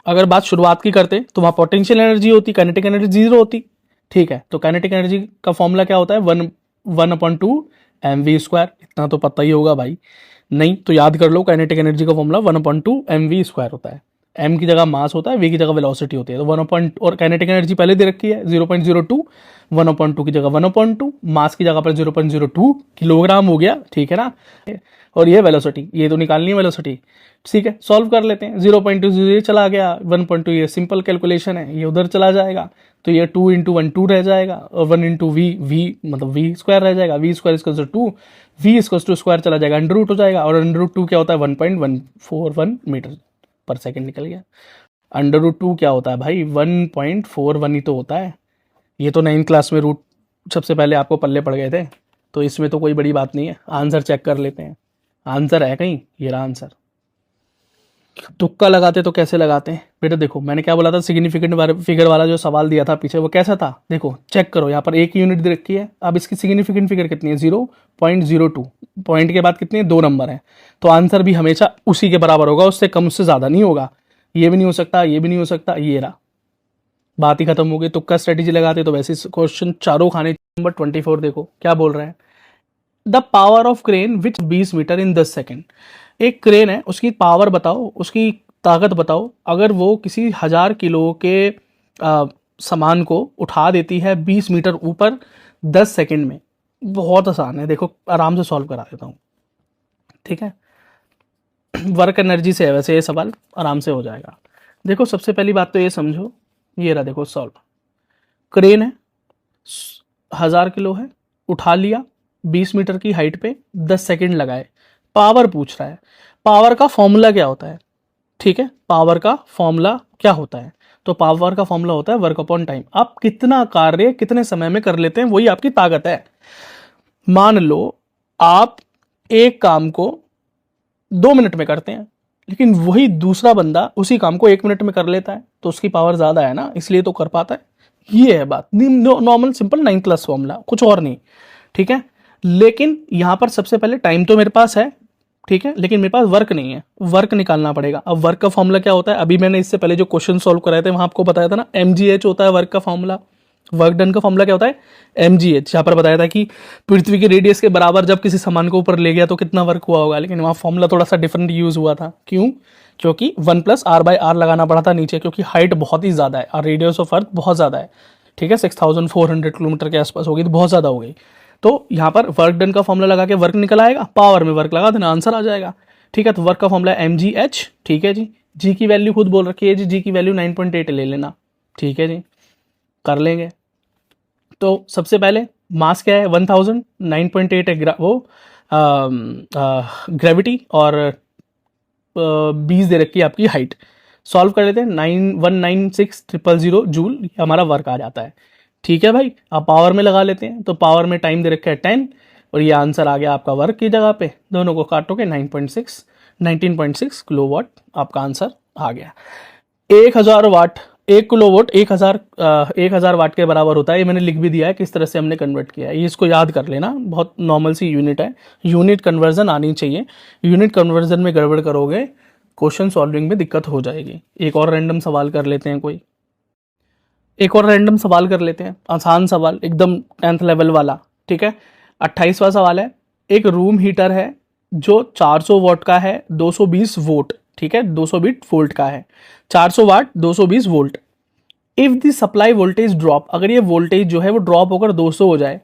अगर बात शुरुआत की करते तो वहाँ पोटेंशियल एनर्जी होती, काइनेटिक एनर्जी जीरो होती। ठीक है, तो काइनेटिक एनर्जी का फॉर्मूला क्या होता है, 1/2 mv²। इतना तो पता ही होगा भाई, नहीं तो याद कर लो, काइनेटिक एनर्जी का फॉर्मूला 1/2 mv² होता है। m की जगह मास होता है, v की जगह वेलोसिटी होती है, तो 1 और काइनेटिक एनर्जी पहले दे रखी है 0.02, 1/2 की जगह 1/2, मास की जगह पर 0.02 किलोग्राम हो गया। ठीक है ना, और ये वेलोसिटी, ये तो निकालनी है वेलोसिटी। ठीक है, सॉल्व कर लेते हैं। 0.2 ये चला गया, 1.2 ये सिंपल कैलकुलेशन है, ये उधर चला जाएगा, तो ये 2 × 1 2 रह जाएगा, और 1 × v मतलब v² रह जाएगा, v² 2, v स्क्वायर चला जाएगा, √ हो जाएगा, और √2 क्या होता है, 1.141 मीटर पर सेकेंड निकल गया। √2 क्या होता है भाई, 1.41 ही तो होता है। ये तो 9th क्लास में रूट सबसे पहले आपको पल्ले पड़ गए थे, तो इसमें तो कोई बड़ी बात नहीं है। आंसर चेक कर लेते हैं, आंसर है कहीं, ये रहा आंसर। तुक्का लगाते तो कैसे लगाते हैं बेटा, देखो मैंने क्या बोला था, सिग्निफिकेंट फिगर वाला जो सवाल दिया था पीछे, वो कैसा था, देखो चेक करो, यहाँ पर एक यूनिट दे रखी है। अब इसकी सिग्निफिकेंट फिगर कितनी है, 0.02, पॉइंट के बाद कितनी है, 2 नंबर है, तो आंसर भी हमेशा उसी के बराबर होगा, उससे कम उससे ज्यादा नहीं होगा। ये भी नहीं हो सकता, ये भी नहीं हो सकता, ये रहा, बात ही खत्म हो गई। तुक्का स्ट्रेटेजी लगाते तो वैसे क्वेश्चन चारों खाने। नंबर 24 देखो क्या बोल रहा है, the power of crane which 20 metre in 10 second. एक क्रेन है, उसकी पावर बताओ, उसकी ताकत बताओ, अगर वो किसी 1000 किलो के सामान को उठा देती है 20 मीटर ऊपर 10 सेकेंड में। बहुत आसान है, देखो आराम से सॉल्व करा देता हूँ। ठीक है, वर्क एनर्जी से है वैसे ये सवाल, आराम से हो जाएगा। देखो सबसे पहली बात तो ये समझो, ये रहा देखो सॉल्व, क्रेन है 1000 किलो है, उठा लिया 20 मीटर की हाइट पे, 10 सेकेंड लगाए, पावर पूछ रहा है। पावर का फॉर्मूला क्या होता है, ठीक है, पावर का फॉर्मूला क्या होता है, तो पावर का फॉर्मूला होता है वर्क अपॉन टाइम। आप कितना कार्य कितने समय में कर लेते हैं, वही आपकी ताकत है। मान लो आप एक काम को 2 मिनट में करते हैं, लेकिन वही दूसरा बंदा उसी काम को 1 मिनट में कर लेता है, तो उसकी पावर ज्यादा है ना, इसलिए तो कर पाता है। ये है बात, नॉर्मल सिंपल 9 क्लास फॉर्मूला, कुछ और नहीं, ठीक है। लेकिन यहां पर सबसे पहले टाइम तो मेरे पास है, ठीक है, लेकिन मेरे पास वर्क नहीं है, वर्क निकालना पड़ेगा। अब वर्क का फॉर्मूला क्या होता है, अभी मैंने इससे पहले जो क्वेश्चन सॉल्व कराए थे वहां आपको बताया था ना, mgh होता है वर्क का फॉर्मूला। वर्क डन का फॉर्मूला क्या होता है, mgh। यहाँ पर बताया था कि पृथ्वी के रेडियस के बराबर जब किसी सामान को ऊपर ले गया तो कितना वर्क हुआ होगा, लेकिन वहाँ फॉर्मूला थोड़ा सा डिफरेंट यूज हुआ था। क्यों? क्योंकि 1 + r/r लगाना पड़ा था नीचे, क्योंकि हाइट बहुत ही ज़्यादा है और रेडियस ऑफ अर्थ बहुत ज़्यादा है, ठीक है, 6400 किलोमीटर के आसपास होगी, तो बहुत ज़्यादा हो गई। तो यहाँ पर वर्क डन का फॉर्मूला लगा के वर्क निकल आएगा, पावर में वर्क लगा देना, आंसर आ जाएगा, ठीक है। तो वर्क का फॉर्मूला mgh, ठीक है जी। जी की वैल्यू खुद बोल रखी है जी, जी की वैल्यू 9.8 ले लेना, ठीक है जी, कर लेंगे। तो सबसे पहले मास क्या है, 1000, 9.8 है ग्रेविटी, और 20 दे रखी है आपकी हाइट। सॉल्व कर लेते हैं, 9196,000 जूल हमारा वर्क आ जाता है, ठीक है भाई। अब पावर में लगा लेते हैं, तो पावर में टाइम दे रखा है 10, और ये आंसर आ गया आपका वर्क की जगह पे, दोनों को काटोगे 19.6 किलोवाट आपका आंसर आ गया। 1000 वाट, 1 किलोवाट 1000 वाट के बराबर होता है। ये मैंने लिख भी दिया है किस तरह से हमने कन्वर्ट किया है, ये इसको याद कर लेना, बहुत नॉर्मल सी यूनिट है, यूनिट कन्वर्जन आनी चाहिए। यूनिट कन्वर्जन में गड़बड़ करोगे क्वेश्चन सॉल्विंग में दिक्कत हो जाएगी। एक और रैंडम सवाल कर लेते हैं, आसान सवाल एकदम 10th लेवल वाला, ठीक है। 28वां सवाल है, एक रूम हीटर है जो 400 वाट का है, 220 वोल्ट, ठीक है, 220 वोल्ट का है, 400 वाट 220 volt. If the supply voltage drop, अगर ये वोल्टेज जो है वो ड्रॉप होकर 200 हो जाए,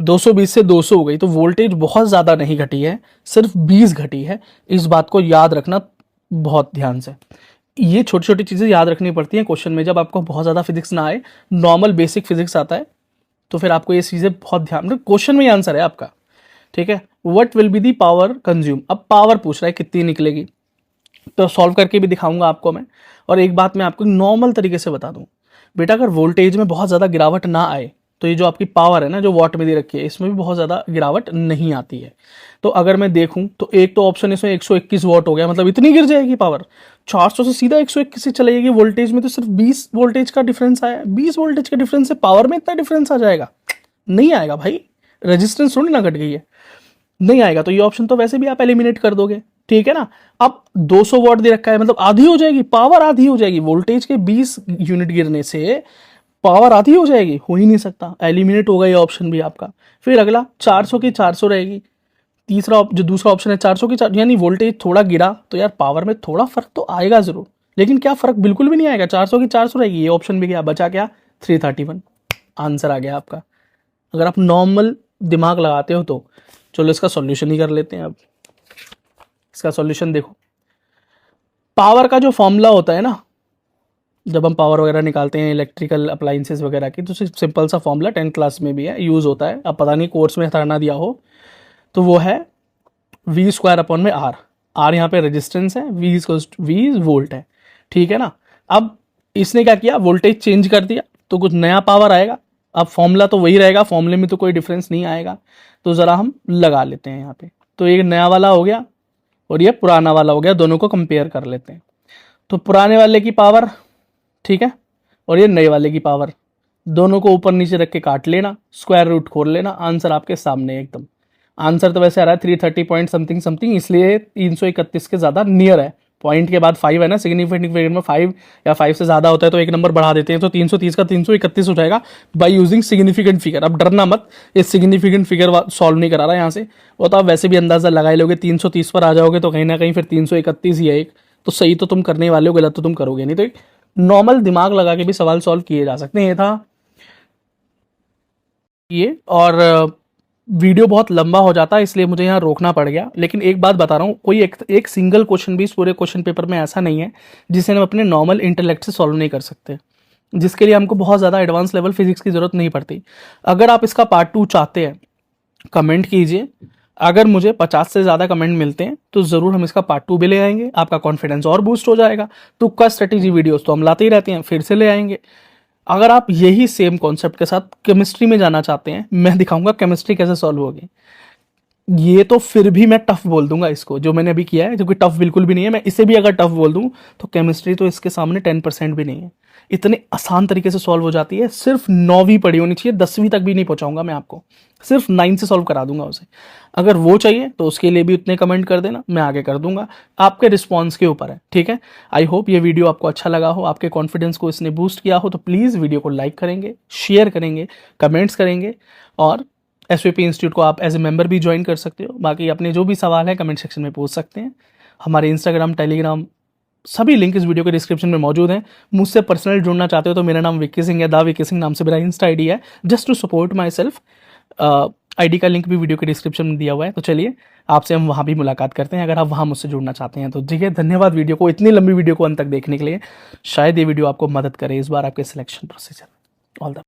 220 से 200 हो गई, तो वोल्टेज बहुत ज़्यादा नहीं घटी है, सिर्फ 20 घटी है। इस बात को याद रखना बहुत ध्यान से, ये छोटी छोटी चीज़ें याद रखनी पड़ती हैं क्वेश्चन में। जब आपको बहुत ज़्यादा फिजिक्स ना आए, नॉर्मल बेसिक फिजिक्स आता है, तो फिर आपको ये चीज़ें बहुत ध्यान, क्वेश्चन में ही आंसर है आपका, ठीक है। What will be the power consume, अब पावर पूछ रहा है कितनी निकलेगी, तो सॉल्व करके भी दिखाऊंगा आपको मैं। और एक बात मैं आपको नॉर्मल तरीके से बता दूं, बेटा अगर वोल्टेज में बहुत ज़्यादा गिरावट ना आए, तो ये जो आपकी पावर है ना, जो वॉट में दे रखी है, इसमें भी बहुत ज़्यादा गिरावट नहीं आती है। तो अगर मैं देखूं तो एक तो ऑप्शन इसमें 121 वॉट हो गया, मतलब इतनी गिर जाएगी पावर, 400 से सीधा 121 से चले जाएगी। वोल्टेज में तो सिर्फ 20 वोल्टेज का डिफरेंस आया, 20 वोल्टेज का डिफरेंस से पावर में इतना डिफरेंस आ जाएगा? नहीं आएगा भाई, रेजिस्टेंस थोड़ी ना घट गई है, नहीं आएगा। तो ये ऑप्शन तो वैसे भी आप एलिमिनेट कर दोगे, ठीक है ना। अब 200 वॉट दे रखा है, मतलब आधी हो जाएगी पावर, आधी हो जाएगी, वोल्टेज के 20 यूनिट गिरने से पावर आधी हो जाएगी, हो ही नहीं सकता, एलिमिनेट होगा ये ऑप्शन भी आपका। फिर अगला 400 की 400 रहेगी, तीसरा जो दूसरा ऑप्शन है 400 की 400, यानी वोल्टेज थोड़ा गिरा तो यार पावर में थोड़ा फर्क तो आएगा जरूर, लेकिन क्या फर्क, बिल्कुल भी नहीं आएगा, 400 की 400 रहेगी। ये ऑप्शन भी गया, बचा क्या, 331, आंसर आ गया आपका। अगर आप नॉर्मल दिमाग लगाते हो तो चलो इसका सॉल्यूशन ही कर लेते हैं। अब इसका सॉल्यूशन देखो, पावर का जो फॉर्मूला होता है ना, जब हम पावर वगैरह निकालते हैं इलेक्ट्रिकल अप्लाइंसेस वगैरह की, तो सिंपल सा फॉर्मूला 10th क्लास में भी है, यूज़ होता है। अब पता नहीं कोर्स में ना दिया हो, तो वो है v²/r। r यहाँ पे रेजिस्टेंस है, v वोल्ट है, ठीक है ना। अब इसने क्या किया, वोल्टेज चेंज कर दिया, तो कुछ नया पावर आएगा। अब फॉर्मूला तो वही रहेगा, फॉर्मूले में तो कोई डिफरेंस नहीं आएगा। तो ज़रा हम लगा लेते हैं यहाँ पे, तो एक नया वाला हो गया और ये पुराना वाला हो गया, दोनों को कंपेयर कर लेते हैं। तो पुराने वाले की पावर, ठीक है, और ये नए वाले की पावर, दोनों को ऊपर नीचे रख के काट लेना, स्क्वायर रूट खोल लेना, आंसर आपके सामने एकदम। आंसर तो वैसे आ रहा है 330 पॉइंट समथिंग, इसलिए 331 के ज़्यादा नियर है। पॉइंट के बाद 5 है ना, सिग्निफिकेंट फिगर में 5 या 5 से ज़्यादा होता है तो एक नंबर बढ़ा देते हैं, तो 330 का 331 हो जाएगा बाय यूजिंग सिग्निफिकेंट फिगर। अब डरना मत, ये सिग्निफिकेंट फिगर सॉल्व नहीं करा रहा यहाँ से, वो तो आप वैसे भी अंदाज़ा लगा ही लोगे, 330 पर आ जाओगे तो कहीं ना कहीं फिर 331 ही है एक, तो सही तो तुम करने वाले हो, गलत तो तुम करोगे नहीं। तो एक नॉर्मल दिमाग लगा के भी सवाल सॉल्व किए जा सकते हैं। ये था ये, और वीडियो बहुत लंबा हो जाता है इसलिए मुझे यहाँ रोकना पड़ गया। लेकिन एक बात बता रहा हूँ, कोई एक सिंगल क्वेश्चन भी इस पूरे क्वेश्चन पेपर में ऐसा नहीं है जिसे हम अपने नॉर्मल इंटेलेक्ट से सॉल्व नहीं कर सकते, जिसके लिए हमको बहुत ज़्यादा एडवांस लेवल फिजिक्स की ज़रूरत नहीं पड़ती। अगर आप इसका पार्ट 2 चाहते हैं, कमेंट कीजिए, अगर मुझे 50 से ज़्यादा कमेंट मिलते हैं तो ज़रूर हम इसका पार्ट 2 भी ले आएंगे, आपका कॉन्फिडेंस और बूस्ट हो जाएगा। तुक्का स्ट्रेटेजी वीडियोस तो हम लाते ही रहते हैं, फिर से ले आएंगे। अगर आप यही सेम कॉन्सेप्ट के साथ केमिस्ट्री में जाना चाहते हैं, मैं दिखाऊंगा केमिस्ट्री कैसे सॉल्व होगी। ये तो फिर भी मैं टफ बोल दूंगा इसको, जो मैंने अभी किया है, क्योंकि टफ बिल्कुल भी नहीं है। मैं इसे भी अगर टफ बोल दूं तो केमिस्ट्री तो इसके सामने 10% भी नहीं है। इतने आसान तरीके से सॉल्व हो जाती है। सिर्फ 9वीं पढ़ी होनी चाहिए, 10वीं तक भी नहीं पहुंचाऊंगा मैं आपको, सिर्फ 9 से सॉल्व करा दूंगा उसे। अगर वो चाहिए तो उसके लिए भी उतने कमेंट कर देना, मैं आगे कर दूंगा, आपके रिस्पॉन्स के ऊपर है, ठीक है। आई होप ये वीडियो आपको अच्छा लगा हो, आपके कॉन्फिडेंस को इसने बूस्ट किया हो। तो प्लीज़ वीडियो को लाइक करेंगे, शेयर करेंगे, कमेंट्स करेंगे, और एसवीपी इंस्टीट्यूट को आप एज ए मेंबर भी ज्वाइन कर सकते हो। बाकी अपने जो भी सवाल है कमेंट सेक्शन में पूछ सकते हैं। हमारे इंस्टाग्राम, टेलीग्राम, सभी लिंक इस वीडियो के डिस्क्रिप्शन में मौजूद हैं। मुझसे पर्सनल जुड़ना चाहते हो तो मेरा नाम विक्की सिंह है, दा विक्की सिंह नाम से मेरा इंस्टा आईडी है, just to support my ID का लिंक भी वीडियो के डिस्क्रिप्शन में दिया हुआ है। तो चलिए आपसे हम वहाँ भी मुलाकात करते हैं, अगर आप वहाँ मुझसे जुड़ना चाहते हैं तो। ठीक है, धन्यवाद वीडियो को, इतनी लंबी वीडियो को अंत तक देखने के लिए। शायद ये वीडियो आपको मदद करे इस बार आपके सिलेक्शन प्रोसीजर। All the